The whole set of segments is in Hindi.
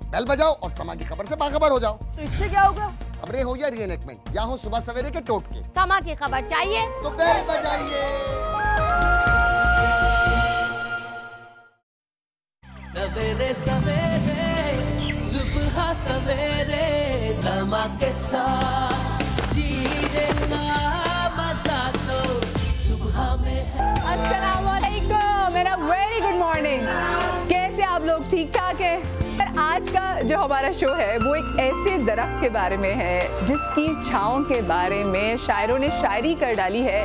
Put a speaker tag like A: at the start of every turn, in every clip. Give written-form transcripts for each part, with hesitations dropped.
A: बेल बजाओ और समा की खबर से बाखबर हो जाओ।
B: तो इससे क्या होगा?
A: खबरें हो या रीएनैक्टमेंट या हो सुबह सवेरे के टोटके,
C: समा की खबर चाहिए
A: तो बेल बजाइए।
D: सवेरे सवेरे सुबह सवेरे समा के साथ जीने का मजा तो सुबह में है।
B: अस्सलाम वालेकुम, मेरा वेरी गुड मॉर्निंग। कैसे आप लोग? ठीक ठाक है? पर आज का जो हमारा शो है वो एक ऐसे दरख्त के बारे में है जिसकी छाँव के बारे में शायरों ने शायरी कर डाली है।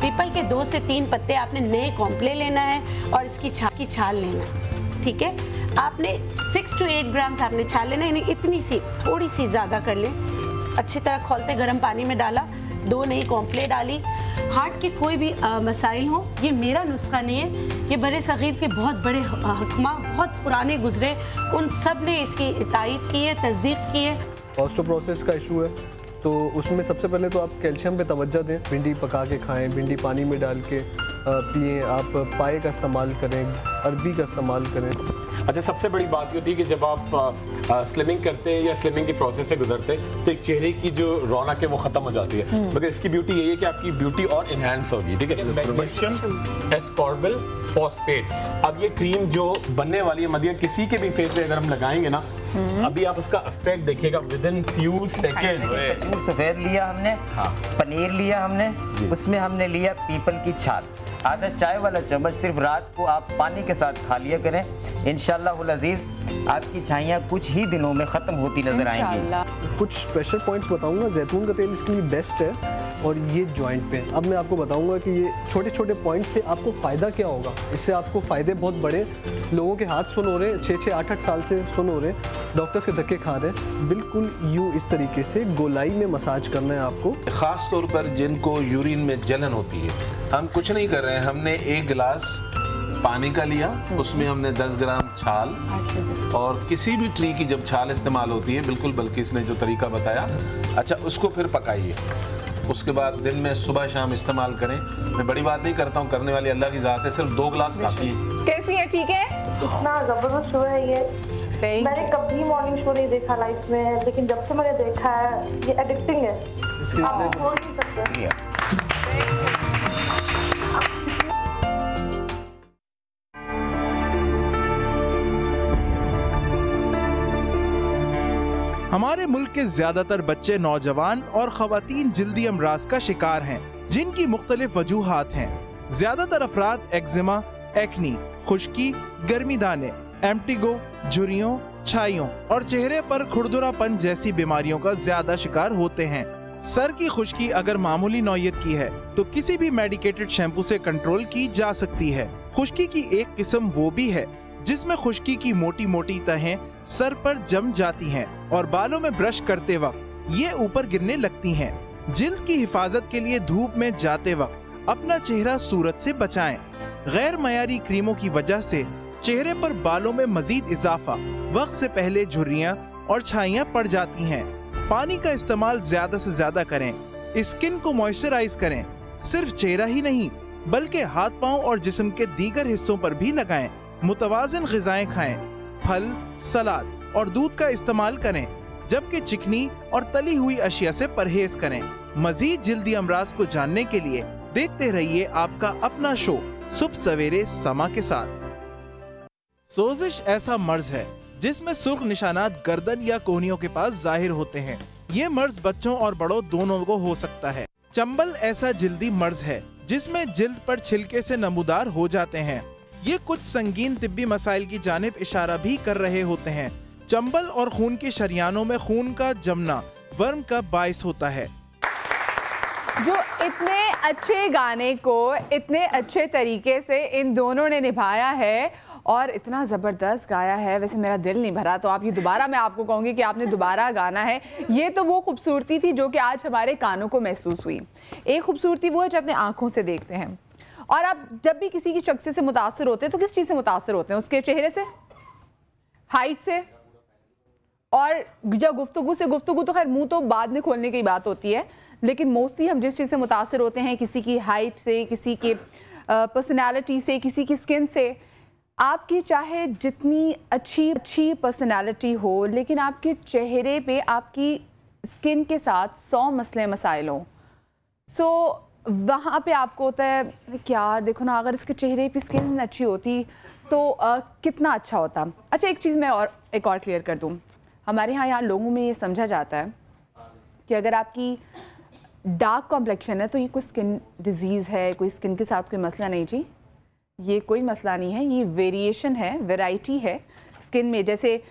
E: पीपल के 2 से 3 पत्ते आपने नए कॉम्प्ले लेना है और इसकी छाल लेना है, ठीक है। आपने 6 to 8 ग्राम्स आपने छाल लेना है, यानी इतनी सी, थोड़ी सी ज़्यादा कर लें। अच्छी तरह खोलते गर्म पानी में डाला, 2 नई कॉम्प्ले डाली। हार्ट के कोई भी मसाइल हो, ये मेरा नुस्खा नहीं है, ये बड़े सगीर के बहुत बड़े हकमा बहुत पुराने गुजरे, उन सब ने इसकी तायद की है, तस्दीक की है।
F: ऑस्टियोपोरोसिस का इशू है तो उसमें सबसे पहले तो आप कैल्शियम पे तवज्जो दें। भिंडी पका के खाएं, भिंडी पानी में डाल के पिएं। आप पाए का इस्तेमाल करें, अरबी का इस्तेमाल करें।
G: अच्छा, सबसे बड़ी बात ये होती है कि जब आप स्लिमिंग करते हैं या स्लिमिंग की प्रोसेस से गुजरते हैं तो एक चेहरे की जो रौनक है वो खत्म हो जाती है, मगर इसकी ब्यूटी यही है कि आपकी ब्यूटी और इनहेंस होगी, ठीक है। मैग्नीशियम एस्कॉर्बिल फॉस्फेट, अब ये क्रीम जो बनने वाली है मदिया, किसी के भी फेस पे अगर हम लगाएंगे ना, अभी आप उसका इफेक्ट देखिएगा विद इन फ्यू सेकेंड।
H: सफेद लिया हमने, पनीर लिया हमने, उसमें हमने लिया पीपल की छाल, आधा चाय वाला चम्मच। सिर्फ रात को आप पानी के साथ खा लिया करें, इंशाअल्लाह अजीज आपकी छाइयाँ कुछ ही दिनों में ख़त्म होती नजर आएंगी।
F: कुछ स्पेशल पॉइंट्स बताऊंगा। जैतून का तेल इसके लिए बेस्ट है और ये जॉइंट पे। अब मैं आपको बताऊंगा कि ये छोटे छोटे पॉइंट्स से आपको फ़ायदा क्या होगा। इससे आपको फ़ायदे बहुत बड़े। लोगों के हाथ सुन हो रहे, 6-6, 8-8 साल से सुन हो रहे, डॉक्टर्स के धक्के खा रहे, बिल्कुल यूँ इस तरीके से गोलाई में मसाज करना है आपको।
I: ख़ास तौर पर जिनको यूरिन में जलन होती है, हम कुछ नहीं कर रहे हैं। हमने 1 गिलास पानी का लिया, उसमें हमने 10 ग्राम छाल, और किसी भी ट्री की जब छाल इस्तेमाल होती है, बिल्कुल बल्कि इसने जो तरीका बताया, अच्छा उसको फिर पकाइए। उसके बाद दिन में सुबह शाम इस्तेमाल करें। मैं बड़ी बात नहीं करता हूँ, करने वाली अल्लाह की ज़ात है, सिर्फ 2 गिलास काफ़ी है।
B: कैसी है? ठीक है?
J: इतना ज़बरदस्त शो है ये। मैंने कभी मॉर्निंग शो नहीं देखा लाइफ में, लेकिन जब से मैंने देखा है ये एडिक्टिंग है, आप छोड़ नहीं सकते।
K: हमारे मुल्क के ज्यादातर बच्चे, नौजवान और खवातीन जिल्दी अमराज का शिकार हैं, जिनकी मुख्तलिफ वजूहात हैं। ज्यादातर अफराद एक्जिमा, एक्नी, खुश्की, गर्मी दाने, एम्टिगो, झुर्रियों, छाइयों और चेहरे पर खुरदुरापन जैसी बीमारियों का ज्यादा शिकार होते हैं। सर की खुश्की अगर मामूली नौयत की है तो किसी भी मेडिकेटेड शैम्पू से कंट्रोल की जा सकती है। खुश्की की एक किस्म वो भी है जिसमें खुश्की की मोटी मोटी तहें सर पर जम जाती हैं और बालों में ब्रश करते वक्त ये ऊपर गिरने लगती हैं। जिल्द की हिफाजत के लिए धूप में जाते वक्त अपना चेहरा सूरज से बचाएं। गैर मयारी क्रीमों की वजह से चेहरे पर बालों में मजीद इजाफा, वक्त से पहले झुर्रियां और छाइयां पड़ जाती हैं। पानी का इस्तेमाल ज्यादा से ज्यादा करें। स्किन को मॉइस्चराइज करें। सिर्फ चेहरा ही नहीं बल्कि हाथ पांव और जिस्म के दीगर हिस्सों पर भी लगाएं। मुतवाज़िन ग़िज़ाएं खाएं, फल, सलाद और दूध का इस्तेमाल करें, जबकि चिकनी और तली हुई अशिया से परहेज करें। मजीद जिल्दी अमराज को जानने के लिए देखते रहिए आपका अपना शो सुबह सवेरे समा के साथ। सोजिश ऐसा मर्ज है जिसमें सुर्ख निशानात गर्दन या कोहनियों के पास जाहिर होते हैं। ये मर्ज बच्चों और बड़ों दोनों को हो सकता है। चंबल ऐसा जिल्दी मर्ज है जिसमें जिल्द पर छिलके से नमूदार हो जाते हैं। ये कुछ संगीन तिब्बी मसाइल की जानिब इशारा भी कर रहे होते हैं। चंबल और खून की शरियानों में खून का जमना वर्म का बाइस होता है।
B: जो इतने अच्छे गाने को इतने अच्छे तरीके से इन दोनों ने निभाया है और इतना ज़बरदस्त गाया है, वैसे मेरा दिल नहीं भरा तो आप ये दोबारा, मैं आपको कहूँगी कि आपने दोबारा गाना है। ये तो वो खूबसूरती थी जो कि आज हमारे कानों को महसूस हुई। एक खूबसूरती वो है जो अपने आँखों से देखते हैं, और आप जब भी किसी की शख्सियत से मुतासर होते हैं तो किस चीज़ से मुतासर होते हैं? उसके चेहरे से, हाइट से, और जब गुफ्तगू से, गुफ्तगू तो खैर मुंह तो बाद में खोलने की बात होती है, लेकिन मोस्टली हम जिस चीज़ से मुतासर होते हैं, किसी की हाइट से, किसी के पर्सनैलिटी से, किसी की स्किन से, आपकी चाहे जितनी अच्छी पर्सनालिटी हो, लेकिन आपके चेहरे पे आपकी स्किन के साथ 100 मसले मसाइल हों, सो वहाँ पे आपको होता है कि यार देखो ना, अगर इसके चेहरे पे स्किन अच्छी होती तो कितना अच्छा होता। अच्छा, एक चीज़ मैं एक और क्लियर कर दूँ। हमारे यहाँ लोगों में ये समझा जाता है कि अगर आपकी डार्क कॉम्प्लेक्शन है तो ये कोई स्किन डिजीज़ है, कोई स्किन के साथ कोई मसला नहीं जी। ये कोई मसला नहीं है, ये वेरिएशन है, वैरायटी है स्किन में। जैसे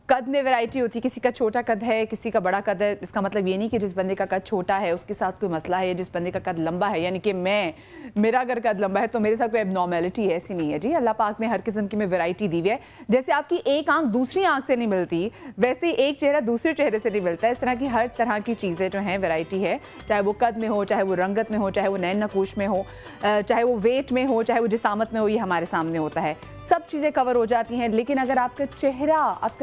B: कद में वैरायटी होती है, किसी का छोटा कद है, किसी का बड़ा कद है। इसका मतलब ये नहीं कि जिस बंदे का कद छोटा है उसके साथ कोई मसला है, जिस बंदे का कद लंबा है, यानी कि मेरा अगर कद लंबा है तो मेरे साथ कोई एबनॉर्मेलिटी है, ऐसी नहीं है जी। अल्लाह पाक ने हर किस्म की में वैरायटी दी हुई है। जैसे आपकी एक आंख दूसरी आंख से नहीं मिलती, वैसे एक चेहरा दूसरे चेहरे से नहीं मिलता। इस तरह की हर तरह की चीज़ें जो हैं वैरायटी है, चाहे वो कद में हो, चाहे वो रंगत में हो, चाहे वो नैन नकूश में हो, चाहे वो वेट में हो, चाहे वो जिसामत में हो, ये हमारे सामने होता है। सब चीज़ें कवर हो जाती हैं, लेकिन अगर आपका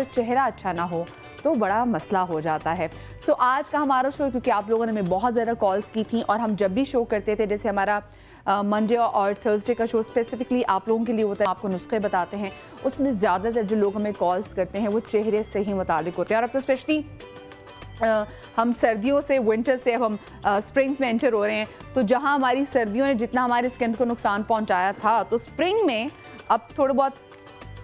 B: चेहरा अच्छा ना हो तो बड़ा मसला हो जाता है। सो आज का हमारा शो, क्योंकि आप लोगों ने हमें बहुत ज़्यादा कॉल्स की थी और हम जब भी शो करते थे, जैसे हमारा मंडे और थर्सडे का शो स्पेसिफिकली आप लोगों के लिए होता है, आपको नुस्खे बताते हैं, उसमें ज़्यादातर जो लोग हमें कॉल्स करते हैं वो चेहरे से ही मुतालिक होते हैं। और अब तो स्पेशली हम सर्दियों से, विंटर से अब हम स्प्रिंग्स में एंटर हो रहे हैं, तो जहां हमारी सर्दियों ने जितना हमारी स्किन को नुकसान पहुंचाया था, तो स्प्रिंग में अब थोड़ा बहुत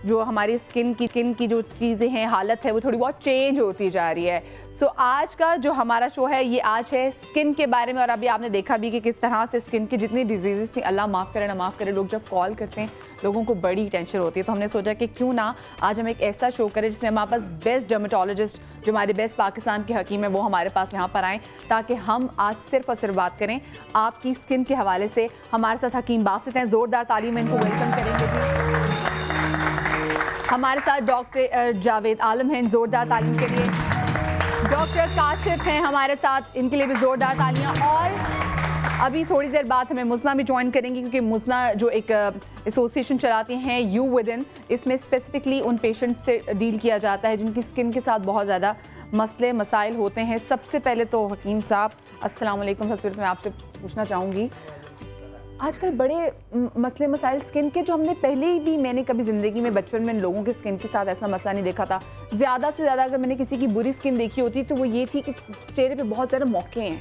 B: जो हमारी स्किन की जो चीज़ें हैं, हालत है, वो थोड़ी बहुत चेंज होती जा रही है। सो आज का जो हमारा शो है ये आज है स्किन के बारे में। और अभी आपने देखा भी कि किस तरह से स्किन की जितनी डिजीज़ थी, अल्लाह माफ़ करे ना माफ़ करे, लोग जब कॉल करते हैं लोगों को बड़ी टेंशन होती है। तो हमने सोचा कि क्यों ना आज हम एक ऐसा शो करें जिसमें हमारे पास बेस्ट डर्मेटोलॉजिस्ट, जो हमारे बेस्ट पाकिस्तान के हकीम है, वो हमारे पास यहाँ पर आएँ, ताकि हम आज सिर्फ और सिर्फ बात करें आपकी स्किन के हवाले से। हमारे साथ हकीम बासित हैं, ज़ोरदार तालीम इनको वेलकम करेंगे। हमारे साथ डॉक्टर जावेद आलम हैं, जोरदार तालीम के लिए। डॉक्टर काशिफ हैं हमारे साथ, इनके लिए भी जोरदार तालियां। और अभी थोड़ी देर बाद हमें मुज़ना भी ज्वाइन करेंगी, क्योंकि मुज़ना जो एक एसोसिएशन चलाती हैं यू विदिन, इसमें स्पेसिफिकली उन पेशेंट से डील किया जाता है जिनकी स्किन के साथ बहुत ज़्यादा मसले मसाइल होते हैं। सबसे पहले तो हकीम साहब अस्सलाम वालेकुम। सबसे पहले मैं आपसे पूछना चाहूँगी, आजकल बड़े मसले मसाइल स्किन के, जो हमने पहले भी, मैंने कभी ज़िंदगी में बचपन में लोगों के स्किन के साथ ऐसा मसला नहीं देखा था। ज़्यादा से ज़्यादा अगर मैंने किसी की बुरी स्किन देखी होती तो वो ये थी कि चेहरे पे बहुत ज़्यादा मौके हैं,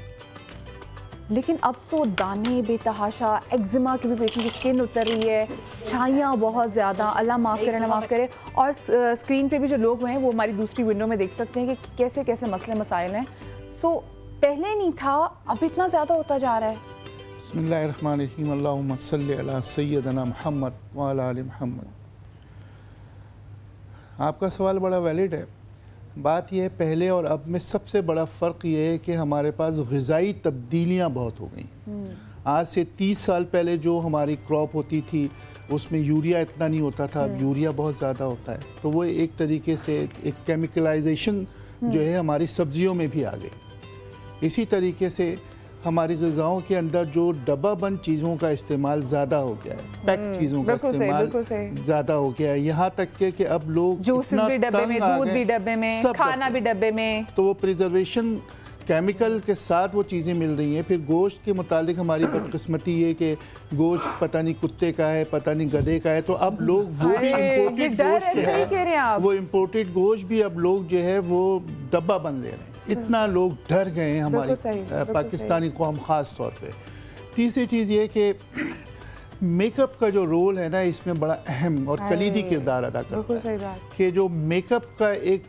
B: लेकिन अब तो दाने बेतहाशा, एक्जिमा की भी पेशेंट की स्किन उतर रही है, छाइयाँ बहुत ज़्यादा, अल्लाह माफ़ करे ना माफ़ करे। और स्क्रीन पे भी जो लोग हैं वो हमारी दूसरी विंडो में देख सकते हैं कि कैसे कैसे मसले मसाइल हैं। सो पहले नहीं था, अब इतना ज़्यादा होता जा रहा है।
C: बिस्मिल्लाहिर्रहमानिर्रहीम, अल्लाहुम्मा सल्ली अला सय्यदना मुहम्मद व अला आलि मुहम्मद। आपका सवाल बड़ा वैलिड है। बात यह है, पहले और अब में सबसे बड़ा फ़र्क ये है कि हमारे पास ग़िज़ाई तब्दीलियाँ बहुत हो गई। आज से 30 साल पहले जो हमारी क्रॉप होती थी उसमें यूरिया इतना नहीं होता था, अब यूरिया बहुत ज़्यादा होता है। तो वो एक तरीके से एक केमिकलाइजेशन जो है हमारी सब्जियों में भी आ गई। इसी तरीके से हमारी ग़िज़ाओं के अंदर जो डब्बा बंद चीज़ों का इस्तेमाल ज़्यादा हो गया है, पैक्ड चीज़ों का इस्तेमाल ज़्यादा हो गया है, यहाँ तक कि अब लोग
B: जूसेस भी डब्बे में, दूध भी डब्बे में, खाना भी डब्बे में,
C: तो वो प्रिजर्वेशन केमिकल के साथ वो चीज़ें मिल रही हैं। फिर गोश्त के मुतालिक हमारी बदकिस्मती है कि गोश्त पता नहीं कुत्ते का है, पता नहीं गधे का है, तो अब लोग वो भी इम्पोर्टेड गोश्त है, वो इम्पोर्टेड गोश्त भी अब लोग जो है वो डब्बा बंद ले रहे हैं। इतना लोग डर गए हैं हमारी पाकिस्तानी कौम ख़ास तौर पे। तीसरी चीज़ ये कि मेकअप का जो रोल है ना, इसमें बड़ा अहम और कलीदी किरदार अदा करता है। कि जो मेकअप का एक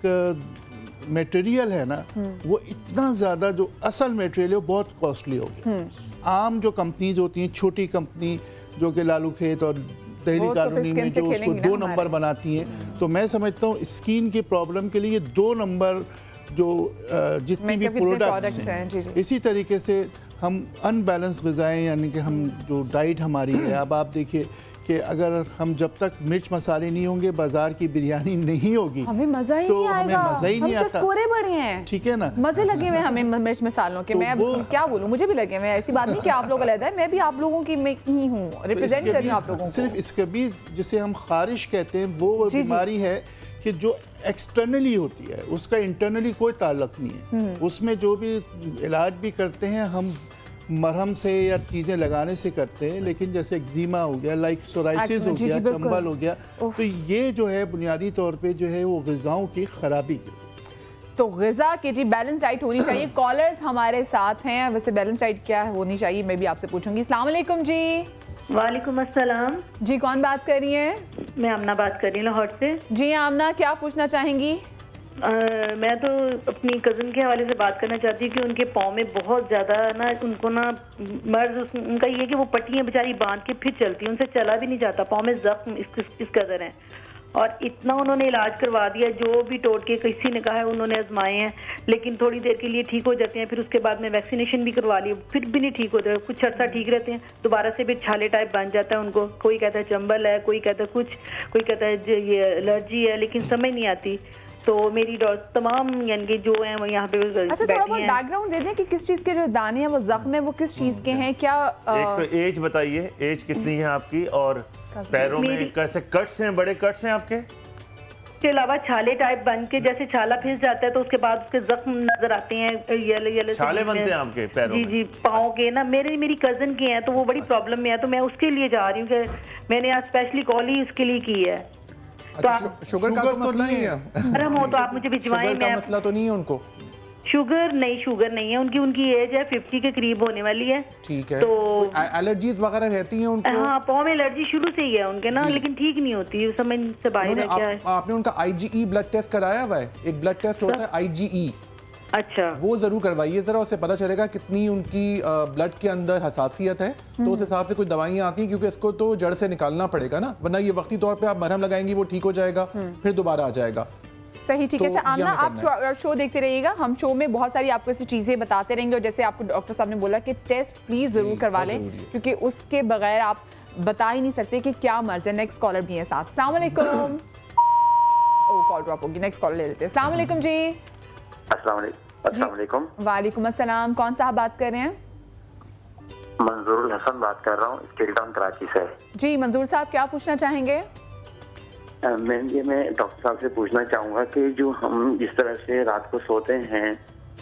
C: मटेरियल है ना, वो इतना ज़्यादा, जो असल मटेरियल है वो बहुत कॉस्टली हो गया। आम जो कंपनीज होती हैं, छोटी कंपनी जो कि लालू खेत और दिल्ली कॉलोनी में जो उसको 2 नंबर बनाती हैं, तो मैं समझता हूँ स्किन की प्रॉब्लम के लिए 2 नंबर जो जितनी भी प्रोडक्ट्स हैं। इसी तरीके से हम अनबैलेंस ग़िज़ाएँ, यानी कि हम जो डाइट हमारी है, अब आप देखिए कि अगर हम जब तक मिर्च मसाले नहीं होंगे, बाजार की बिरयानी नहीं होगी,
B: हमें मज़ा ही नहीं आएगा,
C: हमें मज़ा ही नहीं आता।
B: पूरे बड़े हैं,
C: ठीक है ना,
B: मज़े लगे हुए हमें मिर्च मसालों के। मैं क्या बोलूँ, मुझे भी लगे हुए, ऐसी बात नहीं कि आप लोग अलग है, मैं भी आप लोगों की मैं ही हूँ, रिप्रेजेंट कर रही हूँ आप लोगों को।
C: सिर्फ स्कैबीज़ जिसे हम खारिश कहते हैं, वो बीमारी है कि जो एक्सटर्नली होती है, उसका इंटरनली कोई ताल्लुक नहीं है। उसमें जो भी इलाज भी करते हैं हम, मरहम से या चीज़ें लगाने से करते हैं, लेकिन जैसे एक्जिमा हो गया, लाइक सोराइसिस हो गया, चंबल हो गया, तो ये जो है बुनियादी तौर पे जो है वो ग़िज़ाओं की ख़राबी की वजह से।
B: तो ग़िज़ा की जी बैलेंस डाइट होनी चाहिए। कॉलर्स हमारे साथ हैं, वैसे बैलेंस डाइट क्या होनी चाहिए मैं भी आपसे पूछूंगी। अस्सलाम वालेकुम जी।
L: वालेकुम अस्सलाम
B: जी, कौन बात कर रही हैं?
L: मैं आमना बात कर रही हूँ लाहौर से।
B: जी आमना, क्या पूछना चाहेंगी?
L: मैं तो अपनी कज़न के हवाले से बात करना चाहती हूँ कि उनके पाँव में बहुत ज़्यादा ना, उनको ना मर्ज, उनका ये कि वो पट्टियाँ बेचारी बांध के फिर चलती हैं, उनसे चला भी नहीं जाता, पाँव में जख्म इस कदर हैं। और इतना उन्होंने इलाज करवा दिया, जो भी टोटके किसी ने कहा है उन्होंने आजमाए हैं, लेकिन थोड़ी देर के लिए ठीक हो जाते हैं, फिर उसके बाद में वैक्सीनेशन भी करवा ली, फिर भी नहीं ठीक होते, कुछ अर्सा ठीक रहते हैं, दोबारा से फिर छाले टाइप बन जाता है उनको। कोई कहता है चंबल है, कोई कहता है कुछ, कोई कहता है ये एलर्जी है, लेकिन समझ नहीं आती। तो मेरी तमाम यानी कि जो हैं वो यहाँ पे
B: अच्छा, थोड़ा बहुत बैकग्राउंड दे दें कि किस चीज़ के जो दाने हैं वो जख्म है वो किस चीज़ के हैं, क्या
M: एक तो एज बताइए, एज कितनी है आपकी, और पैरों में कैसे कट्स हैं, बड़े कट्स हैं आपके?
L: के अलावा छाले टाइप बन के, जैसे छाला फिस जाता है तो उसके बाद उसके जख्म नजर आते हैं, येलो येलो
M: छाले बनते हैं आपके पैरों में?
L: जी पाँव के ना, मेरी कजन के हैं तो वो बड़ी प्रॉब्लम में है, तो मैं उसके लिए जा रही हूँ कि मैंने आज स्पेशली कॉल ही उसके लिए की है।
N: तो शुगर का तो मसला नहीं है?
L: अरे हो तो आप मुझे भिजवाएं।
N: शुगर का मसला तो नहीं है उनको?
L: शुगर नहीं है उनकी एज है 50 के करीब होने वाली है।
N: ठीक है।
L: तो
N: एलर्जीज वगैरह रहती हैं उनको?
L: हाँ, पाँव में एलर्जी शुरू से ही है उनके ना, लेकिन ठीक नहीं होती, समझ से बाहर है। क्या है?
N: आपने उनका IgE ब्लड टेस्ट कराया हुआ है? एक ब्लड टेस्ट होता है IgE।
L: अच्छा,
N: वो जरूर करवाइए जरा, उससे पता चलेगा कितनी उनकी ब्लड के अंदर हसासियत है, तो उस हिसाब से कुछ दवाइयाँ आती हैं, क्योंकि इसको तो जड़ से निकालना पड़ेगा ना, वरना ये वक्ती तौर पे आप मरहम लगाएंगी वो ठीक हो जाएगा, फिर दोबारा आ जाएगा।
B: सही, ठीक है। अच्छा आमना, आप शो देखते रहिएगा, हम शो में बहुत सारी आपको ऐसी चीज़ें बताते रहेंगे, और जैसे आपको डॉक्टर साहब ने बोला कि टेस्ट प्लीज़ ज़रूर करवा लें, क्योंकि उसके बगैर आप बता ही नहीं सकते कि क्या मर्ज है। नेक्स्ट कॉलर भी है साथ। अस्सलाम वालेकुम। ओ, कॉल ड्रॉप होगी, नेक्स्ट कॉलर ले लेते हैं। अस्सलाम वालेकुम जी।
O: अस्सलाम वालेकुम।
B: वालेकुम अस्सलाम, कौन साहब बात कर रहे हैं?
O: मंजूरुल हसन बात कर रहा हूँ, स्किल टाउन कराची से।
B: जी मंजूर साहब, क्या पूछना चाहेंगे?
O: मैं डॉक्टर साहब से पूछना चाहूँगा कि जो हम जिस तरह से रात को सोते हैं,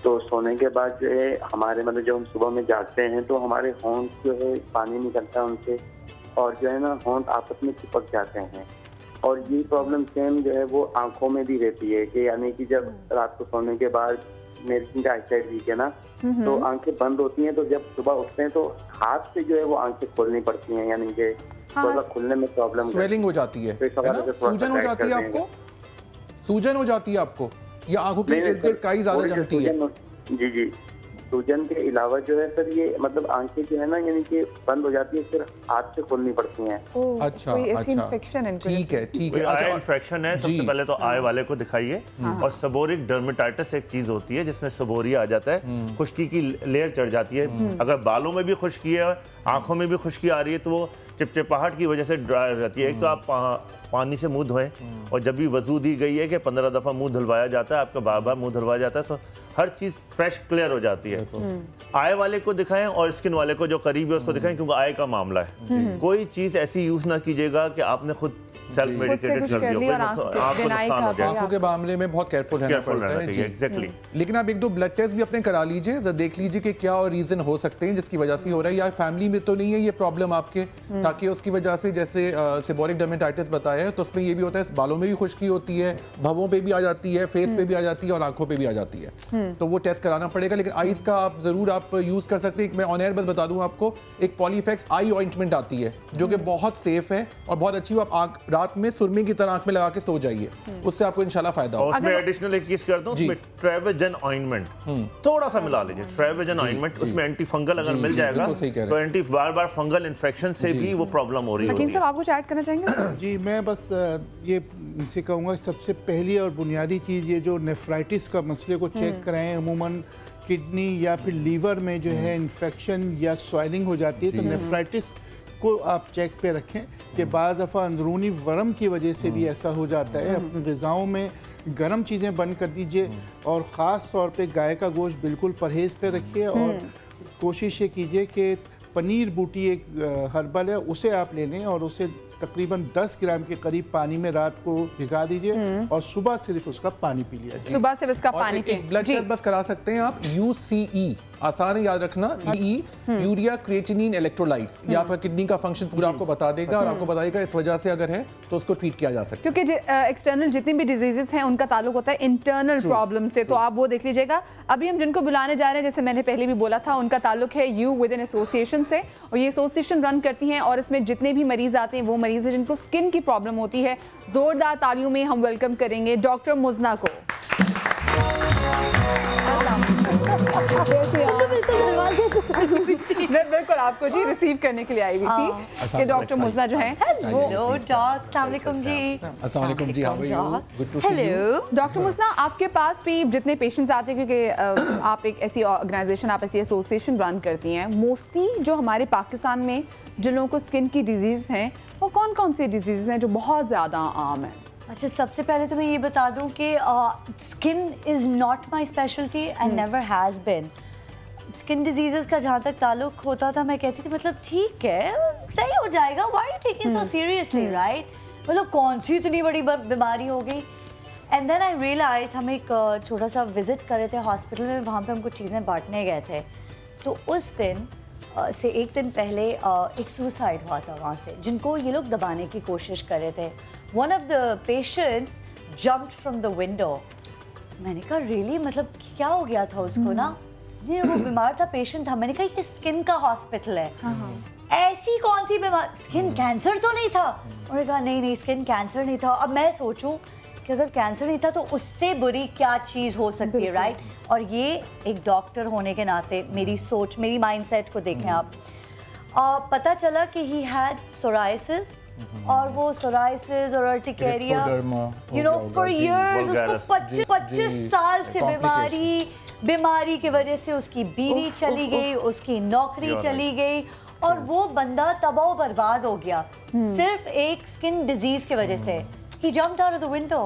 O: तो सोने के बाद जो है हमारे मतलब जब हम सुबह में जागते हैं तो हमारे होंठ जो है पानी निकलता है उनसे, और जो है ना होंठ आपस में चिपक जाते हैं, और ये प्रॉब्लम सेम जो है वो आंखों में भी रहती है, कि यानी कि जब रात को सोने के बाद मेरी आईसाइट वीक है ना, तो आंखें बंद होती हैं, तो जब सुबह उठते हैं तो हाथ से जो है वो आंखें खोलनी पड़ती हैं, यानी कि थोड़ा खुलने में प्रॉब्लम,
N: स्वेलिंग हो जाती है, सूजन हो जाती है आपको, सूजन हो जाती है आपको, या आंखों की इर्द गिर्द काई ज्यादा जमती है?
O: जी, सूजन के अलावा जो है सर ये मतलब आंखें जो है ना यानी कि बंद हो जाती है, फिर हाथ से खोलनी पड़ती हैं।
N: अच्छा, ठीक है, ठीक है।
M: आई इन्फेक्शन है, सबसे पहले तो आई वाले को दिखाइए, और सबोरिक डर्मेटाइटिस एक चीज होती है जिसमें सबोरिया आ जाता है, खुश्की की लेयर चढ़ जाती है। अगर बालों में भी खुश्की है, आंखों में भी खुश्की आ रही है, तो वो चिपचिपाहट की वजह से ड्राई हो जाती है। एक तो आप पानी से मुंह धोएं, और जब भी वजू दी गई है कि 15 दफ़ा मुंह धुलवाया जाता है, आपका बार बार मुंह धुलवाया जाता है, तो हर चीज़ फ्रेश क्लियर हो जाती है। आय वाले को दिखाएं और स्किन वाले को जो करीब है उसको दिखाएं, क्योंकि आय का मामला है। कोई चीज़ ऐसी यूज़ ना कीजिएगा कि आपने खुद सेल्फ मेडिकेटेड कर दिया, आपको नुकसान हो जाए।
N: आंखों के मामले में बहुत केयरफुल रहना पड़ता है।
M: एग्जैक्टली।
N: लेकिन आप एक दो ब्लड टेस्ट भी अपने करा लीजिए, देख लीजिए कि क्या और रीजन हो सकते हैं जिसकी वजह से हो रहा है, या फैमिली में तो नहीं है ये प्रॉब्लम आपके, ताकि उसकी वजह से जैसे सेबोरिक डर्मेटाइटिस बताया है, तो उसमें ये भी होता है, बालों में भी खुश्की होती है, भवों पे भी आ जाती है, फेस पे भी आ जाती है, और आंखों पे भी आ जाती है, तो वो टेस्ट कराना पड़ेगा। लेकिन आईज का आप जरूर आप यूज कर सकते हैं। मैं ऑन एयर बस बता दूं आपको, एक पॉलीफेक्स आई ऑइंटमेंट आती है जो कि बहुत सेफ है और बहुत अच्छी, आप रात में सुरमे की तरह आंख में लगा के सो जाइए, उससे आपको इंशाल्लाह फायदा होगा।
M: उसमें एडिशनल एक चीज कर दूं, उसमें ट्रेवेजन ऑइंटमेंट थोड़ा सा मिला लीजिए, ट्रेवेजन ऑइंटमेंट, उसमें एंटी फंगल अगर मिल जाएगा तो एंटी बार फंगल इन्फेक्शन से भी वो प्रॉब्लम हो रही है।
B: हकीम साहब, आप कुछ ऐड करना चाहेंगे?
C: जी, मैं बस ये इनसे कहूँगा, सबसे पहली और बुनियादी चीज़ ये जो नेफ्राइटिस का मसले को चेक कराएं। अमूमन किडनी या फिर लीवर में जो है इन्फेक्शन या स्वेलिंग हो जाती है, तो नेफ्राइटिस को आप चेक पे रखें कि बाद दफ़ा अंदरूनी वर्म की वजह से भी ऐसा हो जाता है। अपनी ग़िज़ाओं में गर्म चीज़ें बंद कर दीजिए, और ख़ास तौर पे गाय का गोश्त बिल्कुल परहेज़ पे रखिए, और कोशिश ये कीजिए कि पनीर बूटी एक हर्बल है, उसे आप ले लें और उसे तकरीबन 10 ग्राम के करीब पानी में रात को भिगा दीजिए, और सुबह सिर्फ उसका पानी पी लिया।
B: सुबह सिर्फ उसका पानी।
N: एक ब्लड टेस्ट बस करा सकते हैं आप, UCE आसान है याद रखना, यूरिया क्रिएटिनिन इलेक्ट्रोलाइट्स, ये आपका किडनी का फंक्शन पूरा आपको बता देगा और आपको बताएगा इस वजह से अगर है तो उसको ट्रीट किया जा सकता है।
B: क्योंकि एक्सटर्नल जितनी भी डिजीजेस हैं उनका ताल्लुक होता है इंटरनल प्रॉब्लम से, तो आप वो देख लीजिएगा। अभी हम जिनको बुलाने जा रहे हैं, जैसे मैंने पहले भी बोला था, उनका ताल्लुक है यू विद एन एसोसिएशन से, और ये एसोसिएशन रन करती हैं और इसमें जितने भी मरीज आते हैं वो मरीज हैं जिनको स्किन की प्रॉब्लम होती है। जोरदार तालियों में हम वेलकम करेंगे डॉक्टर मुजना को। मैं बिल्कुल आपको जी रिसीव करने के लिए आई हुई थी कि डॉक्टर मुजना जो है।
P: हेलो डॉक्टर, अस्सलाम वालेकुम जी।
N: अस्सलाम वालेकुम जी, how are you? Good to see you.
B: Hello doctor Muzna, आपके पास भी जितने पेशेंट्स आते हैं, क्योंकि आप एक ऐसी ऑर्गेनाइजेशन, आप ऐसी एसोसिएशन रन करती हैं, मोस्टली जो हमारे पाकिस्तान में जिन लोगों को स्किन की डिजीज हैं वो कौन कौन सी डिजीज हैं जो बहुत ज़्यादा आम है?
P: अच्छा, सबसे पहले तो मैं ये बता दूं कि skin is not my speciality and never has been. Skin disease का जहाँ तक ताल्लुक होता था, मैं कहती थी मतलब ठीक है, सही हो जाएगा, why you taking so seriously, right? मतलब कौन सी इतनी बड़ी बीमारी हो गई। एंड देन आई रियलाइज, हम एक छोटा सा विजिट कर रहे थे हॉस्पिटल में, वहाँ पे हम कुछ चीज़ें बांटने गए थे, तो उस दिन से एक दिन पहले एक सुसाइड हुआ था वहाँ से, जिनको ये लोग दबाने की कोशिश कर रहे थे। One of the patients jumped from the window. मैंने कहा रियली, मतलब क्या हो गया था उसको ना? ये वो बीमार था, पेशेंट था। मैंने कहा ये स्किन का हॉस्पिटल है, ऐसी कौन सी बीमारी, स्किन कैंसर तो नहीं था? उन्होंने कहा नहीं नहीं, स्किन कैंसर नहीं था। अब मैं सोचूं कि अगर कैंसर नहीं था तो उससे बुरी क्या चीज़ हो सकती है, राइट? और ये एक डॉक्टर होने के नाते मेरी सोच, मेरी माइंडसेट को देखें आप। पता चला कि ही हैड सोराइसिस, और वो सोराइसिस और urticaria, you know, for years उसको 25 साल से बीमारी की वजह से उसकी बीवी चली गई, उसकी नौकरी चली गई, और वो बंदा तबाह बर्बाद हो गया सिर्फ एक स्किन डिजीज की वजह से। He jumped out of the window.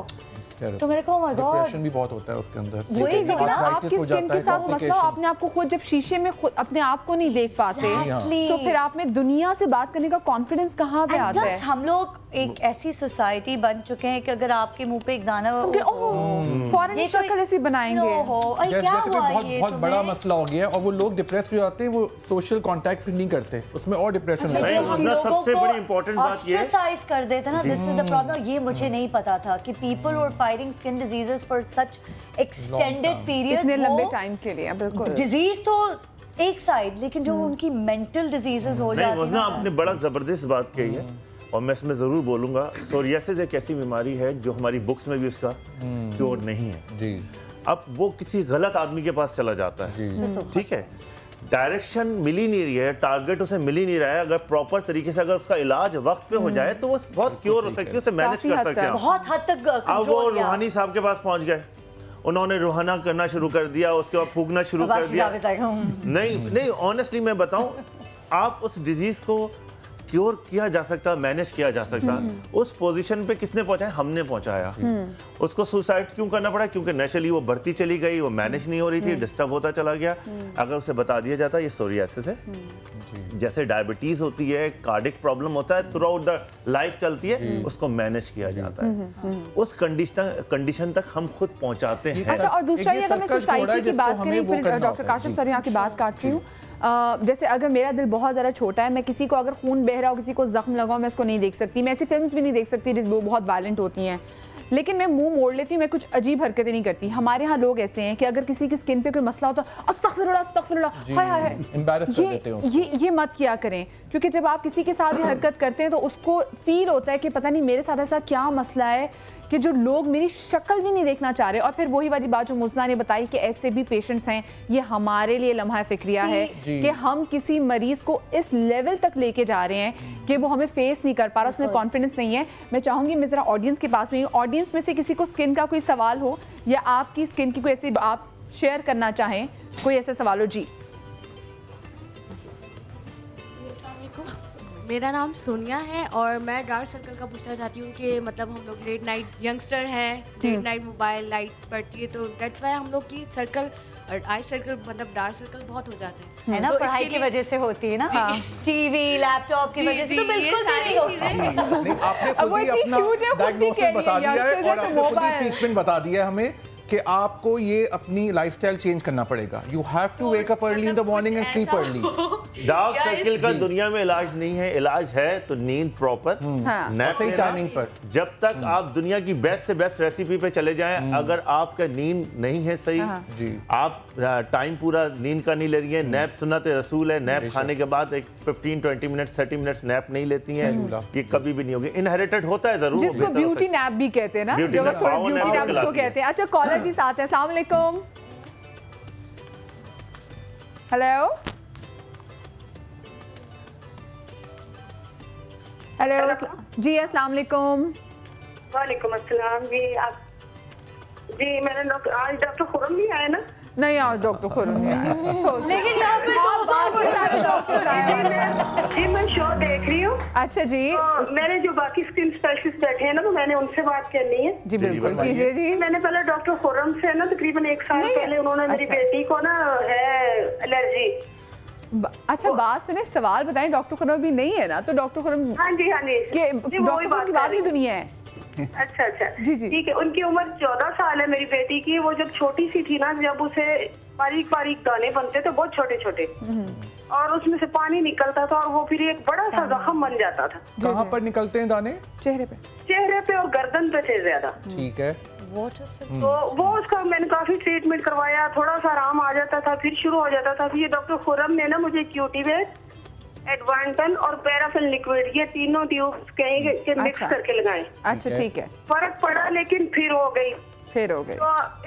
P: तो मेरे को oh my God,
N: डिप्रेशन भी बहुत होता है उसके अंदर।
B: वही ना, आपकी स्किन के साथ मसला, आपने आपको खुद जब शीशे में खुद अपने आप को नहीं देख पाते, तो फिर आप में दुनिया से बात करने का कॉन्फिडेंस कहाँ पे आता है?
P: हम लोग एक ऐसी सोसाइटी बन चुके हैं कि अगर आपके मुंह पे एक दाना
B: फौरन शक्ल ऐसी बनाएंगे,
N: बहुत बड़ा मसला हो गया है, और वो लोग डिप्रेस हो जाते हैं, वो सोशल कांटेक्ट नहीं करते, उसमें और डिप्रेशन हो जाता है।
M: सबसे बड़ी इंपॉर्टेंट बात ये
P: ऑस्ट्रेसाइज कर देते ना, दिस इज द प्रॉब्लम। ये मुझे नहीं पता था कि people were fighting skin diseases for such extended period,
B: इतने लंबे टाइम के लिए। बिल्कुल,
P: डिजीज तो एक साइड, लेकिन जो उनकी मेंटल डिजीजेस हो जाती हैं।
M: आपने बड़ा जबरदस्त बात कही है, और मैं इसमें जरूर बोलूंगा, सोरियासिस एक ऐसी बीमारी है जो हमारी बुक्स में भी उसका क्योर नहीं है जी। अब वो किसी गलत आदमी के पास चला जाता है, ठीक है, डायरेक्शन मिल ही नहीं रही है, टारगेट उसे मिल ही नहीं रहा है। अगर प्रॉपर तरीके से अगर उसका इलाज वक्त पे हो जाए तो वो बहुत क्योर हो सकती है, उसे मैनेज कर सकते हैं,
P: बहुत हद तक।
M: अब वो रूहानी साहब के पास पहुंच गए, उन्होंने रूहाना करना शुरू कर दिया, उसके बाद फूकना शुरू कर दिया। नहीं, ऑनेस्टली मैं बताऊं, आप उस डिजीज को क्योर किया जा सकता, मैनेज किया जा सकता। उस पोजीशन पे किसने पहुंचाया? हमने पहुंचाया। उसको सुसाइड क्यों करना पड़ा? क्योंकि नेचुरली वो बढ़ती चली गई, वो मैनेज नहीं हो रही थी, डिस्टर्ब होता चला गया। अगर उसे बता दिया जाता ये सोरियासिस है, जैसे डायबिटीज होती है, कार्डिक प्रॉब्लम होता है, थ्रू आउट द लाइफ चलती है, उसको मैनेज किया जाता है। उस कंडीशन तक हम खुद पहुंचाते हैं।
B: अच्छा, और दूसरा ये, अगर मैं सोसाइटी की बात करें, फिर डॉक्टर काशिफ सर यहाँ की बात काट रही हूँ, जैसे अगर मेरा दिल बहुत ज़्यादा छोटा है, मैं किसी को अगर खून बह रहा हो, किसी को जख्म लगा हो, मैं इसको नहीं देख सकती। मैं ऐसी फिल्म्स भी नहीं देख सकती जो बहुत वायलेंट होती हैं, लेकिन मैं मुंह मोड़ लेती हूँ, मैं कुछ अजीब हरकतें नहीं करती। हमारे यहाँ लोग ऐसे हैं कि अगर किसी की स्किन पे कोई मसला होता है, अस्तगफिरुल्लाह, ये मत किया करें, क्योंकि जब आप किसी के साथ ये हरकत करते हैं तो उसको फील होता है कि पता नहीं मेरे साथ ऐसा क्या मसला है कि जो लोग मेरी शक्ल भी नहीं देखना चाह रहे। और फिर वही वाली बात जो मुजना ने बताई कि ऐसे भी पेशेंट्स हैं, ये हमारे लिए लम्हा फिक्रिया है कि हम किसी मरीज को इस लेवल तक लेके जा रहे हैं कि वो हमें फेस नहीं कर पा रहा, उसमें कॉन्फिडेंस नहीं है। मैं चाहूंगी मैं जरा ऑडियंस के पास में, ऑडियंस में से किसी को स्किन का कोई सवाल हो या आपकी स्किन की कोई ऐसी आप शेयर करना चाहें, कोई ऐसा सवाल हो। जी,
Q: मेरा नाम सोनिया है और मैं डार्क सर्कल का पूछना चाहती हूँ कि मतलब हम लोग लेट नाइट यंगस्टर हैं, लेट नाइट मोबाइल लाइट पड़ती है, तो दैट्स वाई हम लोग की सर्कल और आई सर्कल मतलब डार्क सर्कल बहुत हो जाते
P: हैं ना, तो पढ़ाई की वजह से होती है ना, टीवी लैपटॉप की वजह से, तो बिल्कुल सारी
N: चीजें आपने खुद ही अपना डायग्नोसिस बता दिया है और आपने खुद ही ट्रीटमेंट बता दिया है हमें कि आपको ये अपनी लाइफस्टाइल चेंज करना पड़ेगा। You have to wake up early in the morning and sleep early.
M: Dark circle का दुनिया में इलाज नहीं है, इलाज है तो नींद प्रॉपर, नैप
N: सही टाइमिंग पर।
M: जब तक आप दुनिया की बेस्ट से बेस्ट रेसिपी पे चले जाएं, अगर आपका नींद नहीं है सही, आप टाइम पूरा नींद का नहीं ले रही है, नैप सुन्नत रसूल है, नैप खाने के बाद एक 15-20 मिनट्स 30 मिनट्स नैप नहीं लेती हैं, ये कभी भी नहीं होगी। इनहेरिटेड होता है जरूर,
B: जिसको ब्यूटी नैप भी कहते हैं ना, जो ब्यूटी नैप उसको कहते हैं। अच्छा, कॉलर भी साथ है। अस्सलाम वालेकुम। हेलो हेलो जी, अस्सलाम वालेकुम।
J: वालेकुम अस्सलाम जी। आप जी, मैंने आज डॉक्टर खुरम नहीं आया ना?
B: नहीं, आज डॉक्टर खुरम नहीं आया,
P: लेकिन यहाँ पे
B: डॉक्टर आए।
J: जी मैं शो देख रही हूँ।
B: अच्छा जी,
J: मैंने जो बाकी स्किन स्पेशलिस्ट बैठे हैं ना, तो मैंने उनसे बात करनी है।
B: जी बिल्कुल कीजिए जी।
J: मैंने पहले डॉक्टर खुरम से ना तकरीबन 1 साल पहले उन्होंने मेरी बेटी को ना है एलर्जी।
B: अच्छा, बात सुने, सवाल बताएं। डॉक्टर खुरम भी नहीं है ना, तो डॉक्टर खुरम
J: हाँ जी
B: डॉक्टर खुरम की बात की दुनिया है।
J: अच्छा अच्छा जी जी ठीक है। उनकी उम्र 14 साल है मेरी बेटी की। वो जब छोटी सी थी ना, जब उसे बारीक बारीक दाने बनते थे, बहुत छोटे छोटे, और उसमें से पानी निकलता था और वो फिर एक बड़ा सा जख्म बन जाता था।
N: कहाँ पर निकलते हैं दाने?
J: चेहरे पे और गर्दन पे थे ज्यादा।
N: ठीक है।
J: तो वो उसका मैंने काफी ट्रीटमेंट करवाया, थोड़ा सा आराम आ जाता था, फिर शुरू हो जाता था। फिर ये डॉक्टर खुरम ने ना मुझे क्यूटीवेट, एडवांटन और पैराफिन लिक्विड, ये तीनों ट्यूब्स कहीं के मिक्स करके लगाए।
B: अच्छा ठीक है।
J: फर्क पड़ा, लेकिन फिर हो गई। तो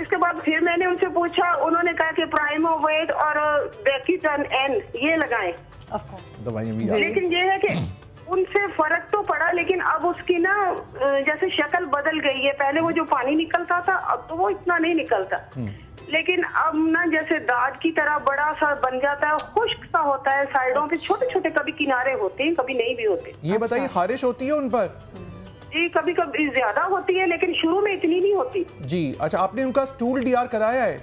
J: इसके बाद फिर मैंने उनसे पूछा, उन्होंने कहा कि प्राइमोवेट और बेकीटन एन ये लगाएं। लेकिन ये है कि उनसे फर्क तो पड़ा, लेकिन अब उसकी ना जैसे शक्ल बदल गई है। पहले वो जो पानी निकलता था, अब तो वो इतना नहीं निकलता, लेकिन अब ना जैसे दाद की तरह बड़ा सा बन जाता है, खुश्क सा होता है, साइडों पे छोटे छोटे कभी किनारे होते हैं, कभी नहीं भी होते।
N: ये बताइए, खारिश होती है उन पर?
J: जी कभी कभी ज्यादा होती है, लेकिन शुरू में इतनी नहीं होती।
N: जी अच्छा, आपने उनका स्टूल डीआर कराया है?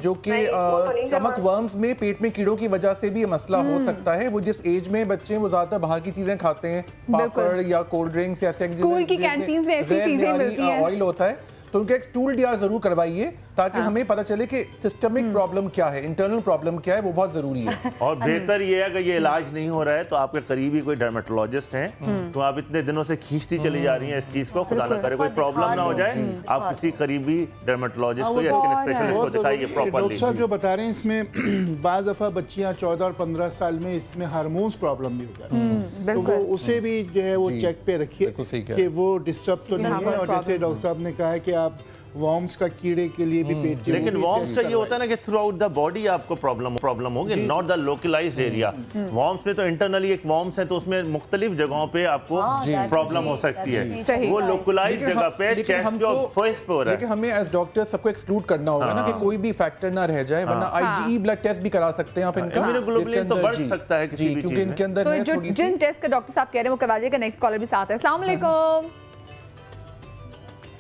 N: जो कि स्टमक वर्म्स में, पेट में कीड़ों की वजह से भी ये मसला हो सकता है। वो जिस एज में बच्चे हैं, वो ज्यादातर बाहर की चीजें खाते हैं, पापड़ या कोल्ड ड्रिंक्स या
B: स्कूल की कैंटीन में ऐसी चीजें मिलती हैं,
N: ऑयल होता है। तो उनका एक स्टूल डीआर जरूर करवाइए, ताकि हमें पता चले कि सिस्टमिक प्रॉब्लम क्या है, इंटरनल प्रॉब्लम क्या है, वो बहुत जरूरी है।
M: और बेहतर ये है, अगर ये इलाज नहीं हो रहा है तो आपके करीबी कोई डर्मेटोलॉजिस्ट हैं, तो आप इतने दिनों से खींचती चली जा रही हैं इस चीज को, खुदा ना करे कोई प्रॉब्लम ना हो जाए, आप किसी करीबी डर्मेटोलॉजिस्ट को या स्किन स्पेशलिस्ट को दिखाइए प्रॉपर्ली।
C: डॉक्टर साहब जो बता रहे हैं, इसमें बाज़ दफ़ा बच्चियाँ 14 और 15 साल में इसमें हार्मोन्स प्रॉब्लम भी हो जाती है, तो वो उसे भी जो है वो चेक पे रखिए कि वो डिस्टर्ब तो नहीं है। और जैसे डॉक्टर साहब ने कहा है कि आप वॉर्म्स का कीड़े के लिए भी पेट,
M: लेकिन वॉर्म्स का ये होता है ना कि थ्रू आउट द बॉडी आपको प्रॉब्लम होगी, not the localized area. Worms में तो इंटरनली एक वॉर्म्स है, तो उसमें मुख्तलिफ जगहों पे आपको प्रॉब्लम हो सकती है। वो लोकलाइज्ड जगह पे, चेस्ट पे और फेस पे हो रहा है।
N: लेकिन हमें एज डॉक्टर सबको एक्सक्लूड करना होगा ना, कि कोई भी फैक्टर ना रह जाए, वरना IgE ब्लड टेस्ट भी करा सकते हैं आप इनका।
M: इम्यूनोग्लोबुलिन तो बढ़ सकता है किसी भी चीज में,
N: क्योंकि इनके अंदर है थोड़ी सी।
B: जिन टेस्ट का डॉक्टर साहब कह रहे हैं वो करवाइएगा। नेक्स्ट कॉलर भी साथ है। अस्सलाम वालेकुम।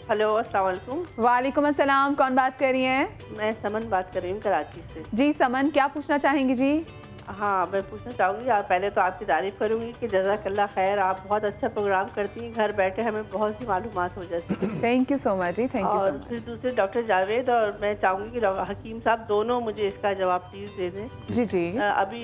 R: हेलो, अस्सलाम वालेकुम।
B: वालेकुम अस्सलाम। कौन बात कर रही हैं?
R: मैं समन बात कर रही हूँ कराची से।
B: जी समन, क्या पूछना चाहेंगी जी?
R: हाँ, मैं पूछना चाहूँगी, आप पहले तो आपकी तारीफ करूँगी कि जज़ाकल्लाह खैर, आप बहुत अच्छा प्रोग्राम करती हैं, घर बैठे हमें बहुत सी मालूमात हो जाती है।
B: थैंक यू सो मच जी, थैंक यू।
R: और फिर दूसरे डॉक्टर जावेद और मैं चाहूँगी कि हकीम साहब दोनों मुझे इसका जवाब प्लीज़ दे दें।
B: जी जी।
R: अभी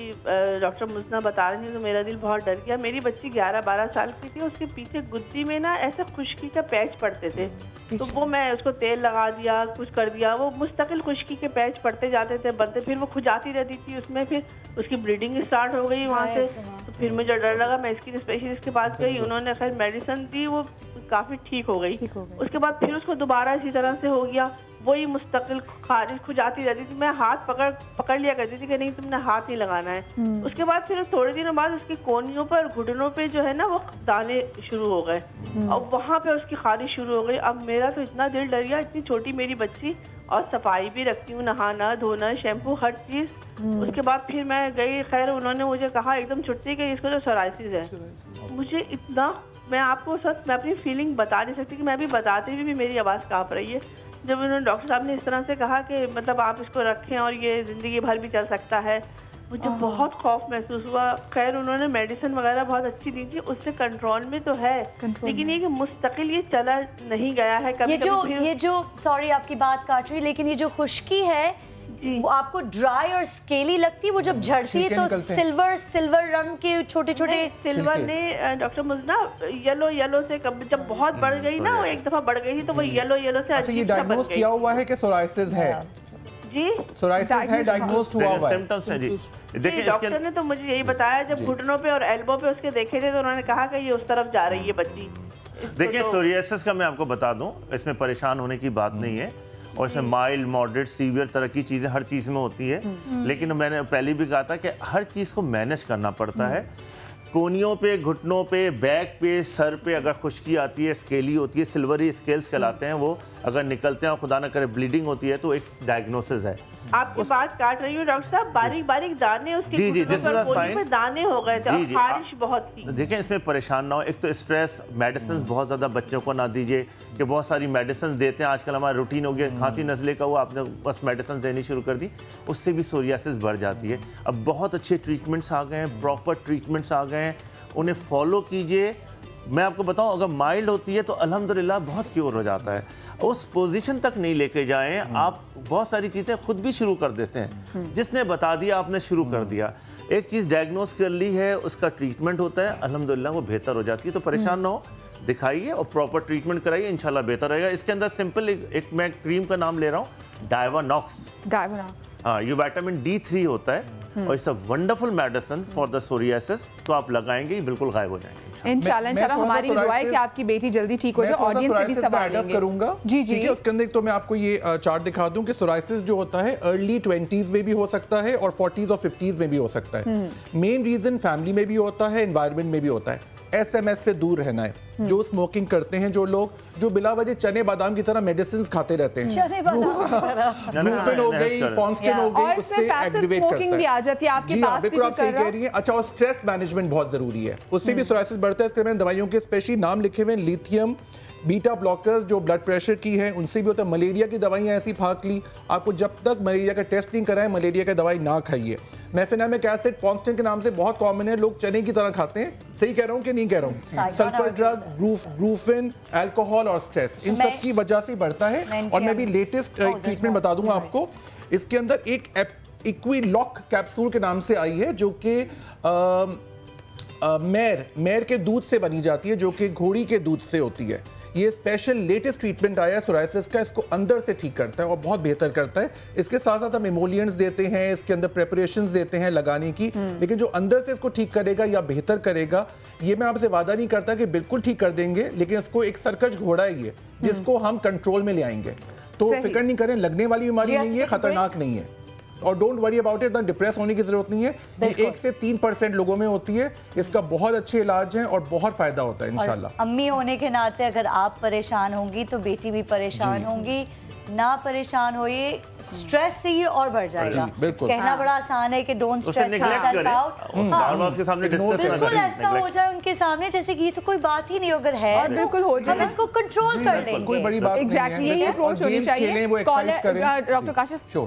R: डॉक्टर मुस्ना बता रही थी तो मेरा दिल बहुत डर गया। मेरी बच्ची 11-12 साल की थी, उसके पीछे गुद्दी में ना ऐसे खुश्की का पैच पड़ते थे, तो वो मैं उसको तेल लगा दिया, कुछ कर दिया, वो मुस्तकिल खुश्की के पैच पड़ते जाते थे, बनते, फिर वो खुजाती रहती थी उसमें, फिर उसकी ब्लीडिंग स्टार्ट हो गई वहाँ से। तो फिर मुझे डर लगा, मैं स्किन स्पेशलिस्ट के पास गई, उन्होंने खैर मेडिसिन दी, वो काफ़ी ठीक हो गई। उसके बाद फिर उसको दोबारा इसी तरह से हो गया, वही मुस्तकिल खारिज खुजाती रहती थी। मैं हाथ पकड़ लिया करती थी कि नहीं तुमने हाथ नहीं लगाना है। उसके बाद फिर थोड़े दिनों बाद उसकी कोहनियों पर, घुटनों पे जो है ना वो दाने शुरू हो गए और वहाँ पे उसकी खारिज शुरू हो गई। अब मेरा तो इतना दिल डर गया, इतनी छोटी मेरी बच्ची, और सफाई भी रखती हूँ, नहाना धोना शैम्पू हर चीज़। उसके बाद फिर मैं गई, खैर उन्होंने मुझे कहा एकदम छुट्टी कि इसको तो सोराइसिस है। मुझे इतना, मैं आपको सच मैं अपनी फीलिंग बता नहीं सकती कि मैं भी बताते हुए भी मेरी आवाज़ काँप रही है। जब उन्होंने डॉक्टर साहब ने इस तरह से कहा कि मतलब आप इसको रखें और ये ज़िंदगी भर भी चल सकता है, मुझे बहुत खौफ महसूस हुआ। खैर उन्होंने मेडिसिन वगैरह बहुत अच्छी दी थी, उससे कंट्रोल में तो है, लेकिन ये कि मुस्तकिल ये चला नहीं गया है। कभी
P: ये जो सॉरी आपकी बात काट रही, लेकिन ये जो खुश्की है वो आपको ड्राई और स्केली लगती है, वो जब झड़ती है तो सिल्वर रंग के छोटे छोटे
R: सिल्वर ने डॉक्टर मुजना येलो से जब बहुत बढ़ गई ना, वो एक दफा बढ़ गई थी तो वो येलो से।
N: अच्छा, ये डायग्नोज किया हुआ है कि सोराइसिस है?
R: जी,
N: सोराइसिस है, डायग्नोज हुआ हुआ है।
M: सिम्टम्स हैं जी।
R: देखिए डॉक्टर ने तो मुझे यही बताया, जब घुटनों पे और एल्बो पे उसके देखे थे तो उन्होंने कहा कि ये उस तरफ जा रही है बच्ची।
M: देखिए सोरियासिस का मैं आपको बता दूं, इसमें परेशान होने की बात नहीं है, और इसमें माइल्ड, मॉडरेट, सीवियर तरह की चीज़ें हर चीज़ में होती है। लेकिन मैंने पहले भी कहा था कि हर चीज़ को मैनेज करना पड़ता है। कोनियों पे, घुटनों पे, बैक पे, सर पे अगर खुश्की आती है, स्केली होती है, सिल्वरी स्केल्स कहलाते हैं वो, अगर निकलते हैं और खुदा न करे ब्लीडिंग होती है तो एक डायग्नोसिस है।
R: आपकी बात काट रही हूँ डॉक्टर साहब, बारीक बारीक दाने उसके
M: जी,
R: पे दाने हो गए थे और खारिश बहुत थी।
M: देखिए इसमें परेशान ना हो, एक तो स्ट्रेस, मेडिसिन बहुत ज़्यादा बच्चों को ना दीजिए, कि बहुत सारी मेडिसिन देते हैं आजकल, हमारा रूटीन हो गया, खांसी नज़ले का हुआ आपने बस मेडिसिन देनी शुरू कर दी, उससे भी सोरियासिस बढ़ जाती है। अब बहुत अच्छे ट्रीटमेंट्स आ गए हैं, प्रॉपर ट्रीटमेंट्स आ गए हैं, उन्हें फॉलो कीजिए। मैं आपको बताऊं, अगर माइल्ड होती है तो अल्हम्दुलिल्लाह बहुत क्योर हो जाता है। उस पोजीशन तक नहीं लेके जाएं, आप बहुत सारी चीज़ें खुद भी शुरू कर देते हैं, जिसने बता दिया आपने शुरू कर दिया। एक चीज़ डायग्नोस कर ली है, उसका ट्रीटमेंट होता है, अल्हम्दुलिल्लाह वो बेहतर हो जाती है। तो परेशान ना हो, दिखाइए और प्रॉपर ट्रीटमेंट कराइए, इंशाल्लाह बेहतर रहेगा। इसके अंदर सिंपल एक मैं क्रीम का नाम ले रहा हूँ, डायवानॉक्स। हाँ, ये विटामिन D3 होता है और it's a wonderful medicine for the psoriasis. तो आप लगाएंगे बिल्कुल गायब हो जाएंगे
B: इंशाल्लाह। हमारी दुआ है कि आपकी बेटी जल्दी ठीक हो जाए। ऑडियंस से भी सवाल लेंगे
N: करूंगा
B: जी जी।
N: ठीक है, उसके अंदर तो मैं आपको ये चार्ट दिखा दूं कि सोराइसिस जो होता है अर्ली 20s में भी हो सकता है और 40s और 50s में भी हो सकता है। मेन रीजन फैमिली में भी होता है, एनवायरनमेंट में भी होता है। SMS से दूर रहना है। जो स्मोकिंग करते हैं, जो लोग जो बिला वजह चने बादाम की तरह मेडिसिन खाते रहते हैं, ब्रूफेन हो गई, कॉन्स्टेंट हो गई, उससे एग्रीवेट करता है। जी हाँ, बिल्कुल आप सही कह रही हैं। अच्छा, और स्ट्रेस मैनेजमेंट बहुत जरूरी है, उससे भी सोराइसिस बढ़ता है। इसके मैंने दवाइयों के स्पेशली नाम लिखे हुए हैं, लिथियम, बीटा ब्लॉकर्स जो ब्लड प्रेशर की है उनसे भी होता है। मलेरिया की दवाइयाँ ऐसी फाक ली, आपको जब तक मलेरिया का टेस्ट नहीं कराएं, मलेरिया की दवाई ना खाइए। मेफेनामिक एसिड कॉन्स्टेंट के नाम से बहुत कॉमन है, लोग चने की तरह खाते हैं। सही कह रहा हूँ कि नहीं कह रहा हूँ? सल्फर ड्रग्स, ब्रूफेन, अल्कोहल और स्ट्रेस, इन सब की वजह से बढ़ता है। और मैं भी लेटेस्ट ट्रीटमेंट बता दूंगा आपको। इसके अंदर एक इक्विलॉक कैप्सूल के नाम से आई है, जो कि मैर के दूध से बनी जाती है, जो कि घोड़ी के दूध से होती है। ये स्पेशल लेटेस्ट ट्रीटमेंट आया है सोराइसिस का, इसको अंदर से ठीक करता है और बहुत बेहतर करता है। इसके साथ साथ हम इमोलियंट्स देते हैं, इसके अंदर प्रेपरेशंस देते हैं लगाने की, लेकिन जो अंदर से इसको ठीक करेगा या बेहतर करेगा, ये मैं आपसे वादा नहीं करता कि बिल्कुल ठीक कर देंगे, लेकिन इसको एक सरकश घोड़ा है ये, जिसको हम कंट्रोल में ले आएंगे। तो फिक्र नहीं करें, लगने वाली बीमारी नहीं है, खतरनाक नहीं है, और don't worry about it. Depress होने की जरूरत नहीं है, ये 1 से 3% लोगों में होती है। इसका बहुत अच्छे इलाज है और बहुत फायदा होता है इंशाल्लाह।
P: अम्मी होने के नाते अगर आप परेशान होंगी तो बेटी भी परेशान होंगी। ना परेशान होइए, स्ट्रेस से ये और बढ़ जाएगा। कहना बड़ा आसान है कि डोंट स्ट्रेस योरसेल्फ आउट,
M: उसके सामने
P: बिल्कुल ऐसा हो जाए उनके सामने जैसे कि ये तो कोई बात ही नहीं, अगर है
B: और बिल्कुल हो जाए,
P: हम इसको कंट्रोल कर लेंगे।
N: कोई बड़ी बात नहीं है,
B: यही अप्रोच होनी चाहिए। डॉक्टर काशिफ,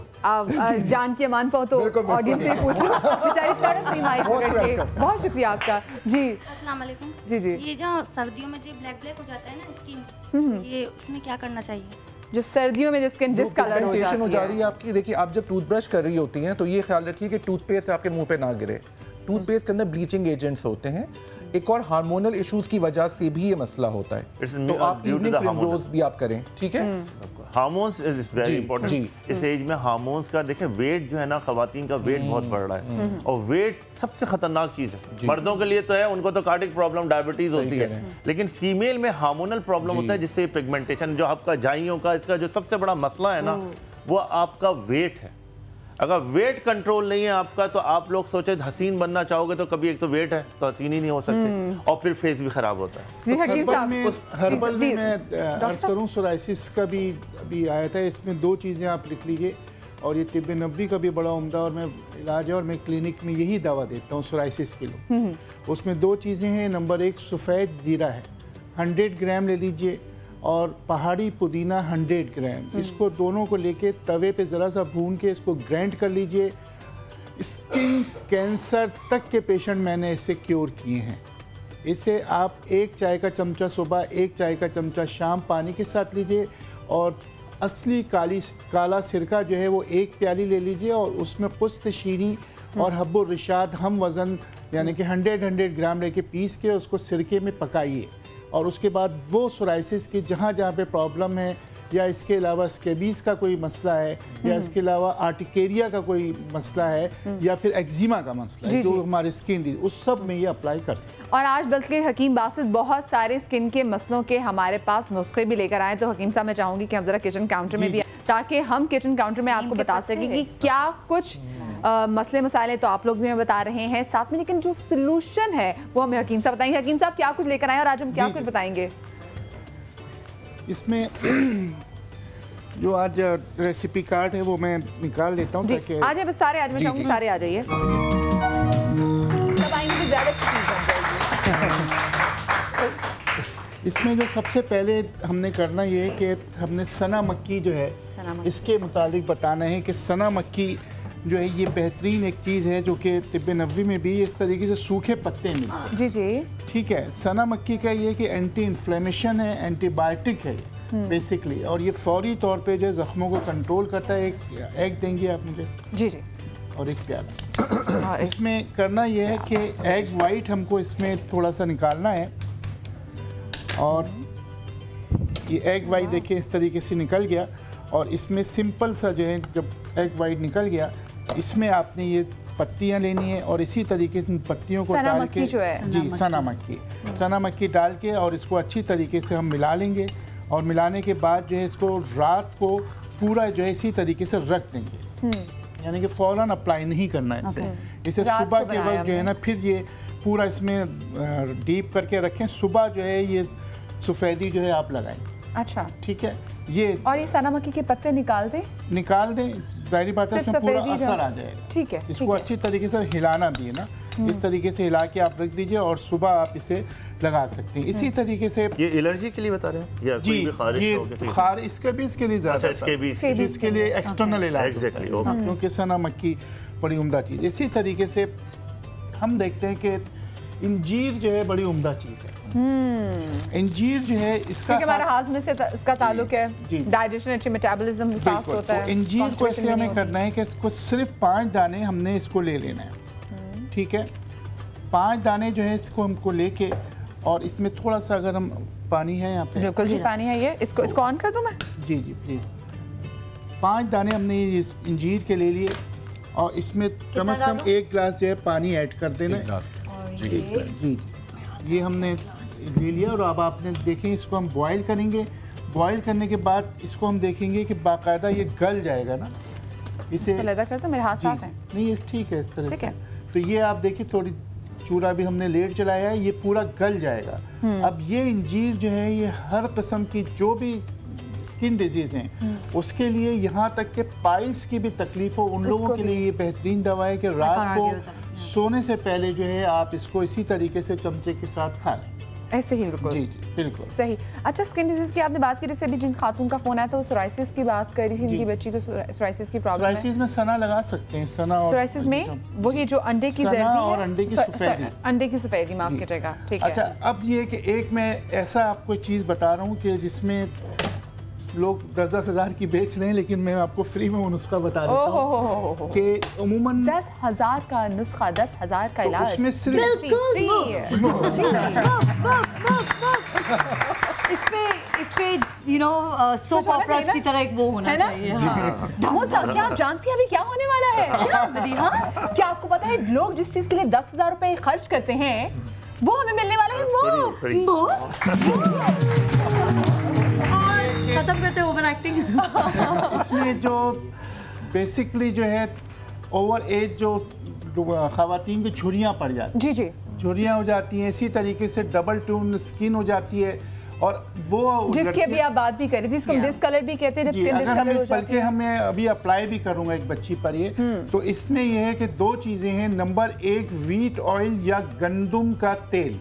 B: जान की अमान पाओ तो ऑडियंस से पूछ लो, बेचारी तड़प रही माइक पकड़ के। बहुत शुक्रिया आपका जी।
S: अस्सलाम वालेकुम
B: जी जी।
S: ये जो सर्दियों में जो ब्लैक हो जाता है ना स्किन, ये उसमें क्या करना चाहिए?
B: जो सर्दियों में जो स्किन डिसकलर
N: हो जा रही है आपकी, देखिए आप जब टूथब्रश कर रही होती हैं तो ये ख्याल रखिए कि टूथपेस्ट आपके मुंह पे ना गिरे। टूथपेस्ट के अंदर ब्लीचिंग एजेंट्स होते हैं। एक और हार्मोनल इश्यूज की वजह से भी ये मसला होता है, तो आप इवनिंग प्रिमरोज भी आप करें, ठीक है।
M: Hormones is very important. इस एज में हार्मोन्स का देखें, वेट जो है ना, खवातीन का वेट बहुत बढ़ रहा है, और वेट सबसे खतरनाक चीज है। मर्दों के लिए तो है, उनको तो कार्डियक प्रॉब्लम, डायबिटीज होती है, लेकिन फीमेल में हार्मोनल प्रॉब्लम होता है, जिससे पिगमेंटेशन, जो आपका जाइयों का, इसका जो सबसे बड़ा मसला है ना, वो आपका वेट है। अगर वेट कंट्रोल नहीं है आपका, तो आप लोग सोचे हसीन बनना चाहोगे तो कभी एक तो वेट है तो हसीन ही नहीं हो सकते, और फिर फेस भी खराब होता है।
C: हर्बल में मैं अर्ज करूं, सोराइसिस का भी अभी आया था, इसमें 2 चीज़ें आप लिख लीजिए, और ये तिब्ब नबवी का भी बड़ा उम्दा और मैं इलाज है, और मैं क्लिनिक में यही दवा देता हूँ सोराइसिस के लिए। उसमें 2 चीज़ें हैं। नंबर 1 सफ़ेद ज़ीरा है, 100 ग्राम ले लीजिए, और पहाड़ी पुदीना 100 ग्राम, इसको दोनों को लेके तवे पे ज़रा सा भून के इसको ग्राइंड कर लीजिए। स्किन कैंसर तक के पेशेंट मैंने इससे क्योर किए हैं। इसे आप 1 चाय का चमचा सुबह, 1 चाय का चमचा शाम पानी के साथ लीजिए और असली काला सिरका जो है वो 1 प्याली ले लीजिए और उसमें पुस्त शीनी और हब्बुर रिशाद हम वज़न यानी कि 100 ग्राम लेके पीस के उसको सिरके में पकाइए और उसके बाद वो सोराइसिस की जहाँ जहाँ पे प्रॉब्लम है या इसके अलावा स्केबीज का कोई मसला है या इसके अलावा आर्टिकेरिया का कोई मसला है या फिर एक्जिमा का मसला है जो हमारे स्किन उस सब में ये अप्लाई कर सकते हैं।
B: और आज बल्कि हकीम बासित बहुत सारे स्किन के मसलों के हमारे पास नुस्खे भी लेकर आए। तो हकीम साहब मैं चाहूँगी कि हम ज़रा किचन काउंटर में भी ताकि हम किचन काउंटर में आपको बता सकें कि क्या कुछ मसले मसाले तो आप लोग भी हमें बता रहे हैं साथ में, लेकिन जो सोल्यूशन है वो हमें हकीम साहब बताएंगे। हकीम साहब क्या कुछ लेकर आए और आज हम क्या कुछ बताएंगे?
C: इसमें जो आज रेसिपी कार्ड है वो मैं निकाल लेता हूँ ताकि
B: आज बस सारे आज मैं चाहूँगी सारे आ जाइए। सब आएंगे तो ज़्यादा चीज़ बन जाएगी।
C: इसमें जो सबसे पहले हमने करना ये है कि हमने सना मक्की जो है इसके मुतालिक बताना है कि सना मक्की जो है ये बेहतरीन एक चीज़ है जो कि तिब्बे नबवी में भी इस तरीके से सूखे पत्ते मिलते हैं।
B: जी जी
C: ठीक है। सना मक्की का ये कि एंटी इन्फ्लेमेशन है, एंटीबायोटिक है बेसिकली और ये फौरी तौर पे जो जख्मों को कंट्रोल करता है। एक एग देंगे आप मुझे?
B: जी जी।
C: और 1 प्याला। इसमें करना ये है कि एग वाइट हमको इसमें थोड़ा सा निकालना है और ये एग वाइट देखिए इस तरीके से निकल गया और इसमें सिंपल सा जो है जब एग वाइट निकल गया इसमें आपने ये पत्तियां लेनी है और इसी तरीके से पत्तियों को डाल के जी सना मक्की डाल के और इसको अच्छी तरीके से हम मिला लेंगे और मिलाने के बाद जो है इसको रात को पूरा जो है इसी तरीके से रख देंगे यानी कि फ़ौरन अप्लाई नहीं करना है इसे सुबह के वक्त जो है ना फिर ये पूरा इसमें डीप करके रखें। सुबह जो है ये सफ़ेदी जो है आप लगाएं।
B: अच्छा
C: ठीक है। ये
B: और ये सना मक्की के पत्ते निकाल दें
C: ज़ाहिर बात है इसमें पूरा असर आ जाएगा।
B: ठीक है।
C: इसको अच्छी तरीके से हिलाना भी है ना, इस तरीके से हिला के आप रख दीजिए और सुबह आप इसे लगा सकते हैं। इसी तरीके से
M: ये एलर्जी के लिए बता रहे हैं या
C: जी
M: कोई भी खारिश हो
C: बुखार इसके लिए ज़्यादा इसके लिए एक्सटर्नल इलाज क्योंकि सना मक्की बड़ी उम्दा चीज़। इसी तरीके से हम देखते हैं कि इंजीर जो है बड़ी उम्दा चीज़ है। इंजीर जो है इसका
B: हमारे हाजमे से इसका ताल्लुक है, डाइजेशन अच्छी मेटाबॉलिज्म फास्ट होता है।
C: इंजीर को ऐसे हमें करना है कि इसको सिर्फ 5 दाने हमने इसको ले लेना है। ठीक है। 5 दाने जो है इसको हमको लेके और इसमें थोड़ा सा अगर हम पानी है यहाँ पे
B: बिल्कुल जी पानी है ये इसको ऑन कर दूं मैं? जी
C: जी प्लीज़। 5 दाने हमने इंजीर के ले लिए और इसमें कम से कम 1 गिलास जो है पानी ऐड कर देना। जी ये हमने ले लिया और अब आपने देखें इसको हम बॉईल करेंगे। बॉईल करने के बाद इसको हम देखेंगे कि बाकायदा ये गल जाएगा ना। इसे
B: लगा करता मेरे हाथ साफ हैं।
C: नहीं ये ठीक है इस तरह से। तो ये आप देखिए थोड़ी चूड़ा भी हमने लेट चलाया है, ये पूरा गल जाएगा। अब ये इंजीर जो है ये हर किस्म की जो भी स्किन डिजीज़ हैं उसके लिए, यहाँ तक के पाइल्स की भी तकलीफ हो उन लोगों के लिए ये बेहतरीन दवा है कि रात को सोने से पहले जो है आप इसको इसी तरीके से चमचे के साथ खा लें।
B: ऐसे ही बिल्कुल।
C: जी बिल्कुल
B: सही। अच्छा स्किन डिजीज की आपने बात की, जैसे अभी जिन खातून का फोन आया था वो सोराइसिस की बात कर रही थी, इनकी बच्ची को सोराइसिस की प्रॉब्लम है।
C: सोराइसिस में सना लगा सकते हैं। सना और
B: सोराइसिस में वो ये जो अंडे की
C: जर्दी और अंडे की सफेदी,
B: अंडे की सफेदी माफ कीजिएगा। ठीक है।
C: अच्छा अब ये कि एक मैं ऐसा आपको चीज़ बता रहा हूँ कि जिसमें लोग 10-10 हज़ार की बेच रहे हैं, लेकिन मैं आपको फ्री में वो नुस्खा बता देता हूँ कि उम्मन
B: 10,000 का नुस्खा, 10,000 का इलाज
C: उसमें सिर्फ
P: इस पे यू नो सोप ऑपरास की तरह एक वो होना चाहिए।
B: क्या आप जानती हैं अभी क्या होने वाला है? क्या आपको पता है लोग जिस चीज के लिए 10,000 रुपए खर्च करते हैं वो हमें मिलने वाला है वो
P: खत्म करते ओवर एक्टिंग।
C: इसमें जो बेसिकली जो है ओवर एज जो खवातीन की झुर्रियाँ पड़ जाती
B: जी जी
C: झुर्रियाँ हो जाती हैं, इसी तरीके से डबल टोन स्किन हो जाती है और वो
B: जिसकी अभी आप बात भी करी थी, इसको डिसकलर भी कहते हैं जब स्किन डिसकलर हो जाती है।
C: बल्कि हमें अभी अप्लाई भी करूंगा एक बच्ची पर ये तो इसमें ये है कि 2 चीज़ें हैं। नंबर 1 व्हीट ऑयल या गंदम का तेल,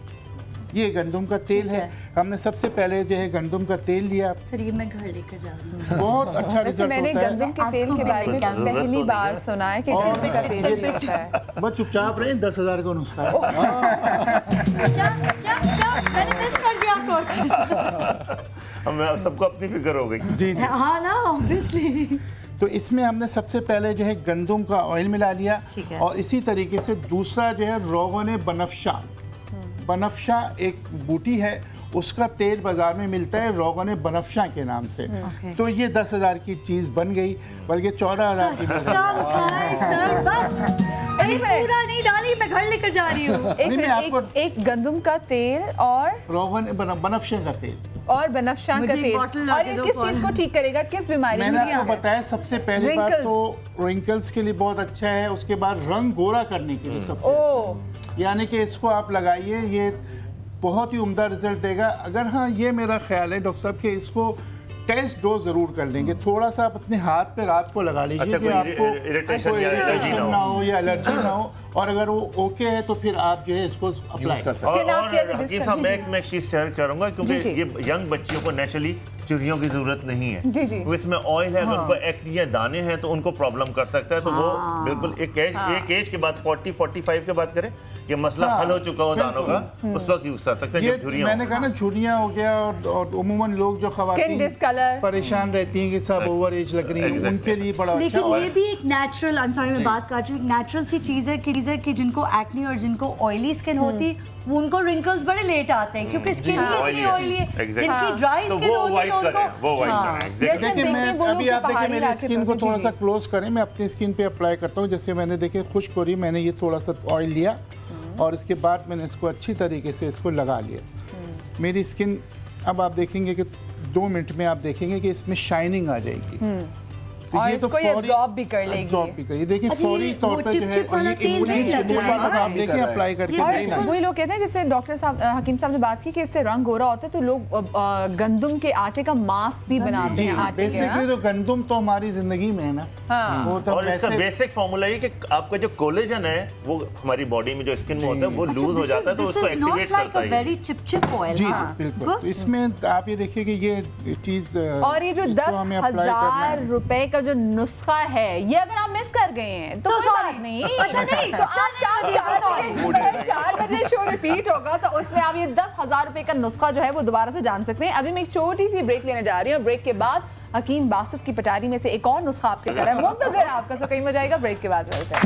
C: ये गंदम का तेल है। हमने सबसे पहले जो है गंदम का तेल लिया।
P: सर ये मैं घर लेकर जा रही हूँ।
C: बहुत अच्छा रिजल्ट होता है।
B: मैंने गंदम के तेल के बारे में पहली बार सुना है कि गंदम का तेल होता है।
C: बस चुपचाप रहे, 10,000 का नुस्खा है।
P: मैंने मिस कर दिया कुछ।
M: हमें सबको अपनी फिक्र हो गई।
C: जी जी
P: हाँ ना, ऑब्वियसली।
C: तो इसमें हमने सबसे पहले जो है गंदम का ऑयल मिला लिया और इसी तरीके से दूसरा जो है रोगन बनफशा। बनफशा एक बूटी है, उसका तेल बाजार में मिलता है रोगन बनफशा के नाम से। तो ये 10,000 की चीज़ बन गई, बल्कि 14,000 की।
P: सर बस पूरा नहीं डाली, मैं घर लेकर जा रही हूँ।
B: एक गंदम का तेल और
C: रोगन बनफशा का तेल
B: और बनफशा का तेल, और ये किस चीज को ठीक करेगा, किस बीमारी में?
C: मैंने आपको बताया सबसे पहली बात तो रिंकल्स के लिए बहुत अच्छा है, उसके बाद रंग गोरा करने के लिए सबसे अच्छा। यानी कि इसको आप लगाइए, ये बहुत ही उम्दा रिजल्ट देगा। अगर हाँ ये मेरा ख्याल है डॉक्टर साहब कि इसको टेस्ट डोज जरूर कर लेंगे, थोड़ा सा आप अपने हाथ पे रात को लगा लीजिए कि आपको
M: इरिटेशन या एलर्जी ना हो
C: या एलर्जी ना हो, और अगर वो ओके है तो फिर आप जो है इसको अप्लाई कर सकते हैं।
M: और हकीम साहब मैं एक चीज शेयर करूंगा, क्योंकि ये यंग बच्चियों को नेचुरली चूड़ियों की जरूरत नहीं है। तो इसमें ऑयल है, अगर उनको एक्ने या दाने हैं तो उनको प्रॉब्लम कर सकता है। तो वो बिल्कुल एक एज के बाद 40-45 के बाद करें, ये मसला हल हो चुका हो दानों का, उस वक्त यूज कर सकते हैं जब झुर्रियां।
C: मैंने कहा ना झुर्रियां हो गया, और उमूमन लोग जो खवातीन परेशान रहती हैं कि सब ओवर एज लग रही है, उनके लिए बड़ा अच्छा।
P: लेकिन ये भी एक नेचुरल, आई एम सॉरी मैं बात कर रही हूँ, एक नेचुरल सी चीज है कि जिनको एक्ने और जिनको ऑयली स्किन होती वो उनको रिंकल्स बड़े लेट आते हैं, क्योंकि स्किन ही इतनी ऑयली है। जिनकी ड्राई स्किन होती है तो उनको
C: देखिए मैं अभी आप देखिए मेरी स्किन को थोड़ा सा क्लोज करें, मैं अपनी स्किन पे अप्लाई करता हूँ। जैसे मैंने देखे खुश्क हो रही, मैंने ये थोड़ा सा ऑयल लिया और इसके बाद मैंने इसको अच्छी तरीके से इसको लगा लिया। मेरी स्किन अब आप देखेंगे कि 2 मिनट में आप देखेंगे कि इसमें शाइनिंग आ जाएगी।
B: और ये इसको एब्जॉर्ब भी कर लेगी।
C: एब्जॉर्ब भी कर, ये देखिए फौरी तौर पे जो है आप देखिए अप्लाई करके।
B: वही लोग कहते हैं, जैसे डॉक्टर साहब हकीम साहब ने बात की कि इससे रंग गोरा होता है, तो लोग गंदम के आटे का मास्क भी बनाते हैं।
C: बेसिकली तो गंदम तो हमारी जिंदगी में है ना।
M: वो तो और इसका बेसिक फॉर्मूला ये कि आपका जो कोलेजन है वो हमारी बॉडी में जो स्किन में होता है वो लूज हो जाता है, तो उसको एक्टिवेट करता है।
P: Very चिपचिप oil.
C: जी बिल्कुल। इसमें आप ये देखिए कि ये चीज,
B: और ये जो 10,000 रुपए का जो नुस्खा है, ये अगर आप मिस कर गए हैं तो कोई बात नहीं। अच्छा नहीं तो आज 4 बजे शो रिपीट होगा, तो उसमें आप ये 10,000 रुपए का नुस्खा जो है वो दोबारा से जान सकते हैं। अभी मैं एक छोटी सी ब्रेक लेने जा रही हूँ, ब्रेक के बाद हकीम बासिफ की पटारी में से एक और नुस्खा आपके घर है, मुंतज़िर आपका, सो कहीं हो जाएगा। ब्रेक के बाद मिलते हैं।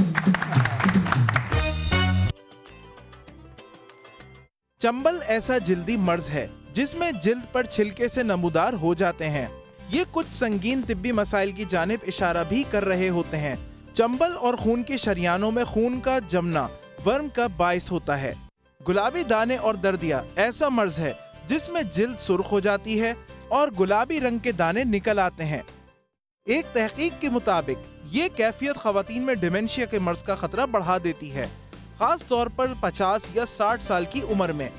K: चंबल ऐसा जिल्दी मर्ज है जिसमें जिल्द पर छिलके से नमूदार हो जाते हैं। ये कुछ संगीन तिब्बी मसाइल की जानिब इशारा भी कर रहे होते हैं। चंबल और खून के शरियानों में खून का जमना वर्म का बाइस होता है। गुलाबी दाने और दर्दिया ऐसा मर्ज है जिसमें जिल्द सुर्ख हो जाती है और गुलाबी रंग के दाने निकल आते हैं। एक तहकीक के मुताबिक ये कैफियत खवातीन में डिमेंशिया के मर्ज का खतरा बढ़ा देती है, खास तौर पर 50 या 60 साल की उम्र में।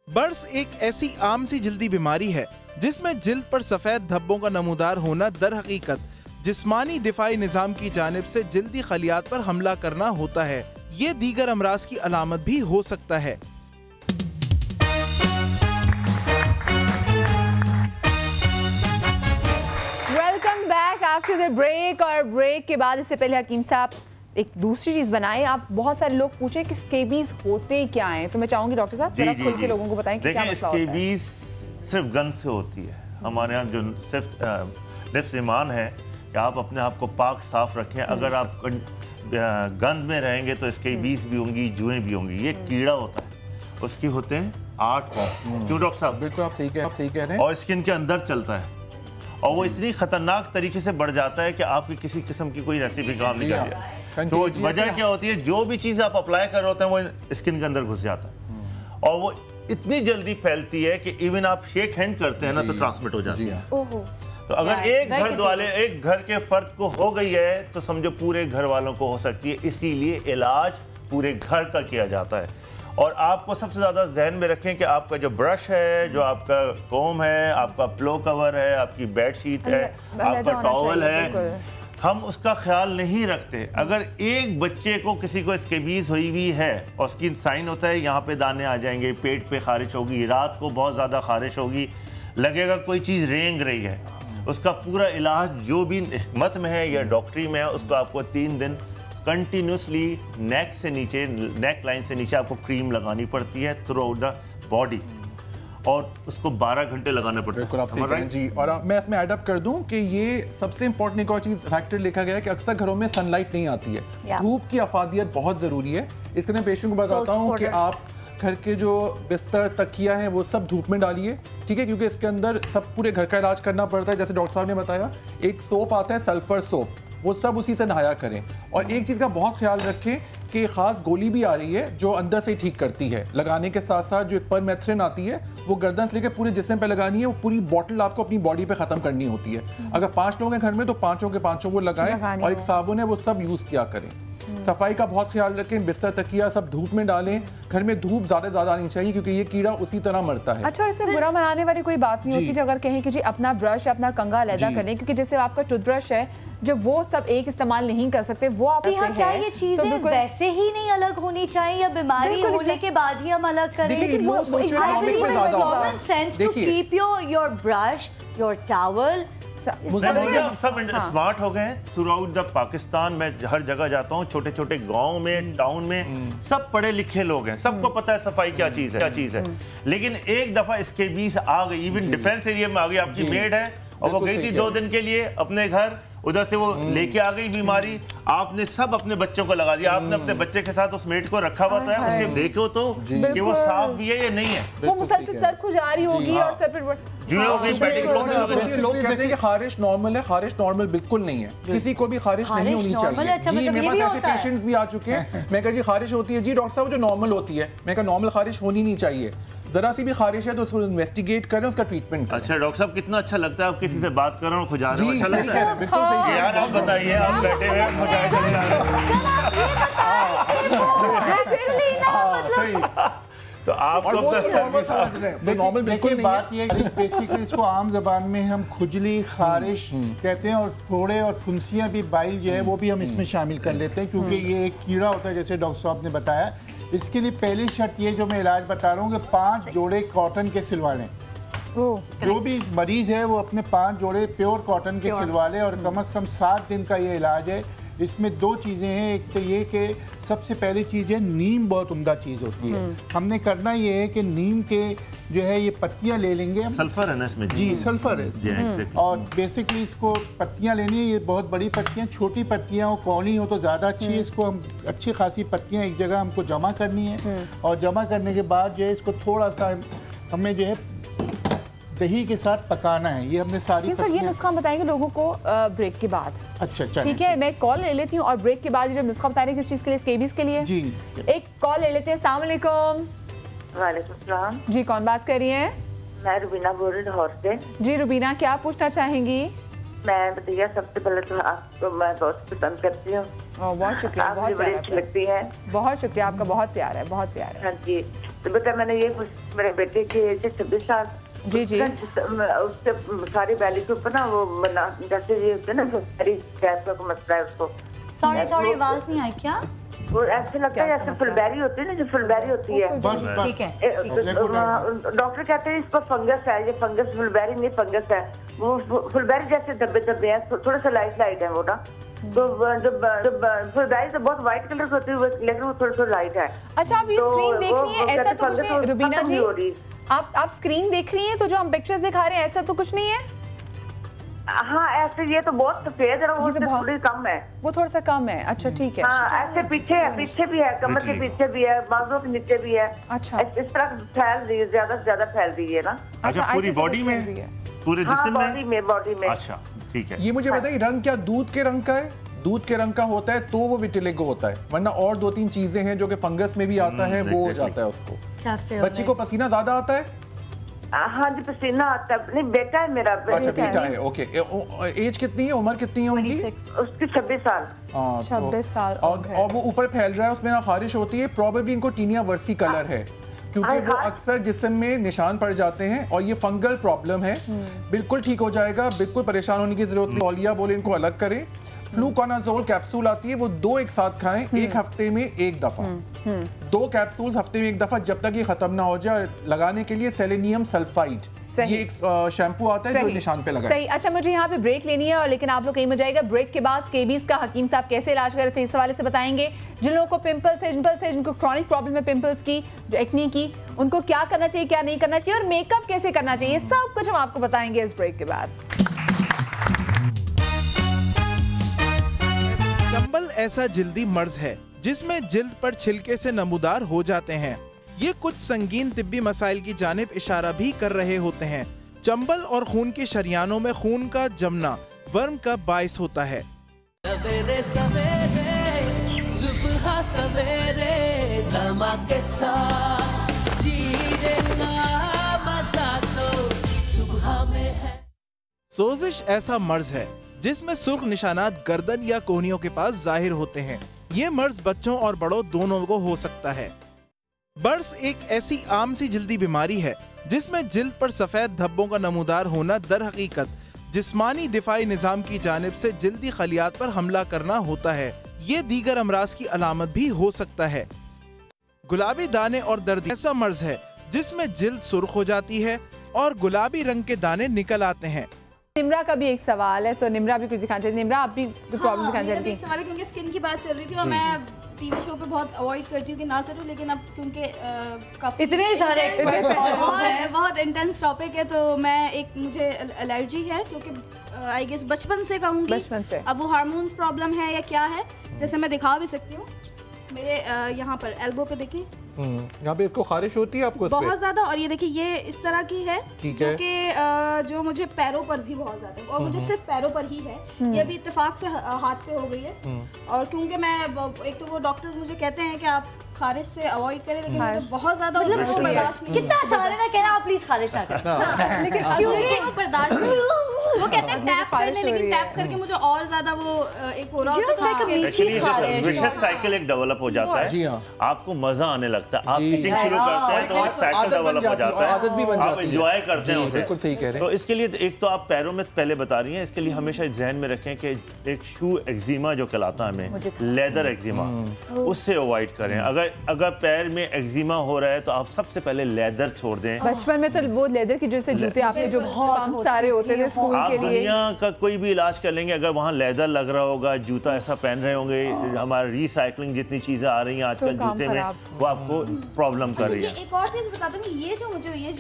K: बर्स एक ऐसी आम सी जल्दी बीमारी है जिसमें जिल्द पर सफेद धब्बों का नमूदार होना दर हकीकत जिस्मानी दिफाई निजाम की जानिब से जिल्दी खलियात पर हमला करना होता है। ये दीगर अमराज की अलामत भी हो सकता है।
B: Welcome back after the break. और ब्रेक के बाद इससे पहले हकीम साहब एक दूसरी चीज बनाए। आप बहुत सारे लोग पूछे कि स्केबीज होते क्या हैं, तो मैं चाहूंगी डॉक्टर साहब जरा खुल के लोगों को बताएं कि क्या मसला होता है।
M: सिर्फ गंद से होती है। हमारे यहाँ जो सिर्फ ईमान है कि आप अपने आप को पाक साफ रखें। अगर आप गंद में रहेंगे तो इसके बीज भी होंगी, जुएं भी होंगी। ये कीड़ा होता है, उसके होते हैं 8 पाँव। क्यों डॉक्टर साहब?
N: बिल्कुल आप सही कह रहे हैं।
M: और स्किन के अंदर चलता है और वो इतनी खतरनाक तरीके से बढ़ जाता है कि आपकी किसी किस्म की कोई रेसिपी काम नहीं कर। तो वजह क्या होती है, जो भी चीज़ आप अप्लाई कर रहे होते हैं वो स्किन के अंदर घुस जाता है और वो इतनी जल्दी फैलती है कि इवन आप शेक हैंड करते हैं ना तो ट्रांसमिट हो जाती है। तो अगर एक घर के फर्द को हो गई है तो समझो पूरे घर वालों को हो सकती है। इसीलिए इलाज पूरे घर का किया जाता है। और आपको सबसे ज्यादा जहन में रखें कि आपका जो ब्रश है, जो आपका कोम है, आपका प्लो कवर है, आपकी बेडशीट है, आपका टॉवल है, हम उसका ख्याल नहीं रखते। अगर एक बच्चे को किसी को स्केबीज हुई हुई है और उसकी साइन होता है यहाँ पे दाने आ जाएंगे, पेट पे खारिश होगी, रात को बहुत ज़्यादा खारिश होगी, लगेगा कोई चीज़ रेंग रही है, उसका पूरा इलाज जो भी हिकमत में है या डॉक्टरी में है, उसको आपको 3 दिन कंटिन्यूसली नेक से नीचे, नेक लाइन से नीचे आपको क्रीम लगानी पड़ती है थ्रू आउट द बॉडी, और उसको 12 घंटे लगाना पड़ता है।
N: बिल्कुल आप सही कह रहे हैं जी। और मैं इसमें ऐड अप कर दूं कि ये सबसे इंपॉर्टेंट एक और चीज़ फैक्टर लिखा गया है कि अक्सर घरों में सनलाइट नहीं आती है, धूप की अफादियत बहुत ज़रूरी है। इसके लिए पेशेंट को बताता हूँ कि आप घर के जो बिस्तर तकिया है वो सब धूप में डालिए, ठीक है, क्योंकि इसके अंदर सब पूरे घर का इलाज करना पड़ता है। जैसे डॉक्टर साहब ने बताया, एक सोप आता है सल्फर सोप, वो सब उसी से नहाया करें। और एक चीज़ का बहुत ख्याल रखें कि ख़ास गोली भी आ रही है जो अंदर से ठीक करती है, लगाने के साथ साथ जो एक परमेथ्रिन आती है वो गर्दन से लेकर पूरे जिस्म पे लगानी है, वो पूरी बॉटल आपको अपनी बॉडी पे ख़त्म करनी होती है। अगर 5 लोग हैं घर में तो 5 के 5 वो लगाएं, और एक साबुन है वो सब यूज़ किया करें। सफाई का बहुत ख्याल रखें, बिस्तर तकिया सब धूप में डालें, घर में धूप ज़्यादा आनी चाहिए क्योंकि ये कीड़ा उसी तरह मरता है।
B: अच्छा, इसमें बुरा मनाने वाली कोई बात नहीं होती जो अगर कहें कि जी अपना ब्रश, अपना कंघा अलग करें, क्योंकि जैसे आपका टूथब्रश है जब वो सब एक इस्तेमाल नहीं कर सकते, वो आप
P: क्या ये चीजें तो वैसे ही नहीं अलग होनी चाहिए या बीमारी होने के बाद ही हम अलग करें? Common sense to keep your brush, your towel.
M: सब स्मार्ट हो गए हैं थ्रू आउट द पाकिस्तान। मैं हर जगह जाता हूँ, छोटे छोटे गांव में, टाउन में, सब पढ़े लिखे लोग हैं, सबको पता है सफाई क्या चीज है, लेकिन एक दफा स्केबीज आ गई, इवन डिफेंस एरिया में आ गई। आपकी मेड है और वो गई थी 2 दिन के लिए अपने घर, उधर से वो लेके आ गई बीमारी, आपने सब अपने बच्चों को लगा दिया, आपने अपने बच्चे के साथ उस मेट को रखा हुआ था, उसे देखो तो कि वो साफ भी है या नहीं है,
B: वो मुसलसल सर खुजारी होगी और सर पे
N: लोग कहते हैं कि खारिश नॉर्मल है, खारिश नॉर्मल बिल्कुल नहीं है, किसी को भी खारिश नहीं होनी चाहिए जी। मेरे पास ऐसे पेशेंट्स भी आ चुके हैं, मैं कहा जी खारिश होती है जी डॉक्टर साहब, जो नॉर्मल होती है, मैं कहा नॉर्मल खारिश होनी नहीं चाहिए, जरा सी भी खारिश है तो उसको इन्वेस्टिगेट करें, उसका ट्रीटमेंट करें।
M: अच्छा डॉक्टर साहब, कितना अच्छा लगता है आप किसी से बात कर रहे हो खुजा रहे हो, अच्छा लगता है?
N: बिल्कुल सही
M: यार आप बताइए, आप बैठे हुए हैं खुजाए चले जा रहे हैं तो आप
C: नॉर्मल बिल्कुल बात ये है कि बेसिकली इसको आम जबान में हम खुजली, खारिश कहते हैं, और फोड़े और फुंसियाँ भी, बाइल जो है वो भी हम इसमें शामिल कर लेते हैं, क्योंकि ये एक कीड़ा होता है जैसे डॉक्टर साहब ने बताया। इसके लिए पहली शर्त ये जो मैं इलाज बता रहा हूँ कि 5 जोड़े कॉटन के सिलवा लें। जो भी मरीज है वो अपने 5 जोड़े प्योर कॉटन के सिलवा ले, और कम से कम 7 दिन का ये इलाज है। इसमें 2 चीज़ें हैं, एक तो ये कि सबसे पहली चीज़ है नीम, बहुत उम्दा चीज़ होती है। हमने करना ये है कि नीम के जो है ये पत्तियां ले लेंगे,
M: सल्फर है ना इसमें
C: जी, सल्फर है, और बेसिकली इसको पत्तियां लेनी है, ये बहुत बड़ी पत्तियां, छोटी पत्तियां हो, कौनी हो तो ज़्यादा अच्छी है। इसको हम अच्छी खासी पत्तियां एक जगह हमको जमा करनी है, और जमा करने के बाद जो है इसको थोड़ा सा हमें जो है दही के साथ पकाना है। ये हमने सारी
B: सर ये नुस्खा बताएंगे लोगों को ब्रेक के बाद।
C: अच्छा
B: ठीक है, मैं कॉल ले लेती हूँ और ब्रेक के बाद जो नुस्खा बता रहे हैं किस चीज़ के लिए, स्केबीज के लिए
C: जी।
B: एक कॉल ले लेते हैं। अस्सलाम वालेकुम।
J: वालेकुम सलाम
B: जी, कौन बात कर रही हैं?
J: मैं रुबीना बोल रही लाहौर से।
B: जी रुबीना, क्या पूछना चाहेंगी?
J: मैं बताइए, सबसे पहले तो आपको मैं बहुत पसंद करती हूँ।
B: बहुत शुक्रिया, बहुत
J: बड़ी अच्छी लगती है।
B: बहुत शुक्रिया आपका, बहुत प्यार है, बहुत प्यार है।
J: हाँ जी, तो बेटा मैंने ये मेरे बेटे के 26 साल
B: जी जी
J: उससे सारी वैली के ऊपर ना वो बना, जैसे ये होता है ना गैस का मसला है उसको।
P: सॉरी आवाज नहीं आई क्या?
J: वो ऐसे लगता है जैसे फुलबेरी होती है ना, जो फुलबेरी होती है,
P: ठीक है।
J: डॉक्टर कहते हैं इसको फंगस है, ये फंगस, फुलबेरी नहीं फंगस है। वो फुलबेरी जैसे धब्बे धब्बे हैं, थोड़ा सा लाइट है वो ना, तो जब फुलबेरी तो बहुत व्हाइट कलर की होती है, लेकिन वो थोड़ा सा लाइट है।
B: अच्छा, आप ये स्क्रीन देख रही हैं, ऐसा तो कुछ नहीं रुबीना जी, आप स्क्रीन देख रही हैं तो जो हम पिक्चर्स दिखा रहे हैं ऐसा तो कुछ नहीं है?
J: हाँ ऐसे, ये तो बहुत सफेद है, वो थोड़ी कम है,
B: वो थोड़ा सा कम है। अच्छा ठीक है।
J: हाँ ऐसे पीछे भी है, कमर के पीछे भी है, बाजुओं के नीचे भी है।
B: अच्छा,
J: इस तरह फैल रही है, ज्यादा से ज्यादा फैल रही है ना।
M: अच्छा, पूरी बॉडी में, पूरे जिस्म में?
J: बॉडी में।
M: अच्छा ठीक है।
N: ये मुझे बताइए, रंग क्या दूध के रंग का है? दूध के रंग का होता है तो वो विटिलिगो होता है, वरना और 2-3 चीजें हैं जो कि फंगस में भी आता है, वो हो जाता है उसको। बच्ची को पसीना ज्यादा आता है?
J: हाँ जी, पसीना आता है। नहीं, बेटा है मेरा।
N: अच्छा बेटा है, ओके। एज कितनी है, उम्र कितनी है उनकी?
J: उसकी 26 साल।
B: 26 साल।
N: और वो ऊपर फैल रहा है, उसमें ना खारिश होती है, प्रॉबेबली इनको टीनिया वर्सी कलर है, क्योंकि वो अक्सर जिस्म में निशान पड़ जाते हैं, और ये फंगल प्रॉब्लम है। बिल्कुल ठीक हो जाएगा, बिल्कुल परेशान होने की जरूरत नहीं। तौलिया बोले इनको अलग करें, फ्लूकोनाजोल कैप्सूल आती है, वो 2 एक साथ खाएं, एक हफ्ते में 1 दफा। 2 कैप्सूल हफ्ते में 1 दफा, जब तक ये खत्म ना हो जाए। लगाने के लिए सेलेनियम सल्फाइड, ये एक शैम्पू आता है जो निशान पे लगाए।
B: सही। अच्छा, मुझे यहाँ पे ब्रेक लेनी है, और लेकिन आप लोग कहीं में जाएगा। ब्रेक के बाद स्केबीज का हकीम साहब कैसे इलाज कर रहे थे इस हवाले से बताएंगे। जिन लोगों को पिंपल्स है, जिनको क्रॉनिक प्रॉब्लम है पिंपल्स की, जो एक्ने की, उनको क्या करना चाहिए, क्या नहीं करना चाहिए, और मेकअप कैसे करना चाहिए, सब कुछ हम आपको बताएंगे इस ब्रेक के बाद।
K: चंबल ऐसा जिल्दी मर्ज है जिसमें जिल्द पर छिलके से नमूदार हो जाते हैं। ये कुछ संगीन तिब्बी मसाइल की जानिब इशारा भी कर रहे होते हैं। चंबल और खून की शरियानों में खून का जमना वर्म का बाइस होता है।
D: सवेरे सवेरे सुबह सवेरे समा के साथ जीने का मजा तो सुबह में है।
K: सोजिश ऐसा मर्ज है जिसमें सुर्ख निशानात गर्दन या कोहनियों के पास जाहिर होते हैं। ये मर्ज बच्चों और बड़ों दोनों को हो सकता है। बर्स एक ऐसी आम सी जल्दी बीमारी है जिसमें जिल्द पर सफेद धब्बों का नमूदार होना दर हकीकत जिस्मानी दिफाई निजाम की जानिब से जिल्दी खलियात पर हमला करना होता है। ये दीगर अमराज की अलामत भी हो सकता है। गुलाबी दाने और दर्द ऐसा मर्ज है जिसमें जिल्द सुर्ख हो जाती है और गुलाबी रंग के दाने निकल आते हैं।
B: निम्रा का भी एक सवाल है, तो निम्रा भी कुछ दिखाना चाहिए। निम्रा, आप भी प्रॉब्लम दिखाना चाहती हैं?
S: सवाल है क्योंकि स्किन की बात चल रही थी और मैं टीवी शो पे बहुत अवॉइड करती हूँ कि ना करूँ, लेकिन अब क्योंकि काफी
P: इतने सारे
S: बहुत इंटेंस टॉपिक है, तो मैं मुझे एलर्जी है जो कि आई गेस बचपन से कहूँगी।
B: बचपन से।
S: अब वो हार्मोन्स प्रॉब्लम है या क्या है, जैसे मैं दिखा भी सकती हूँ मेरे यहाँ पर एल्बो पे देखें,
N: यहाँ पे इसको खारिश होती है आपको
S: बहुत ज्यादा। और ये देखिए, ये इस तरह की है जो कि जो मुझे पैरों पर भी बहुत ज्यादा, और मुझे सिर्फ पैरों पर ही है। ये भी इत्तेफाक से हाथ पे हो गई है। और क्योंकि मैं एक तो वो डॉक्टर्स मुझे कहते हैं कि आप खारिश से अवॉइड करें, लेकिन मुझे बहुत ज्यादा बर्दाश्त नहीं।
P: कितना सारे ना कहना आप प्लीज खारिश ना करें,
S: लेकिन क्योंकि वो बर्दाश्त नहीं। वो कहते हैं टैप कर ले, लेकिन टैप करके मुझे और ज्यादा वो एक हो रहा होता है।
M: एक्चुअली विशेष साइकिल एक डेवलप हो जाता है। आपको मजा आने लगता है, आप ईटिंग शुरू करते हैं तो साइकिल डेवलप हो जाता है,
N: आदत भी बन जाती है,
M: आप एंजॉय करते हैं उसे।
N: बिल्कुल सही कह रहे हैं।
M: तो इसके लिए एक तो आप पैरों में पहले बता रही हैं, इसके लिए हमेशा ध्यान में रखें कि एक शू एक्जिमा जो कहलाता है हमें, लेदर एक्जिमा, उससे अवॉइड करें। अगर पैर में एक्जिमा हो रहा है तो आप सबसे पहले लेदर छोड़ दें।
B: बचपन में तो वो लेदर की जैसे जूते आपने जो बहुत सारे होते थे स्कूल के लिए,
M: दुनिया का कोई भी इलाज कर लेंगे, अगर वहाँ लेदर लग रहा होगा, जूता ऐसा पहन रहे होंगे, हमारा रिसाइकलिंग जितनी चीजें आ रही हैं आजकल जूते में, वो आपको प्रॉब्लम कर रही है।
S: एक और चीज बता दूं कि ये जो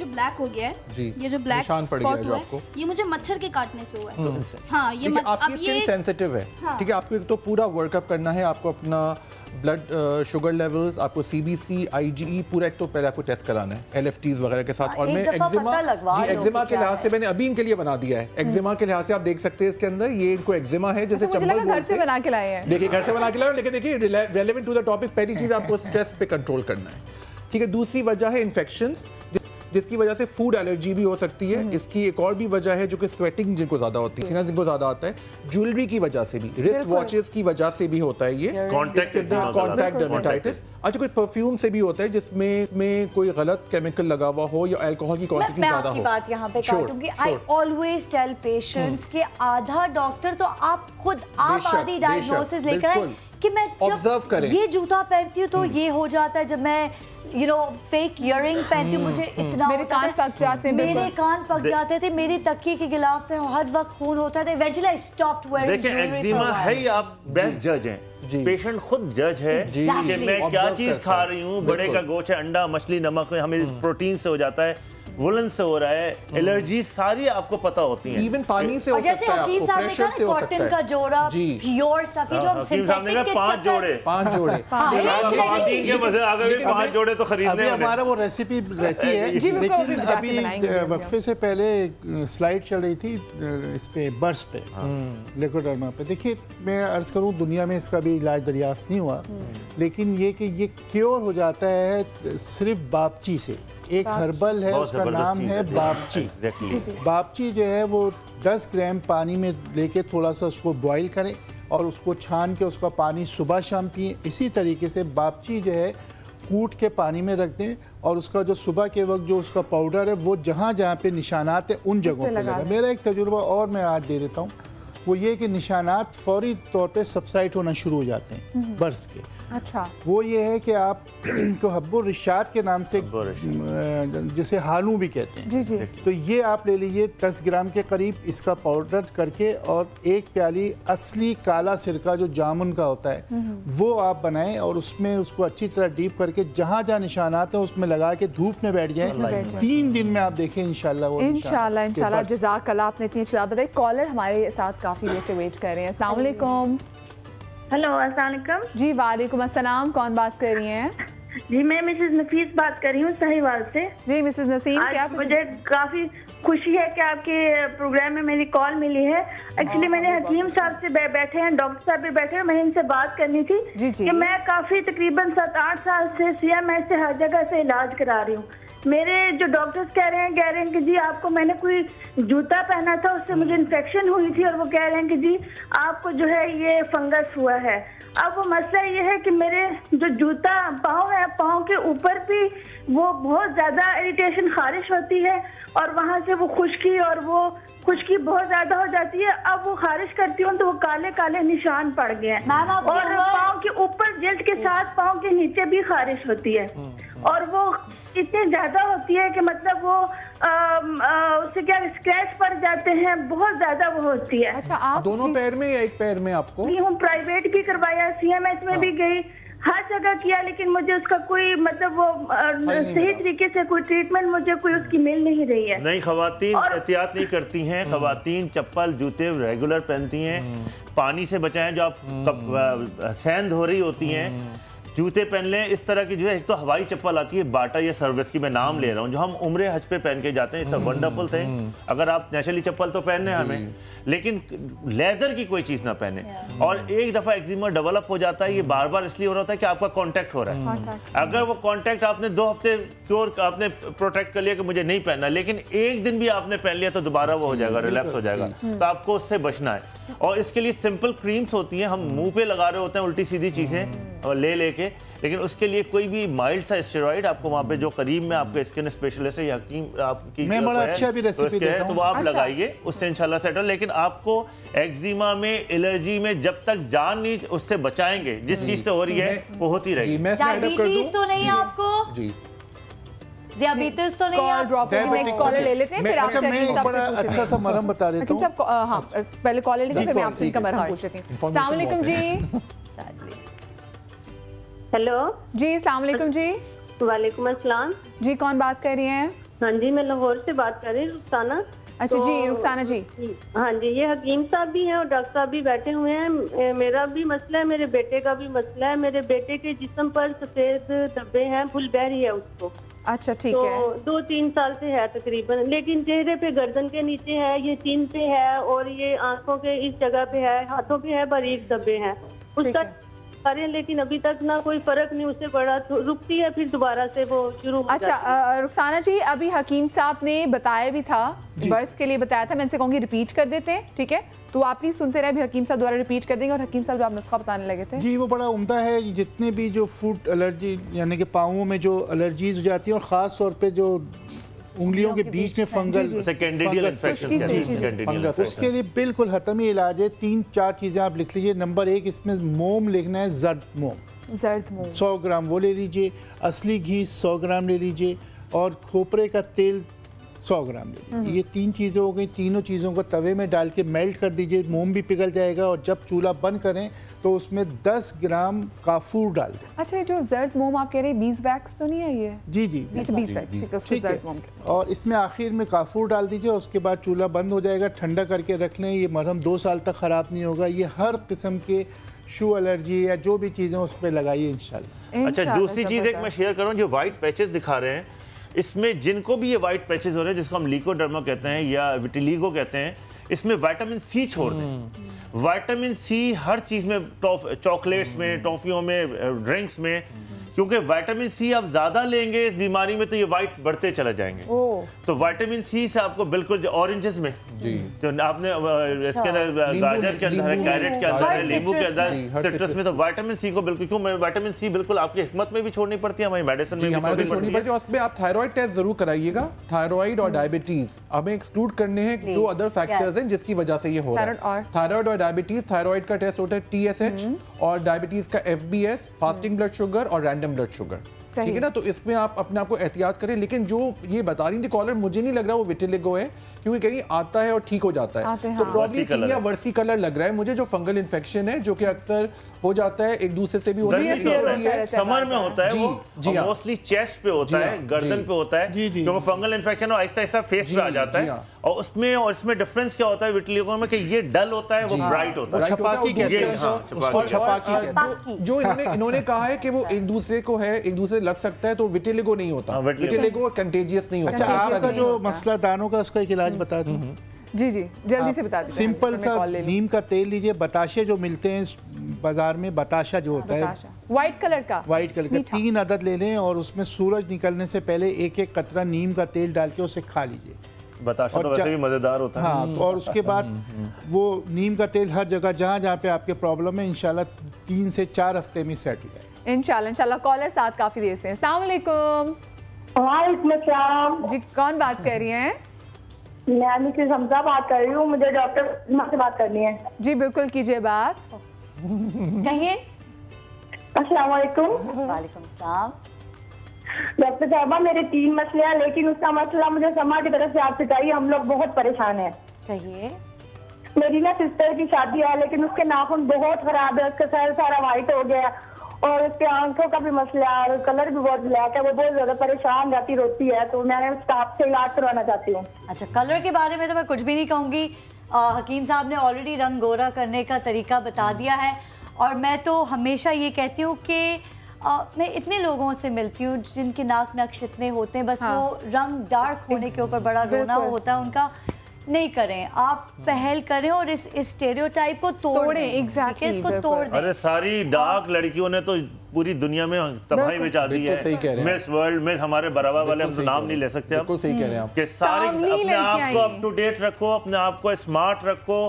S: ब्लैक हो गया है, ये जो ब्लैक स्पॉट हुआ है, ये मुझे मच्छर के काटने से हुआ है। हाँ, ये
N: आपकी स्किन सेंसिटिव है, ठीक है। आपको एक तो पूरा वर्कअप करना है, आपको अपना ब्लड शुगर लेवल्स, आपको CBC, IgE पूरा एक तो पहले आपको टेस्ट कराना है LFTs वगैरह के साथ। और मैं एक्जिमा के लिहाज से मैंने अभी इनके लिए बना दिया है। एक्जिमा के लिहाज से आप देख सकते हैं इसके अंदर ये इनको एक्जिमा है, जैसे चंबल बोलते हैं।
B: बना के लाए हैं।
N: देखिए घर से बना के लाए, लेकिन देखिए रेलेवेंट टू द टॉपिक, पहली चीज आपको स्ट्रेस पे कंट्रोल करना है, ठीक है। दूसरी वजह है इन्फेक्शंस, जिसकी वजह से फूड एलर्जी भी हो सकती है। इसकी एक और भी वजह है जो कि स्वेटिंग जिनको ज्यादा होती है, सीना जिनको ज्यादा आता है, ज्वेलरी की वजह से भी, रिस्ट वॉचेस की वजह से भी होता है ये कॉन्टैक्ट डर्मेटाइटिस। अच्छा, कोई परफ्यूम से भी होता है जिसमें कोई गलत केमिकल लगा हुआ हो या अल्कोहल की क्वांटिटी ज्यादा हो।
P: मैं बात यहाँ पे काटूंगी। आई ऑलवेज टेल पेशेंट्स कि आधा डॉक्टर तो आप खुद आधी डायग्नोसिस लेकर आए कि मैं जब ये जूता पहनती हूँ तो ये हो जाता है, जब मैं फेक इयरिंग पहनती हूँ मुझे इतना
B: मेरे कान पक जाते,
P: मेरे कान पक जाते थे, मेरी तकिए के गिलाफ पे हर वक्त खून होता था। Eventually I stopped wearing.
M: देखिए, एक्जिमा है ही, आप बेस्ट जज हैं, पेशेंट खुद जज है कि मैं क्या चीज खा रही हूँ। बड़े का गोश्त है, अंडा, मछली, नमक में हमें प्योर से हो जाता है, वुलन से हो रहा है, एलर्जी सारी आपको पता होती है।
N: इवन पानी से हो सकता है, आपको प्रेशर से हो सकता है।
P: कॉटन का जोड़ा, प्योर स्टफ, जो हम सिंथेटिक के
M: 5 जोड़े के मजे आ गए, 5 जोड़े तो खरीदने हैं।
C: हमारा वो रेसिपी रहती है, लेकिन अभी वक्फे से पहले स्लाइड चल रही थी इस पे बर्स पे, लेकोडर्मा पे। देखिए, मैं अर्ज करूँ दुनिया में इसका भी इलाज दरियाफ्त नहीं हुआ, लेकिन ये कि ये क्योर हो जाता है सिर्फ बापची से। एक हर्बल है, उसका नाम है बापची। बापची जो है वो 10 ग्राम पानी में लेके थोड़ा सा उसको बॉईल करें और उसको छान के उसका पानी सुबह शाम पिए। इसी तरीके से बापची जो है कूट के पानी में रख दें और उसका जो सुबह के वक्त जो उसका पाउडर है वो जहाँ जहाँ पे निशानात है उन जगहों पे लगा। मेरा एक तजुर्बा और मैं आज दे देता हूँ। वो ये कि निशानात फौरी तौर पे सबसाइड होना शुरू हो जाते हैं बर्स के।
B: अच्छा, वो
C: ये है कि आप को हब्बुर रिशाद के नाम से जिसे हालू भी कहते हैं,
B: जी जी,
C: तो ये आप ले लीजिए 10 ग्राम के करीब इसका पाउडर करके, और 1 प्याली असली काला सिरका जो जामुन का होता है वो आप बनाएं, और उसमें उसको अच्छी तरह डीप करके जहाँ जहाँ निशानात हैं उसमें लगा के धूप में बैठ जाए। 3 दिन में आप देखें इंशाल्लाह वो
B: इंशाल्लाह। जज़ाकल्लाह, आपने इतनी अच्छी बात बताई। कॉलर हमारे साथ काफ़ी देर से वेट कर रहे हैं। अस्सलाम वालेकुम।
T: हेलो, अस्सलाम वालेकुम।
B: जी वालेकुम अस्सलाम, कौन बात कर रही हैं?
T: जी मैं मिसेस नफीस बात कर रही हूँ साहिवाल से।
B: जी मिसेस नसीम, क्या
T: मुझे काफी खुशी है कि आपके प्रोग्राम में मेरी कॉल मिली है। एक्चुअली मैंने हकीम साहब से बैठे हैं, डॉक्टर साहब भी बैठे हैं, मैं इनसे बात करनी थी कि मैं काफी तकरीबन 7-8 साल से CMS से हर जगह से इलाज करा रही हूँ। मेरे जो डॉक्टर्स कह रहे हैं कि जी आपको, मैंने कोई जूता पहना था उससे मुझे इन्फेक्शन हुई थी, और वो कह रहे हैं कि जी आपको जो है ये फंगस हुआ है। अब वो मसला ये है कि मेरे जो जूता पाँव है, पाँव के ऊपर भी वो बहुत ज्यादा इरिटेशन खारिश होती है, और वहाँ से वो खुश्की बहुत ज्यादा हो जाती है। अब वो खारिश करती हूँ तो वो काले काले निशान पड़ गए हैं, और पाँव के ऊपर जल्द के साथ पाँव के नीचे भी खारिश होती है, और वो इतनी ज्यादा होती है कि मतलब वो उससे क्या स्क्रैच पड़ जाते हैं, बहुत ज्यादा वो होती है।
B: अच्छा, आप
N: दोनों पैर में या एक पैर में? आपको
T: हम प्राइवेट भी करवाया, CMS में भी गई, हर जगह किया, लेकिन मुझे उसका कोई मतलब वो सही तरीके से कोई ट्रीटमेंट मुझे कोई उसकी मिल नहीं रही है।
M: नहीं, खवातीन एहतियात नहीं करती हैं, खवातीन चप्पल जूते रेगुलर पहनती हैं, पानी से बचाएं, जो आप सैंड हो रही होती हैं जूते पहन लें। इस तरह की जो है, एक तो हवाई चप्पल आती है बाटा या सर्विस की, मैं नाम ले रहा हूँ, जो हम उम्रे हज पे पहन के जाते हैं, इट्स अ वंडरफुल थिंग। अगर आप नेचुरली चप्पल तो पहनने हमें, लेकिन लेदर की कोई चीज ना पहने। और एक दफा एक्जिमा डेवलप हो जाता है, ये बार बार इसलिए हो रहा होता है कि आपका कांटेक्ट हो रहा है। अगर वो कांटेक्ट आपने 2 हफ्ते क्योर आपने प्रोटेक्ट कर लिया कि मुझे नहीं पहनना, लेकिन एक दिन भी आपने पहन लिया तो दोबारा वो हो जाएगा, रिलैप्स हो जाएगा। तो आपको उससे बचना है, और इसके लिए सिंपल क्रीम्स होती हैं, हम मुंह पे लगा रहे होते हैं उल्टी सीधी चीजें और लेके, लेकिन उसके लिए कोई भी माइल्ड सा स्टेरॉइड आपको वहाँ पे जो करीब में आपके स्किन स्पेशलिस्ट है या हकीम आपकी
C: मैं बड़ा अच्छा भी रेसिपी देता हूं,
M: तो वो आप लगाइए, उससे इंशाल्लाह सेटल। लेकिन आपको एक्जिमा में, एलर्जी में जब तक जान नहीं उससे बचाएंगे, जिस चीज से हो रही है वो होती रहेगी।
P: डायबिटीज तो नहीं आपको? जी diabetes तो नहीं है?
B: ड्रॉप नेक्स्ट कॉलर ले लेते हैं, फिर आपसे
C: मैं बड़ा अच्छा सा मरहम बता देता हूं।
B: हां, पहले कॉलर लेते हैं, फिर मैं आपसे इनका मरहम पूछ लेती हूं। अस्सलाम वालेकुम जी।
T: हेलो
B: जी, अस्सलाम वालेकुम जी।
T: वालेकुम अस्सलाम
B: जी, कौन बात कर रही हैं?
T: हाँ जी, मैं लाहौर से बात कर रही हूँ, रुखसाना।
B: अच्छा जी, रुखसाना जी।
T: हाँ जी, ये हकीम साहब भी हैं और डॉक्टर साहब भी बैठे हुए हैं। मेरा भी मसला है, मेरे बेटे का भी मसला है। मेरे बेटे के जिस्म पर सफेद धब्बे हैं, फुलबेरी है उसको।
B: अच्छा, ठीक है।
T: 2-3 साल से है तकरीबन, लेकिन चेहरे पे, गर्दन के नीचे है, ये चिन पे है, और ये आंखों के इस जगह पे है, हाथों पे है, बारीक धब्बे हैं उसका सारे, लेकिन अभी तक ना कोई फर्क नहीं। उससे बड़ा रुकती है, फिर दोबारा से वो शुरू हो जाती है।
B: अच्छा रुखसाना जी, अभी हकीम साहब ने बताया भी था, बर्स के लिए बताया था, मैं इनसे कहूँगी रिपीट कर देते हैं, ठीक है? तो आप प्लीज सुनते रहे, अभी हकीम साहब द्वारा रिपीट कर देंगे। और हकीम साहब जो आप नुस्खा बताने लगे थे
C: जी, वो बड़ा उम्दा है। जितने भी जो फूड एलर्जी यानी कि पाँवों में जो एलर्जीज हो जाती है, और ख़ास तौर पे जो उंगलियों के बीच में फंगस, उसके लिए बिल्कुल हतमी इलाज है। 3-4 चीज़ें आप लिख लीजिए। नंबर 1, इसमें मोम लिखना है, जर्द मोम 100 ग्राम वो ले लीजिए, असली घी 100 ग्राम ले लीजिए, और खोपरे का तेल 100 ग्राम ले लीजिए। ये 3 चीज़ें हो गई। तीनों चीज़ों को तवे में डाल के मेल्ट कर दीजिए, मोम भी पिघल जाएगा। और जब चूल्हा बंद करें तो उसमें 10 ग्राम काफूर डाल दें।
B: अच्छा, ये जो जर्द मोम आप कह रहे हैं, बीज वैक्स तो नहीं है ये?
C: जी जी,
B: बीज वैक्स, ठीक है।
C: और इसमें आखिर में काफूर डाल दीजिए, उसके बाद चूल्हा बंद हो जाएगा, ठंडा करके रख लें। ये मरहम 2 साल तक ख़राब नहीं होगा। ये हर किस्म के शू एलर्जी या जो भी चीज़ें उस पर लगाइए इंशाल्लाह।
M: अच्छा, दूसरी चीज़ एक मैं शेयर करूँ, जो वाइट पैचेस दिखा रहे हैं, इसमें जिनको भी ये वाइट पैचेस हो रहे हैं, जिसको हम लीकोडर्मा कहते हैं या विटिलिगो कहते हैं, इसमें विटामिन सी छोड़ दें। विटामिन सी हर चीज़ में, चॉकलेट्स में, टॉफियों में, ड्रिंक्स में, क्योंकि विटामिन सी आप ज्यादा लेंगे इस बीमारी में तो ये वाइट बढ़ते चले जाएंगे। तो विटामिन सी से आपको बिल्कुल ऑरेंजेस में जो आपने इसके अंदर गाजर के अंदर है, कैरेट के अंदर है, नींबू के अंदर, सिट्रस में, तो विटामिन सी को बिल्कुल क्यों विटामिन सी बिल्कुल आपकी हिकमत में भी छोड़नी पड़ती है, हमारी मेडिसिन में भी छोड़नी पड़ती है।
N: उसमें आप थायराइड टेस्ट जरूर कराइएगा। थायराइड और डायबिटीज हमें एक्सक्लूड करने हैं, जो अदर फैक्टर्स हैं जिसकी वजह से ये हो रहा है। थायराइड और डायबिटीज, थायराइड का टेस्ट होता है TSH और डायबिटीज का FBS, फास्टिंग ब्लड शुगर और रैंडम ब्लड शुगर, ठीक है ना। तो इसमें आप अपने आप को एहतियात करें। लेकिन जो ये बता रही थी कॉलर, मुझे नहीं लग रहा वो विटिलिगो है, क्योंकि कहीं आता है और ठीक हो जाता है, तो प्रॉब्लम टीनिया वर्सी कलर लग रहा है मुझे, जो फंगल इन्फेक्शन है जो कि अक्सर हो जाता है एक दूसरे से भी होता है,
M: समर में होता है वो, मोस्टली चेस्ट पे होता है, गर्दन पे होता है, क्योंकि fungal infection Aahista Aahista face पे आ जाता है। और इसमें डिफरेंस क्या होता है विटिलिगो में कि ये डल होता है, वो ब्राइट होता है,
C: छपाकी कहते
N: हैं। जो इन्होंने कहा है कि वो एक दूसरे को है, एक दूसरे लग सकता है, तो विटिलिगो नहीं होता, विटिलिगो कंटेजियस नहीं होता।
C: आपका जो मसला दानों का, उसका एक इलाज बता दूं।
B: जी जल्दी से बता दीजिए।
C: सिंपल सा नीम का तेल लीजिए, बताशे जो मिलते हैं बाजार में, बताशा जो होता है
B: व्हाइट कलर का
C: 3 अदद ले लें और उसमें सूरज निकलने से पहले एक कतरा नीम का तेल डाल के उसे खा लीजिए।
M: बताशा तो वैसे भी मजेदार होता है।
C: हाँ, तो और उसके बाद वो नीम का तेल हर जगह जहाँ पे आपके प्रॉब्लम है इंशाल्लाह 3 से 4 हफ्ते में सेट हो जाए।
B: इंशाल्लाह। कॉलर साथ काफी देर से। अस्सलाम वालेकुम।
T: वालेकुम अस्सलाम।
B: जी कौन बात कर रही हैं?
T: मैं मिसेस हमजा बात कर रही हूँ, मुझे डॉक्टर से बात करनी है।
B: जी बिल्कुल कीजिए बात।
P: कहिए।
T: अस्सलाम वालेकुम।
P: वालेकुम सलाम।
T: डॉक्टर साहबा मेरे 3 मसले हैं, लेकिन उसका मसला मुझे समाज की तरफ से आपसे चाहिए, हम लोग बहुत परेशान हैं।
P: कहिए।
T: मेरी ना सिस्टर की शादी है, लेकिन उसके नाखून बहुत खराब है, उसका सर सारा व्हाइट हो गया और उसके आंखों का भी मसला है, कलर भी बहुत ब्लैक है, वो बहुत ज्यादा परेशान रहती, रोती है, तो मैं उसका आपसे इलाज करवाना चाहती हूँ।
P: अच्छा, कलर के बारे में तो मैं कुछ भी नहीं कहूँगी, हकीम साहब ने ऑलरेडी रंग गोरा करने का तरीका बता दिया है। और मैं तो हमेशा ये कहती हूँ कि मैं इतने लोगों से मिलती हूँ जिनके नाक नक्श इतने होते हैं, बस वो रंग डार्क होने के ऊपर बड़ा रोना होता है उनका। नहीं करें, आप पहल करें और इस स्टेरियोटाइप को तोड़ें। एग्जैक्टली, इसको तोड़ दें।
M: अरे सारी डार्क लड़कियों ने तो पूरी दुनिया में तबाही मचा दी है। मिस वर्ल्ड में हमारे बराबर वाले, हम तो नाम नहीं ले सकते,
N: बिल्कुल सही कह रहे हैं आप।
M: कि सारे अपने आप को अप टू डेट रखो, अपने आप को स्मार्ट रखो,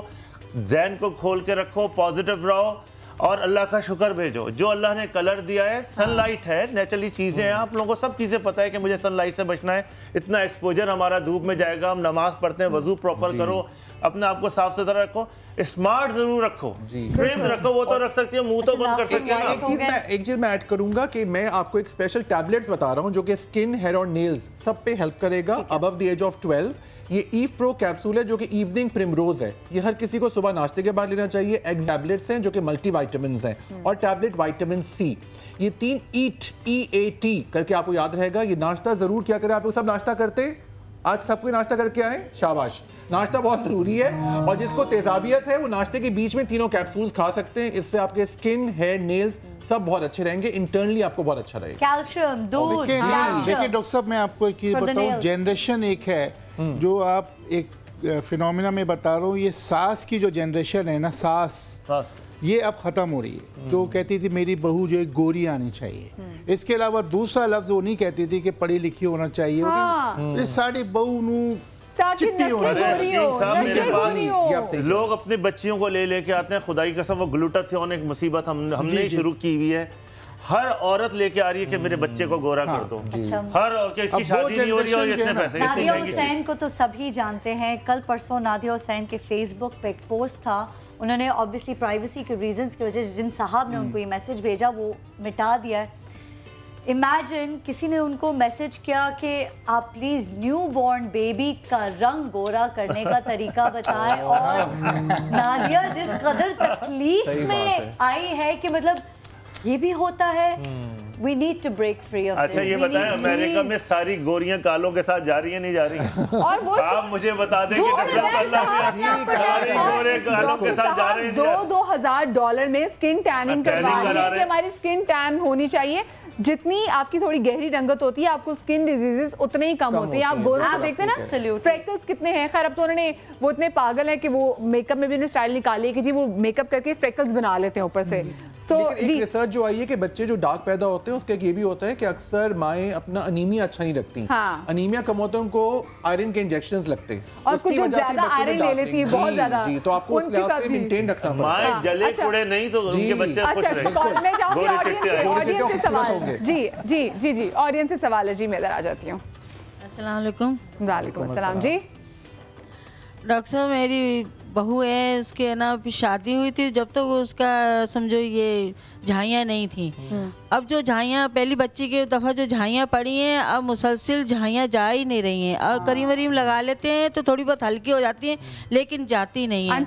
M: ज़हन को खोल के रखो, पॉजिटिव रहो और अल्लाह का शुक्र भेजो। जो अल्लाह ने कलर दिया है, सनलाइट है, नेचुरली चीज़ें हैं, आप लोगों को सब चीज़ें पता है कि मुझे सनलाइट से बचना है, इतना एक्सपोजर हमारा धूप में जाएगा, हम नमाज पढ़ते हैं, वजू प्रॉपर करो, अपने आप को साफ सुथरा रखो, स्मार्ट जरूर रखो, फ्रेम रखो, वो तो रख सकती है, मुंह तो बंद कर सकते हैं।
N: एक चीज मैं ऐड करूंगा कि मैं आपको एक स्पेशल टैबलेट्स बता रहा हूं जो कि स्किन, हेयर और नेल्स सब पे हेल्प करेगा अबव द एज ऑफ 12। ये ईव प्रो कैप्सूल है जो कि इवनिंग प्रिमरोज है, ये हर किसी को सुबह नाश्ते के बाद लेना चाहिए। एग टैबलेट्स हैं जो कि मल्टी वाइटामिन हैं और टैबलेट विटामिन सी। ये 3 ईट EAT करके आपको याद रहेगा। ये नाश्ता जरूर क्या करें, आप लोग सब नाश्ता करते हैं, आज सबको नाश्ता करके आए, शाबाश, नाश्ता बहुत जरूरी है। और जिसको तेजाबियत है वो नाश्ते के बीच में तीनों कैप्सूल्स खा सकते हैं, इससे आपके स्किन, हेयर, नेल्स सब बहुत अच्छे रहेंगे, इंटरनली आपको बहुत अच्छा रहेगा।
P: कैल्शियम, दूध।
C: देखिए डॉक्टर साहब, मैं आपको एक चीज बताऊं, जनरेशन एक है जो आप एक फिनोमिना में बता रहा हूँ, ये सास की जो जनरेशन है ना, सास ये अब ख़त्म हो रही है। जो कहती थी मेरी बहू जो है गोरी आनी चाहिए, इसके अलावा दूसरा लफ्ज़ वो नहीं कहती थी कि पढ़ी लिखी होना चाहिए, ये साड़ी बहू नू चिट्टी होना
M: चाहिए। लोग अपने बच्चियों को ले लेके आते हैं, खुदाई कसम वो ग्लूटाथियोन एक मुसीबत हमने शुरू की हुई है। हर औरत लेके आ रही है कि मेरे बच्चे को गोरा कर दो, हर इसकी शादी नहीं हो रही और इतने पैसे।
P: नादिया हुसैन को तो सभी जानते हैं, कल परसों नादिया हुसैन के फेसबुक पे एक पोस्ट था, उन्होंने ऑब्वियसली प्राइवेसी के रीजंस की वजह से जिन साहब ने उनको ये मैसेज भेजा वो मिटा दिया है। इमेजिन किसी ने उनको मैसेज किया कि आप प्लीज न्यू बॉर्न बेबी का रंग गोरा करने का तरीका बताएं, और नादिया जिस कदर तकलीफ में आई है कि मतलब ये भी होता है। We need to break free of
M: अच्छा, ये बताएं अमेरिका में सारी गोरियां कालों के साथ जा रही है, नहीं जा रही? और वो आप मुझे बता दें कि गोरे कालों के साथ जा रहे हैं।
B: $2,000 में स्किन टैनिंग करवा रही है कि हमारी स्किन टैन होनी चाहिए। जितनी आपकी थोड़ी गहरी रंगत होती है आपको स्किन डिजीजेस उतने ही कम होते हैं। आप गोरों को देखते हैं ना फ्रेकल्स कितने हैं। खैर अब तो उन्होंने वो इतने पागल है कि वो मेकअप में भी उन्होंने स्टाइल निकाली है कि जी वो मेकअप करके फ्रेकल्स बना लेते हैं ऊपर से।
N: सो एक रिसर्च जो आई है कि बच्चे जो डार्क पैदा होते हैं उसका ये भी होता है कि अक्सर माएँ अपना अनीमिया अच्छा नहीं रखती। अनीमिया कम होता है उनको आयरन के इंजेक्शंस लगते हैं
B: और कुछ ज्यादा आयरन ले लेती है बहुत ज्यादा।
N: जी तो आपको उस लिहाज से मेंटेन रखना पड़ता है।
M: माँ जले कुड़े नहीं तो उनके बच्चे खुश रहेंगे।
B: मैं चाहूंगी जी जी जी जी ऑडियंस से सवाल है जी। मैं इधर आ जाती हूँ।
U: अस्सलाम वालेकुम।
B: वालेकुम अस्सलाम जी।
U: डॉक्टर साहब मेरी बहू है उसके ना शादी हुई थी जब तक तो उसका समझो ये झाइयाँ नहीं थी। अब जो झाइयाँ पहली बच्ची के दफ़ा जो झाइयाँ पड़ी हैं अब मुसलसिल झाइयाँ जा ही नहीं रही हैं और करीम वरीम लगा लेते हैं तो थोड़ी बहुत हल्की हो जाती हैं लेकिन जाती नहीं है।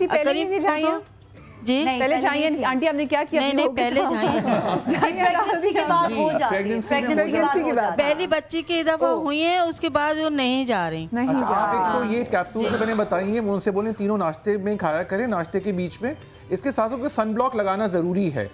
U: जी
B: पहले झाइयाँ आंटी आपने क्या किया?
U: नहीं पहले पहली बच्ची की दफा हुई है उसके बाद वो नहीं जा रही।
N: आप एक तो ये कैप्सूल जो मैंने बताई है वो उनसे बोले तीनों नाश्ते में खाया करें नाश्ते के बीच में। इसके साथ साथ सन ब्लॉक लगाना जरूरी है।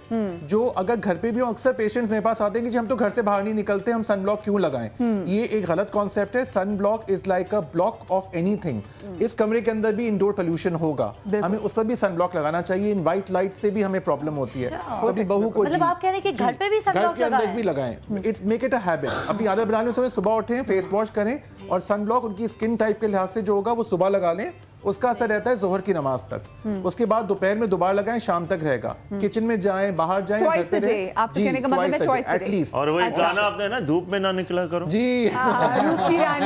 N: जो अगर घर पे भी अक्सर पेशेंट्स मेरे पास आते हैं कि हम तो घर से बाहर नहीं निकलते हम सन ब्लॉक क्यों लगाएं। ये एक गलत कॉन्सेप्ट है। Sun block is like a block of anything. इस कमरे के अंदर भी इंडोर पोल्यूशन होगा हमें उस पर भी सन ब्लॉक लगाना चाहिए। इन वाइट लाइट से भी हमें प्रॉब्लम होती है। अभी बहू को
P: मतलब आप कह रहे हैं कि घर पे भी सन ब्लॉक
N: के अंदर भी लगाएं। It's make it a habit. अपनी आदत बना लें सुबह उठें फेस वॉश करें और सन ब्लॉक उनकी स्किन टाइप के लिहाज से जो होगा वो सुबह लगा लें। उसका असर रहता है जोहर की नमाज तक। उसके बाद दोपहर में दोबारा लगाएं शाम तक रहेगा। किचन में जाएं बाहर जाएं घर पे रहें।
B: आपके कहने का मतलब है ट्वाइस
N: एटलीस्ट।
M: और वो गाना आपने ना धूप में ना निकला करो
N: जी।
M: भैया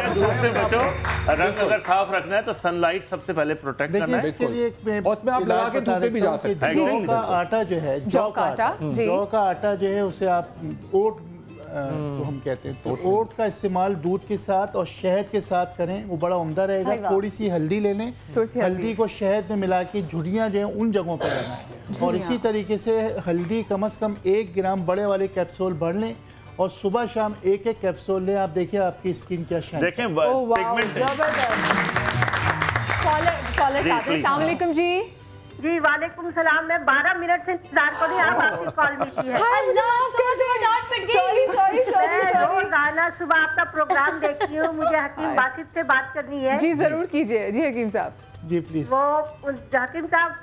M: धूप से बचो। रंग अगर साफ रखना है तो सनलाइट सबसे पहले प्रोटेक्ट करना है।
C: इसके लिए
N: उसमें आप लगा के धूप में भी जा सकते हैं।
C: जौ का आटा जो है जौ का आटा जो है उसे आप ओट तो हम कहते हैं तो ओट का इस्तेमाल दूध के साथ और शहद के साथ करें वो बड़ा उम्दा रहेगा। थोड़ी सी हल्दी ले लें हल्दी को शहद में मिला के झुर्रियाँ जो हैं उन जगहों पर लगाएं और इसी तरीके से हल्दी कम से कम 1 ग्राम बड़े वाले कैप्सूल भर लें और सुबह शाम एक कैप्सूल लें। आप देखिए आपकी स्किन क्या शाइन
M: देखें
B: अस्सलाम जी।
T: जी वालेकुम सलाम। मैं 12 मिनट से इंतजार कर रही हूँ आपकी कॉल मिली है। मैं रोजाना सुबह आपका प्रोग्राम देखती हूँ। मुझे हकीम बासित से बात करनी है।
B: जी जरूर कीजिए जी हकीम साहब।
C: जी प्लीज।
T: वो हकीम साहब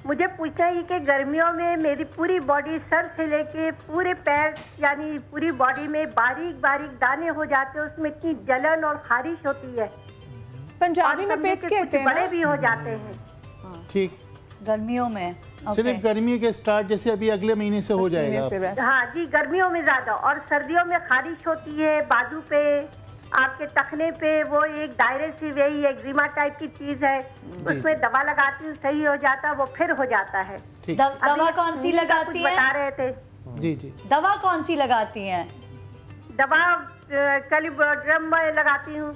T: मुझे पूछा है कि गर्मियों में मेरी पूरी बॉडी सर से लेके पूरे पैर यानी पूरी बॉडी में बारीक बारीक दाने हो जाते हैं उसमें इतनी जलन और खारिश होती है।
B: पंजाबी में पेट कहते हैं
T: बड़े भी हो जाते हैं।
C: ठीक
P: गर्मियों में
C: सिर्फ गर्मी के स्टार्ट जैसे अभी अगले महीने से हो जाएगा।
T: हाँ जी गर्मियों में ज्यादा और सर्दियों में खारिश होती है बाजू पे आपके टखने पे वो एक दायरे सी वही एक्जिमा टाइप की चीज है उसमें दवा लगाती हूँ सही हो जाता वो फिर हो जाता है।
P: दवा कौन सी लगाती है
T: बता रहे थे?
C: जी जी
P: दवा कौन सी लगाती हैं?
T: दवा कैलिब्रोड्रम लगाती हूँ।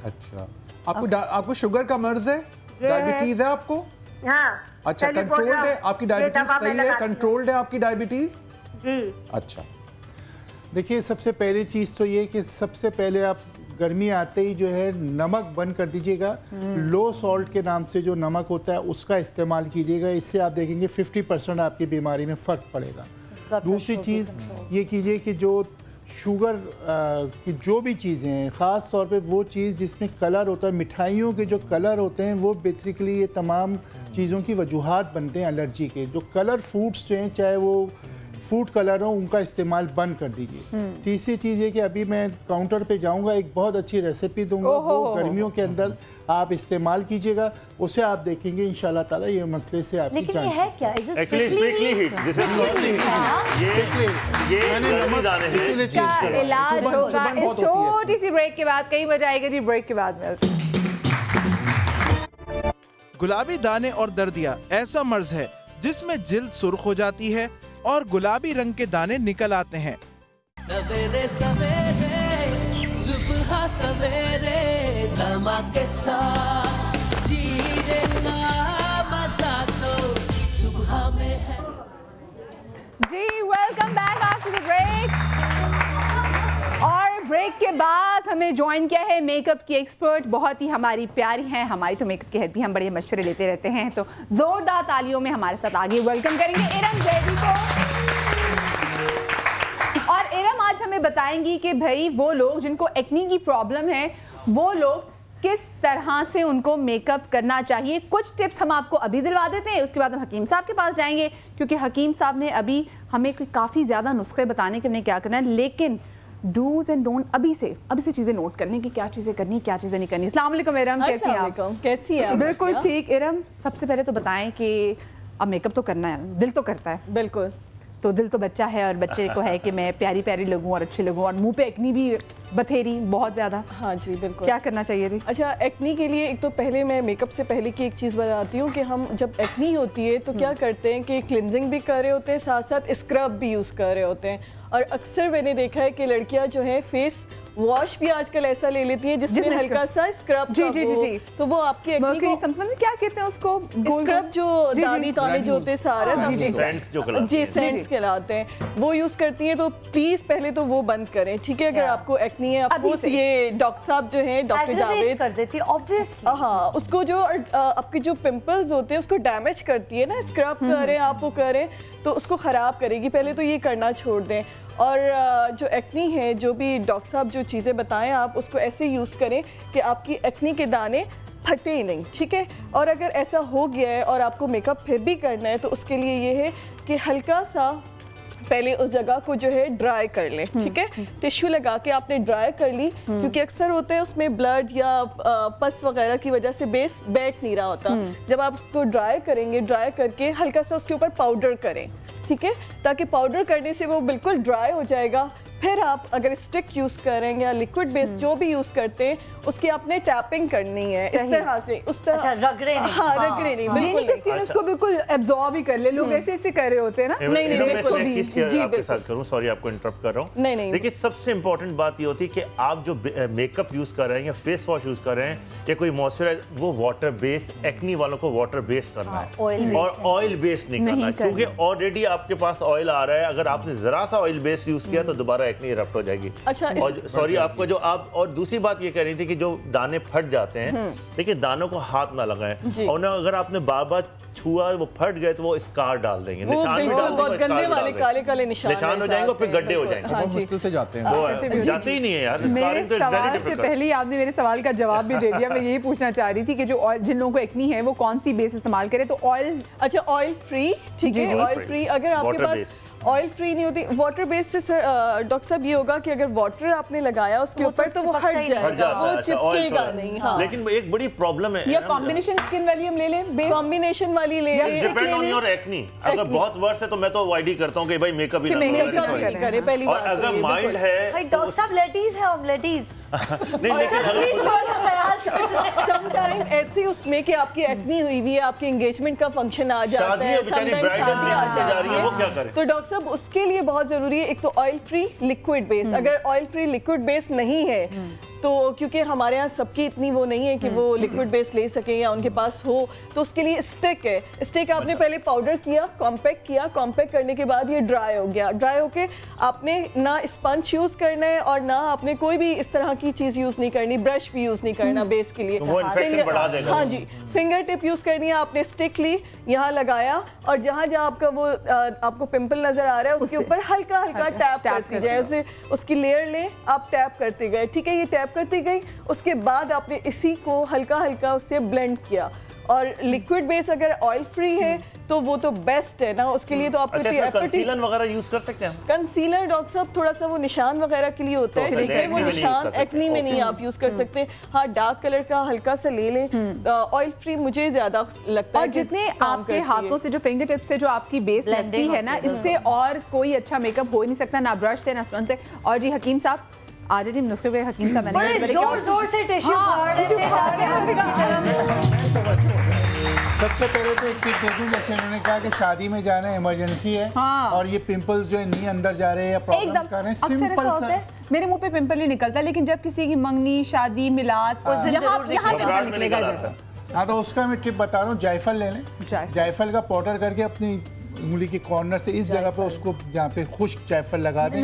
N: अच्छा आपको शुगर का मर्ज है डायबिटीज है आपको?
T: हाँ।
N: अच्छा कंट्रोल्ड है आपकी डायबिटीज सही है कंट्रोल्ड है आपकी डायबिटीज?
T: जी।
N: अच्छा
C: देखिए सबसे पहली चीज़ तो ये कि सबसे पहले आप गर्मी आते ही जो है नमक बंद कर दीजिएगा। लो सॉल्ट के नाम से जो नमक होता है उसका इस्तेमाल कीजिएगा। इससे आप देखेंगे 50% आपकी बीमारी में फ़र्क पड़ेगा। दूसरी चीज़ ये कीजिए कि जो शुगर की जो भी चीज़ें हैं ख़ास तौर पे वो चीज़ जिसमें कलर होता है मिठाइयों के जो कलर होते हैं वो बेसिकली ये तमाम चीज़ों की वजूहात बनते हैं एलर्जी के। जो कलर फूड्स जो हैं चाहे वो फूड कलर हो उनका इस्तेमाल बंद कर दीजिए। तीसरी चीज़ ये कि अभी मैं काउंटर पे जाऊंगा एक बहुत अच्छी रेसिपी दूंगा वो गर्मियों के अंदर आप इस्तेमाल कीजिएगा उससे आप देखेंगे इंशाल्लाह ताला ये मसले से आपकी जान।
P: लेकिन ये है क्या?
B: इलाज होगा इस छोटी सी ब्रेक के बाद। कई बजे आएगा जी ब्रेक के बाद में।
K: गुलाबी दाने और दर्दिया ऐसा मर्ज है जिसमें जिल्द सुर्ख हो जाती है और गुलाबी रंग के दाने निकल आते हैं।
D: सवेरे सवेरे सुबह सवेरे समा के साथ जीने का मजा तो सुबह में है।
B: जी welcome back after the break. और ब्रेक के बाद हमें ज्वाइन किया है मेकअप की एक्सपर्ट बहुत ही हमारी प्यारी हैं। हमारी तो मेकअप की हेड भी हम बड़े मशवरे लेते रहते हैं तो जोरदार तालियों में हमारे साथ आगे वेलकम करेंगे इरम जैदी को। हमें बताएंगी कि भाई वो लोग जिनको एक्नी की प्रॉब्लम है वो लोग किस तरह से उनको मेकअप करना चाहिए। कुछ टिप्स हम आपको अभी दिलवा देते हैं, उसके बाद हम हकीम साहब के पास जाएंगे क्योंकि हकीम साहब ने अभी हमें काफ़ी ज़्यादा नुस्खे बताने के हमने क्या करना है, लेकिन डूज एंड डोंट अभी से चीज़ें नोट करने की, क्या चीज़ें करनी है क्या चीज़ें नहीं करनी। अस्सलाम वालेकुम इरम, कैसी हैं आप?
A: कैसी हैं?
B: बिल्कुल ठीक। इरम, सबसे पहले तो बताएं कि अब मेकअप तो करना है, दिल तो करता है।
A: बिल्कुल,
B: तो दिल तो बच्चा है और बच्चे को है कि मैं प्यारी प्यारी लगूं और अच्छी लगूं, और मुंह पे एक्नी भी बथेरी बहुत ज़्यादा।
A: हाँ जी बिल्कुल।
B: क्या करना चाहिए जी?
A: अच्छा, एक्नी के लिए एक तो पहले मैं मेकअप से पहले की एक चीज़ बताती हूँ कि हम जब एक्नी होती है तो क्या करते हैं कि क्लिनजिंग भी कर रहे होते हैं, साथ साथ स्क्रब भी यूज़ कर रहे होते हैं। और अक्सर मैंने देखा है कि लड़कियां जो है फेस वॉश भी आजकल ऐसा ले लेती है जिसमें हल्का सा स्क्रब
B: जी जी जी जी,
A: तो वो आपकी एक्नी को
B: क्या कहते हैं उसको,
A: स्क्रब जो दाने ताने जो होते हैं सारे जी सेंट्स कहलाते हैं, वो यूज करती हैं। तो प्लीज पहले तो वो बंद करें, ठीक है? अगर आपको एक्नी है, आपको ये डॉक्टर साहब जो है डॉक्टर जावेद
P: कर देती है ऑब्वियसली।
A: हाँ, उसको जो आपके जो पिंपल्स होते हैं उसको डैमेज करती है ना, स्क्रब करें आप वो करें तो उसको ख़राब करेगी। पहले तो ये करना छोड़ दें। और जो एक्नी है, जो भी डॉक्टर साहब जो चीज़ें बताएं आप उसको ऐसे यूज़ करें कि आपकी एक्नी के दाने फटे ही नहीं, ठीक है? और अगर ऐसा हो गया है और आपको मेकअप फिर भी करना है तो उसके लिए ये है कि हल्का सा पहले उस जगह को जो है ड्राई कर लें, ठीक है? टिश्यू लगा के आपने ड्राई कर ली, क्योंकि अक्सर होता है उसमें ब्लड या पस वगैरह की वजह से बेस बैठ नहीं रहा होता। जब आप उसको ड्राई करेंगे, ड्राई करके हल्का सा उसके ऊपर पाउडर करें, ठीक है? ताकि पाउडर करने से वो बिल्कुल ड्राई हो जाएगा। फिर आप अगर स्टिक यूज करेंगे या लिक्विड बेस जो भी यूज करते हैं उसकी आपने टैपिंग करनी है इस तरह से, उस तरह।
P: अच्छा, रगड़े नहीं।
A: हाँ, रगड़े नहीं,
B: बिल्कुल नहीं। स्किन उसको बिल्कुल एब्जॉर्ब ही कर ले, लोग ऐसे ऐसे कर रहे होते हैं ना।
A: नहीं नहीं, बिल्कुल भी
M: जी आपके साथ करूं, सॉरी आपको इंटरप्ट कर रहा हूं।
A: नहीं नहीं,
M: देखिए सबसे इंपॉर्टेंट बात ये होती है कि आप जो मेकअप यूज कर रहे हैं या फेस वॉश यूज कर रहे हैं या कोई मॉइस्चराइजर, वो वाटर बेस, एक्नी वालों को वाटर बेस करना है और ऑयल बेस नहीं करना, क्योंकि ऑलरेडी आपके पास ऑयल आ रहा है। अगर आपने जरा सा ऑयल बेस यूज किया तो दोबारा एक्नी इरप्ट हो जाएगी।
A: अच्छा,
M: और सॉरी आपको जो आप, और दूसरी बात ये कह रही थी कि जो दाने फट जाते हैं, देखिए दानों को हाथ ना लगाएं, और ना अगर आपने बार-बार छुआ वो फट गए तो वो स्कार डाल देंगे, निशान भी डाल देंगे,
A: गंदे वाले काले काले निशान
M: हो जाएंगे, फिर गड्ढे हो जाएंगे।
N: बहुत मुश्किल से जाते हैं,
M: वो जाते ही नहीं है यार।
B: मेरे सवाल से पहले ही आपने मेरे सवाल का जवाब भी दे दिया। मैं यही पूछना चाह रही थी कि जो ऑयल, जिन लोगों को एक्नी है वो कौन सी बेस इस्तेमाल करे। तो ऑयल,
A: अच्छा ऑयल फ्री, ठीक है? ऑयल फ्री, अगर आपके पास ऑयल फ्री नहीं होती, वाटर बेस से सर डॉक्टर साहब ये होगा कि अगर वाटर आपने लगाया उसके ऊपर तो वो हट जाएगा, वो चिपकेगा नहीं। हाँ,
M: लेकिन एक बड़ी प्रॉब्लम है,
B: या कॉम्बिनेशन स्किन वाली हम ले लें,
A: कॉम्बिनेशन वाली ले लें,
M: डिपेंड ऑन योर एक्नी। अगर बहुत वर्ष है तो मैं तो अवॉइड ही करता हूँ कि भाई मेकअप ही ना
A: करें पहली बात।
M: और अगर माइल्ड है,
P: डॉक्टर साहब लेडीज है, हम लेडीज
M: नहीं, लेकिन
A: समटाइम ऐसे उसमें कि आपकी एक्नी हुई हुई है, आपके एंगेजमेंट का फंक्शन आ जाता है, तो डॉक्टर साहब उसके लिए बहुत जरूरी है एक तो ऑयल फ्री लिक्विड बेस। अगर ऑयल फ्री लिक्विड बेस नहीं है तो, क्योंकि हमारे यहाँ सबकी इतनी वो नहीं है कि वो लिक्विड बेस ले सकें या उनके पास हो, तो उसके लिए स्टिक है। स्टिक आपने पहले पाउडर किया, कॉम्पैक्ट किया, कॉम्पैक्ट करने के बाद ये ड्राई हो गया। ड्राई होके आपने ना स्पंज यूज करना है और ना आपने कोई भी इस तरह की चीज यूज नहीं करनी, ब्रश भी यूज नहीं करना बेस के लिए।
M: वो इन्फेक्शन बढ़ा देगा।
A: हाँ जी, फिंगर टिप यूज करनी है, आपने स्टिक ली, यहाँ लगाया और जहाँ जहाँ आपका वो आपको पिंपल नजर आ रहा है उसके ऊपर हल्का हल्का टैप करती जाए, उसे उसकी लेयर ले, आप टैप करते गए, ठीक है? ये टैप करती गई, उसके बाद आपने इसी को हल्का हल्का उससे ब्लेंड किया। और लिक्विड बेस अगर ऑयल फ्री है तो वो तो बेस्ट है ना, उसके लिए तो आपको
M: कंसीलर वगैरह यूज कर सकते हैं।
A: कंसीलर डॉक्टर साहब थोड़ा सा वो निशान वगैरह के लिए होता है, ठीक है? वो निशान एक्नी में नहीं आप यूज कर सकते। हाँ, डार्क कलर का हल्का सा ले लें, ऑयल फ्री मुझे ज्यादा लगता है।
B: और जितने आपके हाथों से जो फिंगर टिप से जो आपकी बेस लगती है ना, इससे और कोई अच्छा मेकअप हो ही नहीं सकता, ना ब्रश से ना स्पंज से। और जी हकीम साहब आज जी नुस्खे पे हकीम साहब मैंने
P: जोर से टिश्यू
C: सबसे पहले तो एक टिप दे दूं, जैसे उन्होंने कहा कि शादी में जाना है, इमरजेंसी है, और ये पिंपल्स जो है नहीं अंदर जा रहे हैं या प्रॉब्लम कर रहे हैं, सिंपल सा
B: मेरे मुंह पे पिंपल नहीं निकलता, लेकिन जब किसी की मंगनी, शादी, मिलाद, यहाँ निकलेगा।
C: हाँ, तो उसका मैं टिप बता रहा हूँ, जायफल ले लें, जायफल का पाउडर करके अपनी उंगली के कॉर्नर से इस जगह पे उसको जहाँ पे खुश्क जायफल लगा दें,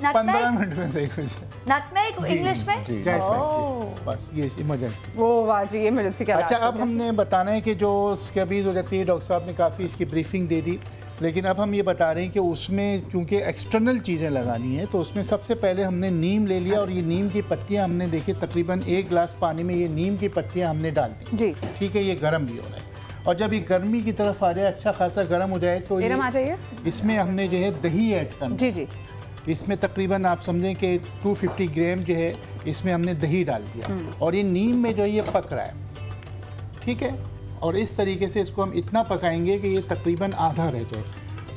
C: 15 मिनट में सही हो जाए।
P: नटमेग इंग्लिश में
C: जायफल, बस ये इमरजेंसी।
B: वो वाह जी, इमरजेंसी का।
C: अच्छा, अब हमने बताना है कि जो स्कैबीज हो जाती है, डॉक्टर साहब ने काफ़ी इसकी ब्रीफिंग दे दी। लेकिन अब हम ये बता रहे हैं कि उसमें क्योंकि एक्सटर्नल चीज़ें लगानी है तो उसमें सबसे पहले हमने नीम ले लिया और ये नीम की पत्तियां हमने देखी तकरीबन 1 गिलास पानी में ये नीम की पत्तियां हमने डाल दी
B: जी।
C: ठीक है, ये गर्म भी हो रहा है और जब ये गर्मी की तरफ आ जाए अच्छा खासा गर्म हो जाए तो ये इसमें हमने जो है दही ऐड करना।
B: जी जी।
C: इसमें तकरीबन आप समझें कि 250 ग्राम जो है इसमें हमने दही डाल दिया और ये नीम में जो है ये पक रहा है, ठीक है। और इस तरीके से इसको हम इतना पकाएंगे कि ये तकरीबन आधा रह जाए।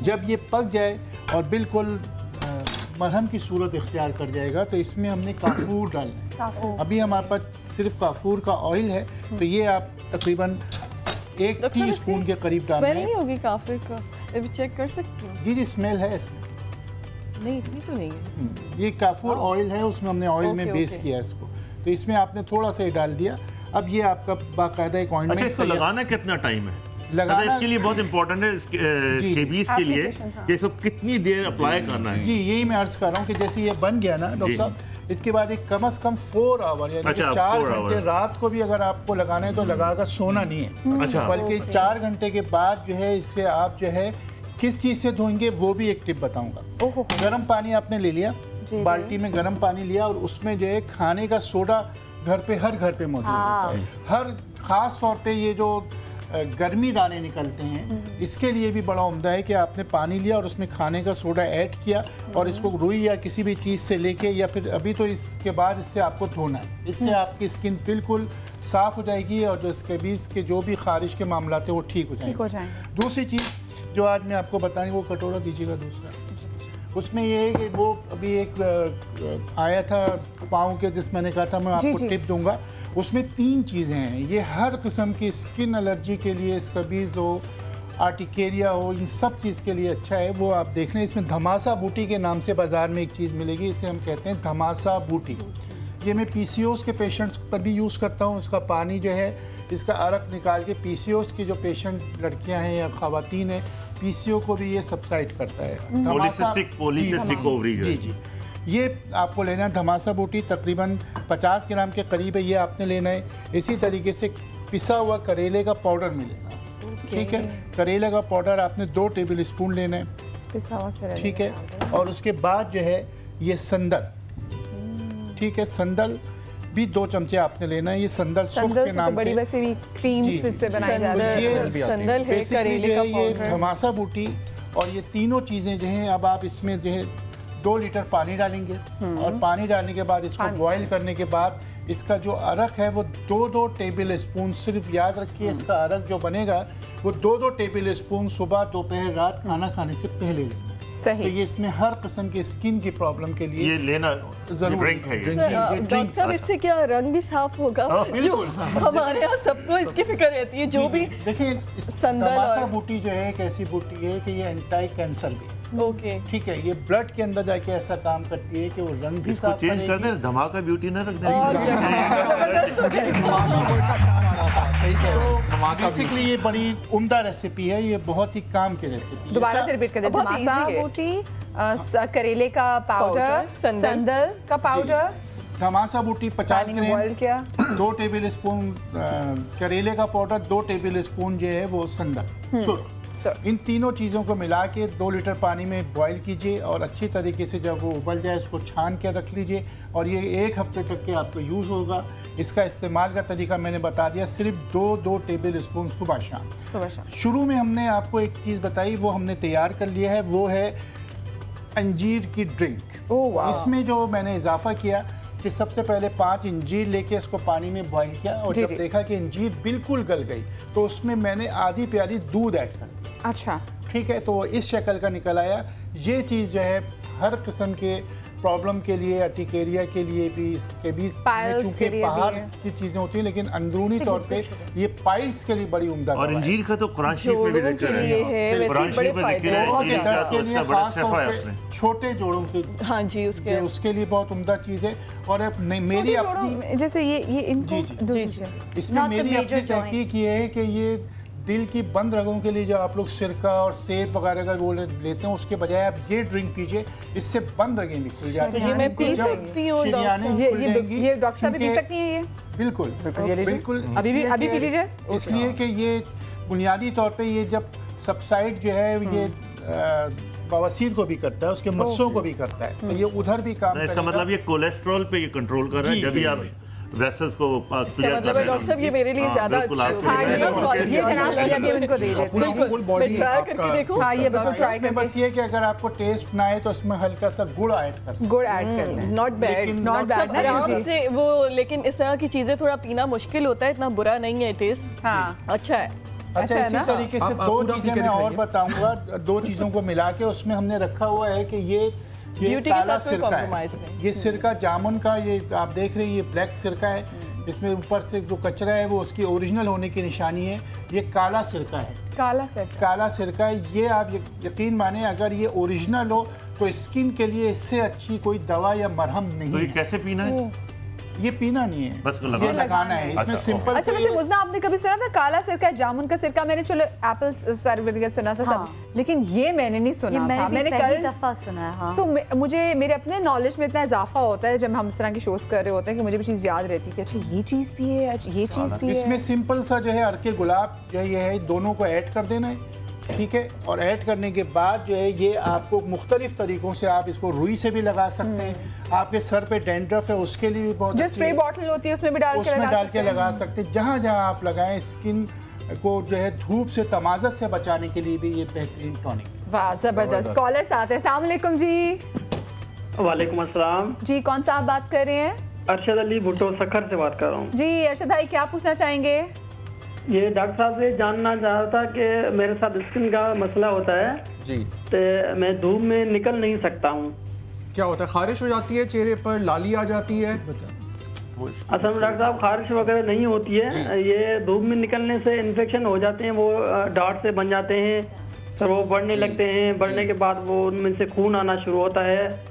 C: जब ये पक जाए और बिल्कुल मरहम की सूरत इख्तियार कर जाएगा तो इसमें हमने काफूर डालना है। अभी हमारे पास सिर्फ काफूर का ऑयल है तो ये आप तकरीबन 1 टीस्पून के करीब डालना है।
A: स्मेल नहीं होगी काफूर का? अभी चेक कर सकती हूँ।
C: जी जी स्मेल है इसमें।
A: नहीं इतनी तो नहीं है।
C: ये काफूर ऑयल है, उसमें हमने ऑयल में बेस किया है इसको, तो इसमें आपने थोड़ा सा ही डाल दिया। अब ये आपका बाकायदा एक ऑइंटमेंट।
M: अच्छा, इसको लगाना कितना टाइम है?
C: लगाना
M: इसके लिए बहुत इंपॉर्टेंट है स्केबीज के लिए कि इसको कितनी देर अप्लाई करना है।
C: जी यही मैं अर्ज कर रहा हूँ कि जैसे ये बन गया ना डॉक्टर साहब, इसके बाद एक कम से कम 4 आवर यानी 4 घंटे रात को भी अगर आपको लगाना है तो लगाकर सोना नहीं है।
M: अच्छा।
C: बल्कि 4 घंटे के बाद जो है इससे आप जो है किस चीज़ से धोएंगे वो भी एक टिप बताऊंगा। गर्म पानी आपने ले लिया, बाल्टी में गर्म पानी लिया और उसमें जो है खाने का सोडा घर पे हर घर पे मौजूद होता है। हर खास तौर पे ये जो गर्मी दाने निकलते हैं इसके लिए भी बड़ा उम्दा है कि आपने पानी लिया और उसमें खाने का सोडा ऐड किया और इसको रुई या किसी भी चीज़ से लेके या फिर अभी तो इसके बाद इससे आपको धोना है। इससे आपकी स्किन बिल्कुल साफ़ हो जाएगी और जो स्कैबीज के जो भी खारिश के मामला थे वो ठीक हो जाएंगे। दूसरी चीज़ जो आज मैं आपको बतानी, वो कटोरा दीजिएगा दूसरा। उसमें ये है कि वो अभी एक आया था पाँव के जिस मैंने कहा था मैं आपको टिप दूंगा, उसमें 3 चीज़ें हैं। ये हर किस्म की स्किन एलर्जी के लिए, स्कैबीज हो, आर्टिकेरिया हो, इन सब चीज़ के लिए अच्छा है। वो आप देख लें, इसमें धमासा बूटी के नाम से बाज़ार में एक चीज़ मिलेगी, इसे हम कहते हैं धमासा बूटी। ये मैं PCOS के पेशेंट्स पर भी यूज़ करता हूँ। इसका पानी जो है इसका अरक निकाल के PCOS की जो पेशेंट लड़कियाँ हैं या ख़वातीन हैं, PCO को भी ये सबसाइड करता है।
M: पॉलीसिस्टिक ओवरी
C: जी जी, ये आपको लेना है धमासा बूटी, तकरीबन 50 ग्राम के करीब है, ये आपने लेना है। इसी तरीके से पिसा हुआ करेले का पाउडर मिलेगा, ठीक है। करेले का पाउडर आपने 2 टेबल स्पून लेना है,
B: पिसा हुआ करेले,
C: ठीक है। और उसके बाद जो है ये संदल, ठीक है, संदल भी 2 चमचे आपने लेना है। ये संदल सुख के नाम
B: बड़ी वैसे भी क्रीम से बनाई जाती है।
C: ये
A: संदल है, करेले का
C: ये धमासा बूटी और ये तीनों चीज़ें जो हैं, अब आप इसमें जो है 2 लीटर पानी डालेंगे और पानी डालने के बाद इसको बॉईल करने के बाद इसका जो अरक है वो 2-2 टेबल स्पून, सिर्फ याद रखिए इसका अरक जो बनेगा वो 2-2 टेबल स्पून सुबह, दोपहर, रात खाना खाने से पहले लेंगे।
B: सही।
C: तो ये इसमें हर किस्म की स्किन की प्रॉब्लम के लिए
M: ये लेना
C: जरूर
M: ड्रिंक है।
A: डॉक्टर साहब इससे क्या रंग भी साफ होगा? जो हमारे यहाँ सबको इसकी फिक्र रहती है, जो भी
C: देखिए धमासा बूटी जो है एक ऐसी बूटी है कि ये एंटी कैंसर भी,
A: ओके,
C: ठीक है। ये ब्लड के अंदर जाके ऐसा काम करती है कि वो रंग भी साफ
M: चेंज कर दे, धमाका ब्यूटी ना रख दे।
C: बेसिकली ये बड़ी उम्दा रेसिपी है, ये बहुत ही काम की रेसिपी।
B: दोबारा से रिपीट कर दे। धमासा बूटी, करेले का पाउडर, संदल का पाउडर,
C: धमासा बूटी 50 ग्राम, 2 टेबल स्पून करेले का पाउडर, 2 टेबल स्पून जो है वो संदल। इन तीनों चीज़ों को मिला के 2 लीटर पानी में बॉईल कीजिए और अच्छी तरीके से जब वो उबल जाए उसको छान के रख लीजिए और ये 1 हफ्ते तक के आपको यूज़ होगा। इसका इस्तेमाल का तरीका मैंने बता दिया, सिर्फ 2-2 टेबल स्पून सुबह शाम। शुरू में हमने आपको एक चीज़ बताई, वो हमने तैयार कर लिया है, वो है अंजीर की ड्रिंक। इसमें जो मैंने इजाफा किया कि सबसे पहले 5 अंजीर लेके इसको पानी में बॉईल किया और जब देखा कि अंजीर बिल्कुल गल गई तो उसमें मैंने आधी प्याली दूध ऐड कर दिया।
B: अच्छा,
C: ठीक है, तो इस शक्ल का निकल आया। ये चीज़ जो है हर किस्म के प्रॉब्लम के लिए, अर्टिकेरिया के लिए भी, स्कैबीज में चूंकि बाहर की चीज़ें होती हैं लेकिन अंदरूनी तौर पे ये पाइल्स के लिए बड़ी उम्दा
M: और अंजीर का तो कुरान शरीफ में भी जिक्र है, कुरान शरीफ में जिक्र है,
C: के लिए खास तौर पे छोटे जोड़ों के,
A: हाँ जी,
C: उसके लिए बहुत उम्दा चीज़ है। और अब मेरी अपनी
B: जैसे ये इनको
C: इसमें मेरी अपनी तहकीक ये है कि ये दिल की बंद रगों के लिए जो आप लोग सिरका और सेब वगैरह का वो लेते हैं उसके बजाय आप ये ड्रिंक पीजिए, इससे बंद रगें भी खुल जाती हैं।
A: मैं पी सकती हूँ
B: ये डॉक्टर साहब पी सकती हैं ये?
C: बिल्कुल बिल्कुल,
B: अभी पी लीजिए।
C: इसलिए कि ये बुनियादी तौर पे ये जब सबसाइड जो है ये बवासीर को भी करता है, उसके मस्सों को भी करता है, तो ये उधर भी काम करेगा।
M: इसका मतलब ये कोलेस्ट्रॉल पे ये कंट्रोल कर रहा है जब भी आप वेसल्स को क्लियर कर रहे हैं।
A: डॉक्टर साहब ये मेरे लिए ज्यादा अच्छा
C: है। बस ये कि अगर आपको टेस्ट ना आए तो इसमें हल्का सा गुड़ ऐड कर सकते हैं।
B: गुड़ ऐड कर लें,
A: नॉट बैड आराम से वो, लेकिन इस तरह की चीजें थोड़ा पीना मुश्किल होता है, इतना बुरा नहीं है टेस्ट, अच्छा है।
C: अच्छा, इसी तरीके से दो चीजें मैं और बताऊंगा, दो चीजों को मिला के उसमें हमने रखा हुआ है कि ये काला सिरका है, ये सिरका जामुन का, ये आप देख रहे हैं ये ब्लैक सिरका है, इसमें ऊपर से जो कचरा है वो उसकी ओरिजिनल होने की निशानी है। ये काला सिरका है, काला सिरका है। ये आप यकीन माने अगर ये ओरिजिनल हो तो स्किन के लिए इससे अच्छी कोई दवा या मरहम नहीं।
M: तो ये कैसे पीना है?
C: ये पीना नहीं है,
M: बस
C: ये लगाना है। इसमें सिंपल।
B: अच्छा, वैसे मुज़ना आपने कभी सुना था काला सिरका, जामुन का सिरका? मैंने चलो एप्पल साइडर विनेगर सुना था सब, लेकिन ये मैंने नहीं सुना था। मैंने कल
P: दफा सुना है। हाँ।
B: सो मुझे मेरे अपने नॉलेज में इतना इजाफा होता है जब हम इस तरह की शोज कर रहे होते हैं कि मुझे भी चीज़ याद रहती है कि अच्छा ये चीज़ भी है, ये चीज़ भी है।
C: इसमें सिंपल सा जो है अर्के गुलाब जो है दोनों को ऐड कर देना है, ठीक है। और ऐड करने के बाद जो है ये आपको मुख्तलिफ तरीकों से आप इसको रुई से भी लगा सकते हैं, आपके सर पे डेंड्रफ है उसके लिए भी बहुत
B: जो स्प्रे बॉटल होती है उसमें भी डाल के
C: लगा सकते हैं। जहाँ जहाँ आप लगाएं, स्किन को जो है धूप से, तमाज़त से बचाने के लिए भी ये बेहतरीन टॉनिक।
B: वाह, जबरदस्त। कॉलर्स आते हैं। अस्सलाम वालेकुम जी।
E: वालेकुम अस्सलाम
B: जी, कौन सा आप बात कर रहे हैं?
E: अरशद अली भुट्टो सखर से बात कर रहा हूँ
B: जी। अरशद भाई क्या पूछना चाहेंगे?
E: ये डॉक्टर साहब से जानना चाह था कि मेरे साथ स्किन का मसला होता है
N: जी,
E: तो मैं धूप में निकल नहीं सकता हूँ।
N: क्या होता है? खारिश हो जाती है चेहरे पर, लाली आ जाती है?
E: असल में डॉक्टर साहब खारिश वगैरह नहीं होती है, ये धूप में निकलने से इन्फेक्शन हो जाते हैं, वो डार्ट से बन जाते हैं, फिर वो बढ़ने लगते हैं, बढ़ने के बाद वो उनमें से खून आना शुरू होता है।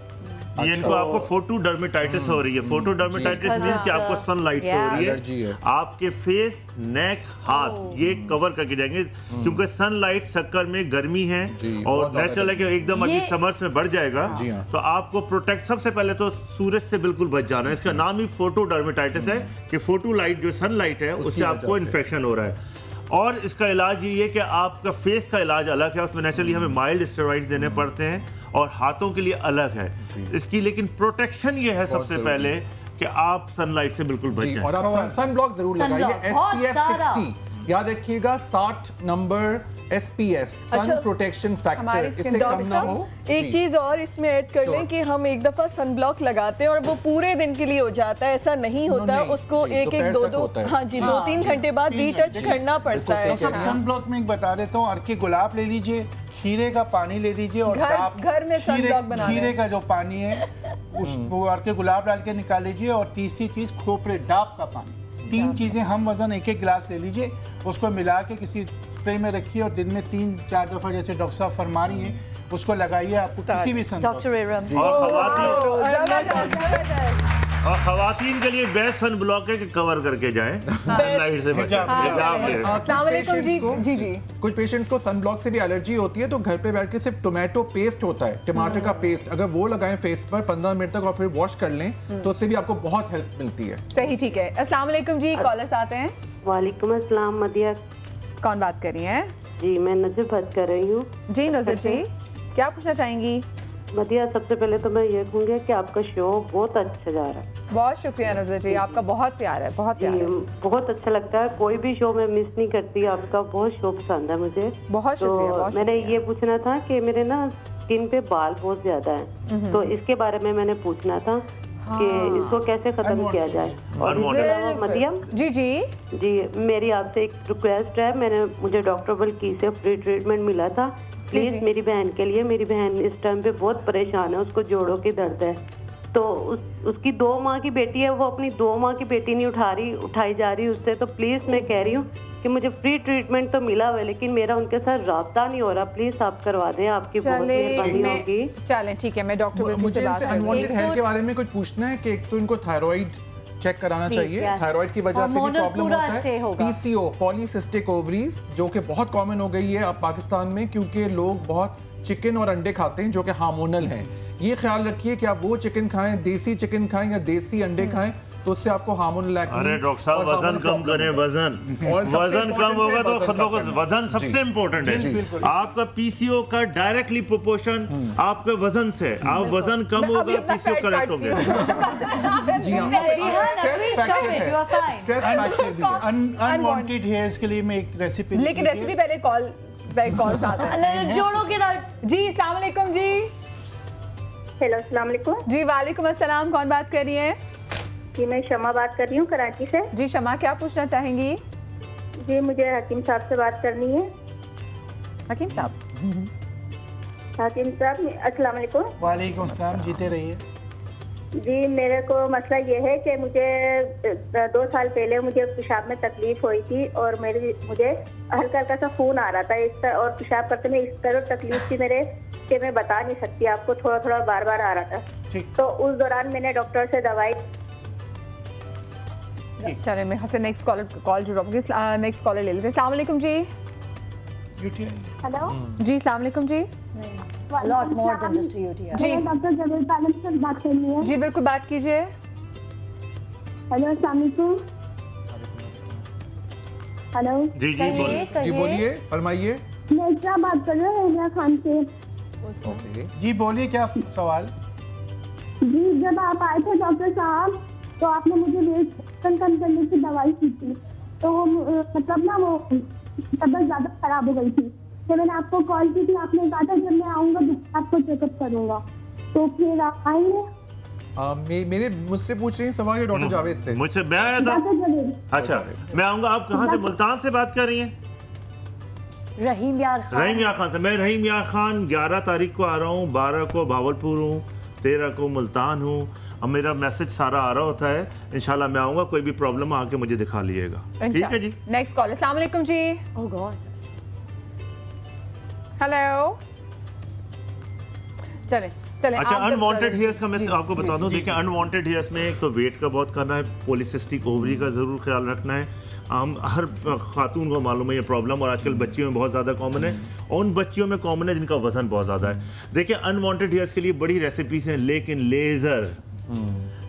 M: ये इनको आपको फोटोडर्मेटाइटिस हो रही है। फोटोडर्मेटाइटिस मींस कि आपको सनलाइट से हो रही है, आपके फेस, नेक, हाथ ये कवर करके जाएंगे क्योंकि सनलाइट शक्कर में गर्मी है और नेचुरल है कि एकदम अभी समर्स में बढ़ जाएगा, तो आपको प्रोटेक्ट सबसे पहले तो सूरज से बिल्कुल बच जाना है। इसका नाम ही फोटोडर्मेटाइटिस है कि फोटो लाइट जो सनलाइट है उससे आपको इन्फेक्शन हो रहा है। और इसका इलाज ये है कि आपका फेस का इलाज अलग है, उसमें नेचुरली हमें माइल्ड स्टेरॉइड्स देने पड़ते हैं और हाथों के लिए अलग है इसकी, लेकिन प्रोटेक्शन ये है सबसे पहले कि आप सनलाइट से बिल्कुल बच जाएं।
N: और आप सन ब्लॉक जरूर लगाइए, SPF 60 याद रखिएगा, 60 number SPF, sun protection factor, इससे कम ना हो।
A: एक चीज और इसमें ऐड कर लें कि हम एक दफा सन ब्लॉक लगाते हैं और वो पूरे दिन के लिए हो जाता है, ऐसा नहीं होता है, उसको एक दो हाँ जी 2-3 घंटे बाद रीटच करना पड़ता है।
C: सन ब्लॉक में बता देता हूँ, अर्के गुलाब ले लीजिए, खीरे का पानी ले लीजिए और
B: घर में
C: खीरे का जो पानी है उसको अर्के गुलाब डाल के निकाल लीजिए, और तीसरी चीज खोपरे डाब का पानी। 3 चीजें हम वजन 1-1 गिलास ले लीजिए, उसको मिला के किसी स्प्रे में रखिए और दिन में 3-4 दफा जैसे डॉक्टर साहब फरमा रही हैं उसको लगाइए, आपको किसी भी सन
M: और खवातीन के लिए बेस्ट सन ब्लॉक है कि कवर करके जाएं, लाइट से बचाएं।
N: कुछ पेशेंट्स को सन ब्लॉक से भी एलर्जी होती है, तो घर पे बैठ के सिर्फ टोमेटो पेस्ट होता है, टमाटर का पेस्ट, अगर वो लगाएं फेस पर 15 मिनट तक और फिर वॉश कर लें तो उससे भी आपको बहुत हेल्प मिलती है।
B: सही, ठीक है। अस्सलाम वालेकुम जी, कॉलर्स आते हैं।
V: वालेकुम अस्सलाम। मदिया
B: कौन बात कर रही हैं?
V: जी मैं नजर बात कर रही हूँ।
B: जी नजर जी, क्या पूछना चाहेंगी?
V: मदिया सबसे पहले तो मैं ये कहूँगी कि आपका शो बहुत अच्छा जा रहा है।
B: बहुत शुक्रिया नजर जी, आपका बहुत प्यार है, बहुत प्यार है।
V: बहुत अच्छा लगता है, कोई भी शो में मिस नहीं करती, आपका बहुत शो पसंद है मुझे।
B: बहुत शुक्रिया। बहुत
V: मैंने ये पूछना था कि मेरे ना स्किन पे बाल बहुत ज्यादा हैं, तो इसके बारे में मैंने पूछना था कि इसको कैसे खत्म किया जाए। और इसके अलावा मदिया जी मेरी आपसे एक रिक्वेस्ट है, मुझे डॉक्टर बल्कि से फ्री ट्रीटमेंट मिला था, प्लीज मेरी बहन के लिए, मेरी बहन इस टाइम पे बहुत परेशान है, उसको जोड़ों की दर्द है, तो उसकी 2 माह की बेटी है, वो अपनी 2 माह की बेटी नहीं उठाई जा रही उससे, तो प्लीज मैं कह रही हूँ कि मुझे फ्री ट्रीटमेंट तो मिला हुआ लेकिन मेरा उनके साथ राब्ता नहीं हो रहा, प्लीज आप करवा दें, आपकी बहुत मेहरबानी होगी।
B: चलें ठीक है, मैं डॉक्टर
N: मुझे अनवांटेड हेयर के बारे में कुछ पूछना है कि एक तो इनको थायराइड चेक कराना चाहिए, थायराइड की वजह से भी प्रॉब्लम होता है, PCO पॉलीसिस्टिक ओवरीज जो कि बहुत कॉमन हो गई है अब पाकिस्तान में, क्योंकि लोग बहुत चिकन और अंडे खाते हैं जो कि हार्मोनल हैं। ये ख्याल रखिए कि आप वो चिकन खाएं, देसी चिकन खाएं या देसी अंडे खाएं तो उससे आपको हार्मोनल एक्ने।
M: अरे डॉक्टर साहब वजन कम करें, वजन कम होगा तो खुद लोग वजन सबसे इम्पोर्टेंट है। आपका पीसीओ का डायरेक्टली प्रोपोर्शन आपके वजन से, आप वजन कम होगा पीसीओ करेक्ट हो गया।
C: जी अनवांटेड हेयर्स के लिए मैं एक रेसिपी,
B: लेकिन रेसिपी पहले कॉल्स आते हैं।
P: जोड़ों के दर्द।
B: जी अस्सलाम वालेकुम जी।
G: हेलो अस्सलाम वालेकुम।
B: जी वालेकुम अस्सलाम, कौन बात कर रही है?
G: जी मैं शमा बात कर रही हूँ कराची से।
B: जी शमा, क्या पूछना चाहेंगी?
G: जी मुझे हकीम साहब से बात करनी है।
B: हकीम साहब।
G: हकीम साहब अस्सलाम वालेकुम।
C: वालेकुम अस्सलाम, जीते रहिए।
G: जी मेरे को मसला ये है कि मुझे 2 साल पहले मुझे पेशाब में तकलीफ हुई थी और मुझे हल्का हल्का सा खून आ रहा था इस तरह, और पेशाब करते में इस तरह तकलीफ थी मेरे कि मैं बता नहीं सकती आपको, थोड़ा थोड़ा बार बार आ रहा था। तो उस दौरान मैंने डॉक्टर से दवाई।
B: चलिए मैं से नेक्स्ट कॉल जुड़ा, नेक्स्ट कॉलर ले लेते हैं। अस्सलाम वालेकुम जी।
G: हेलो
B: जी अस्सलाम वालेकुम जी।
P: Lot more than just a UTI.
G: जी डॉक्टर जवेद तालिब से बात करनी है।
B: जी बिल्कुल बात कीजिए।
G: हेलो अस्सलाम वालेकुम। हेलो
M: जी बोलिए।
N: जी बोलिए, फरमाइए।
G: मैं क्या बात कर रही हूँ एलिया खान से।
C: जी बोलिए, क्या सवाल?
G: जी जब आप आए थे डॉक्टर साहब तो आपने मुझे वेट कम करने की दवाई दी थी, तो मतलब ना वो तबीयत ज्यादा खराब हो गई थी। तो मैंने आपको कॉल की थी, आपने कहा था जब मैं आऊंगा आपको चेकअप करूंगा, तो फिर आप आएंगे?
N: मेरे मुझसे पूछ रही हैं सवाल या डॉक्टर जावेद से?
M: मुझसे मैं आया था। अच्छा मैं आऊंगा। आप कहाँ से? मुल्तान से बात कर रही हैं?
P: रहीम यार खान।
M: रहीम यार खान से। मैं रहीम यार खान 11 तारीख को आ रहा हूँ, 12 को भावलपुर हूँ, 13 को मुल्तान हूँ। अब मेरा मैसेज सारा आ रहा होता है, इंशाल्लाह मैं आऊंगा। कोई भी प्रॉब्लम आके मुझे दिखा लीजिएगा, ठीक है जी।
B: Next call. अस्सलाम वालेकुम जी।
P: ओह गॉड।
B: हेलो चले।
M: अच्छा अनवांटेड हेयर्स का मैं आपको बता दूं। देखिए अनवांटेड हेयर्स में एक तो वेट का बहुत करना है, पॉलीसिस्टिक ओवरी का जरूर ख्याल रखना है। हम हर खातून को मालूम है ये प्रॉब्लम, और आजकल बच्चियों में बहुत ज़्यादा कॉमन है। उन बच्चियों में कॉमन है जिनका वजन बहुत ज़्यादा है। देखिए अनवांटेड हेयर्स के लिए बड़ी रेसिपीज हैं, लेकिन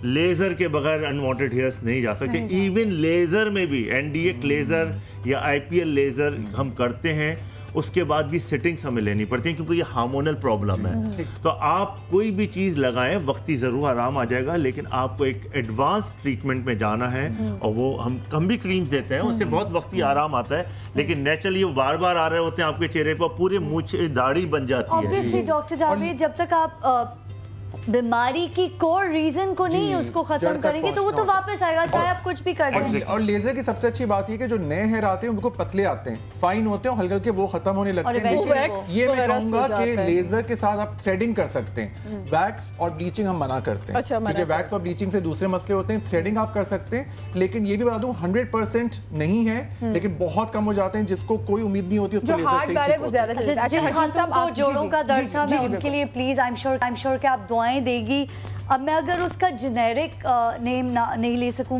M: लेज़र के बगैर अनवांटेड हेयर्स नहीं जा सकते। इवन लेज़र में भी NDX लेज़र या IPL लेज़र हम करते हैं, उसके बाद भी सेटिंग्स हमें लेनी पड़ती हैं क्योंकि ये हार्मोनल प्रॉब्लम है। तो आप कोई भी चीज़ लगाएं, वक्ती ज़रूर आराम आ जाएगा, लेकिन आपको एक एडवांस ट्रीटमेंट में जाना है। और वो हम भी क्रीम्स देते हैं, उससे बहुत वक्ती आराम आता है, लेकिन नेचुरली वो बार बार आ रहे होते हैं आपके चेहरे पर, पूरे मुँह दाढ़ी बन जाती है।
P: ऑब्वियसली डॉक्टर जावेद, जब तक आप बीमारी की कोर रीजन को नहीं उसको खत्म करेंगे तो वो तो वापस आएगा, चाहे आप कुछ भी कर दें।
N: और लेजर की सबसे अच्छी बात ये कि जो नए हेयर आते हैं उनको पतले आते हैं, फाइन होते हैं, हल्के हल्के वो खत्म होने लगते हैं। लेकिन ये मैं कहूंगा कि लेजर के साथ आप थ्रेडिंग कर सकते हैं। वैक्स और ब्लीचिंग हम मना करते हैं, क्योंकि वैक्स और ब्लीचिंग से दूसरे मसले होते हैं। थ्रेडिंग आप कर सकते हैं, लेकिन ये भी बता दूं 100% नहीं है, लेकिन बहुत कम हो जाते हैं। जिसको कोई उम्मीद नहीं होती उसको लेजर से
P: जोड़ों का दर्द था, मैं उनके लिए प्लीज आई एम श्योर कि आप दुआएं देगी। अब मैं अगर उसका जेनेरिक नेम नहीं ले सकूं,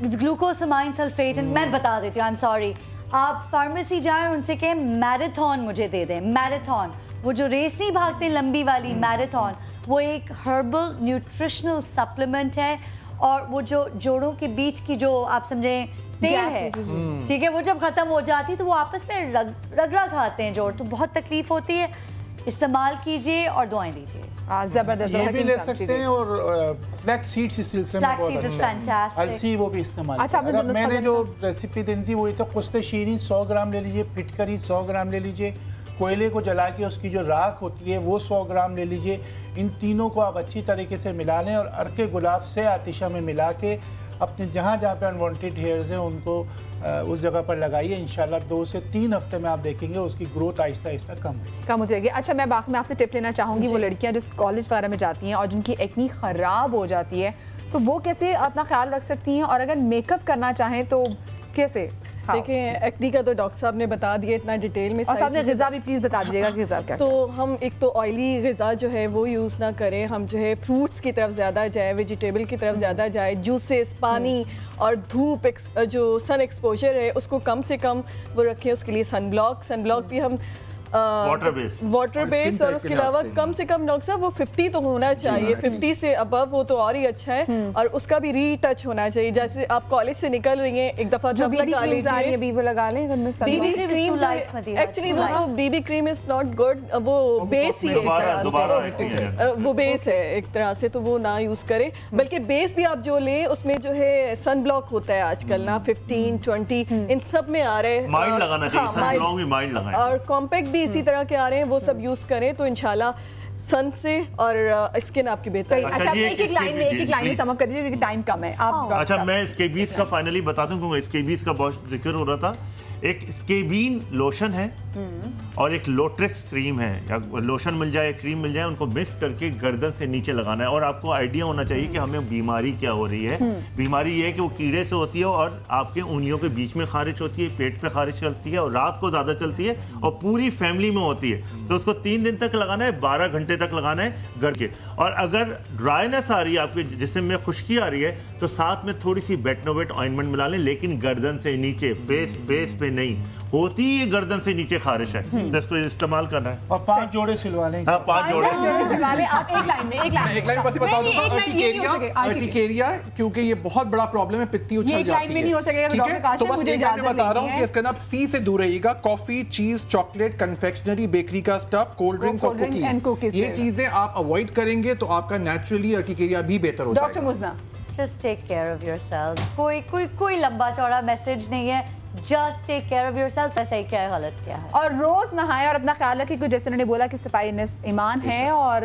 P: ग्लूकोसामाइन सल्फेट, मैं बता देती हूँ, आई एम सॉरी। आप फार्मेसी जाएं, उनसे कहें मैराथन मुझे दे दें। मैराथन, वो जो रेस नहीं भागते लंबी वाली, मैराथन, वो एक हर्बल न्यूट्रिशनल सप्लीमेंट है। और वो जो जोड़ों के बीच की जो आप समझें तेल है, ठीक है, वो जब खत्म हो जाती है तो वो आपस में रगड़ा खाते हैं जोड़, तो बहुत तकलीफ होती है। इस्तेमाल कीजिए और दुआएं दीजिए।
B: जबरदस्त,
C: ये भी ले सकते हैं। और फ्लैक्स सीड्स इस सिलसिले में बहुत अच्छा है, अलसी वो भी इस्तेमाल।
B: अच्छा,
C: मैंने जो रेसिपी देनी थी वही तो कुश्ते शीरी 100 ग्राम ले लीजिए, फिटकरी 100 ग्राम ले लीजिए, कोयले को जला के उसकी जो राख होती है वो 100 ग्राम ले लीजिए। इन तीनों को आप अच्छी तरीके से मिला लें और अर्के गुलाब से आतिशा में मिला के अपने जहाँ पे अनवांटेड हेयर्स हैं उनको उस जगह पर लगाइए। इंशाल्लाह 2 से 3 हफ्ते में आप देखेंगे उसकी ग्रोथ आहिस्ता आहिस्ता कम
B: हो जाएगी। अच्छा, मैं बाकी में आपसे टिप लेना चाहूँगी। वो लड़कियाँ जो कॉलेज वगैरह में जाती हैं और जिनकी एक्नी ख़राब हो जाती है, तो वो कैसे अपना ख्याल रख सकती हैं? और अगर मेकअप करना चाहें तो कैसे?
A: देखिए एक्नी का तो डॉक्टर साहब ने बता दिया इतना डिटेल में।
B: और साहब ने ग़िज़ा भी प्लीज़ बता दीजिएगा कि ग़िज़ा क्या।
A: तो हम एक तो ऑयली ग़िज़ा जो है वो यूज़ ना करें, हम जो है फ्रूट्स की तरफ ज़्यादा जाए, वेजिटेबल की तरफ ज़्यादा जाए, जूसेस, पानी और धूप जो सन एक्सपोजर है उसको कम से कम वो रखें। उसके लिए सनब्लॉक भी हम
M: वाटर
A: बेस और उसके अलावा कम से कम डॉक्टर साहब वो 50 तो होना चाहिए, 50 से अबव वो तो और ही अच्छा है। और उसका भी रीटच होना चाहिए। जैसे आप कॉलेज से निकल रही हैं, एक दफा जब लगा लीजिए,
B: बीबी लगा लें।
A: बीबी क्रीम एक्चुअली वो तो BB cream is not good, वो बेस ही है, वो बेस है एक तरह से, तो वो ना यूज करें। बल्कि बेस भी आप जो लें उसमें जो है सन ब्लॉक होता है आजकल ना, 15, 20 इन सब में आ रहे हैं।
M: माइल्ड लगाना चाहिए, सन ब्लॉक भी माइल्ड लगाएं।
A: और कॉम्पैक्ट भी इसी तरह के आ रहे हैं, वो सब यूज करें तो इंशाल्लाह सन से और स्किन आपकी बेहतर है।
B: अच्छा, एक लाइन में समझ कर दीजिए क्योंकि टाइम कम है। आप
M: अच्छा, मैं स्केबीज का फाइनली बता दूं क्योंकि स्केबीज का बहुत जिक्र हो रहा था। एक स्केबीन लोशन है और एक लोट्रेक्स क्रीम है, या लोशन मिल जाए क्रीम मिल जाए, उनको मिक्स करके गर्दन से नीचे लगाना है। और आपको आइडिया होना चाहिए कि हमें बीमारी क्या हो रही है। बीमारी ये है कि वो कीड़े से होती है और आपके उंगलियों के बीच में खारिश होती है, पेट पे खारिश चलती है और रात को ज़्यादा चलती है और पूरी फैमिली में होती है। तो उसको 3 दिन तक लगाना है, 12 घंटे तक लगाना है गर्द के। और अगर ड्राइनेस आ रही है आपके जिस्म में, खुश्की आ रही है, तो साथ में थोड़ी सी बेटनोवेट ऑइंटमेंट मिला लें, लेकिन गर्दन से नीचे, फेस पे नहीं होती, ये गर्दन से नीचे खारिश है, तो इसको इस्तेमाल करना है।
C: और 5 जोड़े सिलवा लें।
M: हाँ, 5 जोड़े
B: सिलवा लें। आप एक लाइन में
N: बस बता दूंगा, अर्टिकेरिया क्योंकि ये बहुत बड़ा प्रॉब्लम है, पित्ती उछल जाती है।
B: नहीं हो सकेगा,
N: ठीक है, तो बस एक लाइन में बता रहा हूँ कि इसका नाम सी से दूर रहिएगा। कॉफी, चीज, चॉकलेट, कन्फेक्शनरी, बेकरी का स्टफ, कोल्ड ड्रिंक्स और कुकीज, ये चीजें आप अवॉइड करेंगे तो आपका नेचुरली अर्टिकेरिया भी बेहतर हो जाएगा।
B: Doctor Muzna,
P: just take care of yourself. कोई लंबा चौड़ा मैसेज नहीं है, just take care of yourself. सही क्या है, गलत क्या है, और
B: रोज नहाएं और अपना ख्याल रखें। जैसे उन्होंने बोला कि सफाई निस्फ ईमान है, और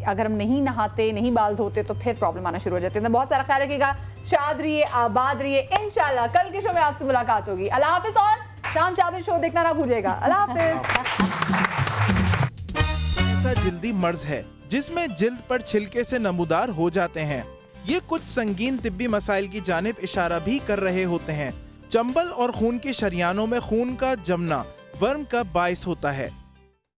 B: अगर हम नहीं नहाते, नहीं बाल धोते तो फिर प्रॉब्लम आना शुरू हो जाती है। तो बहुत सारा ख्याल रखिएगा, शाद रहिए, आबाद रहिए। इंशाल्लाह कल के शो में आपसे मुलाकात होगी। अल्लाह हाफिज, और शाम 4 बजे शो देखना ना भूलिएगा। अल्लाह हाफिज।
K: ऐसा जिल्दी मर्ज है जिसमें जिल्द पर छिलके से नमूदार हो जाते हैं। ये कुछ संगीन तिब्बी मसाइल की जानिब इशारा भी कर रहे होते हैं। चंबल और खून की शरियानों में खून का जमना वर्म का बाइस होता है।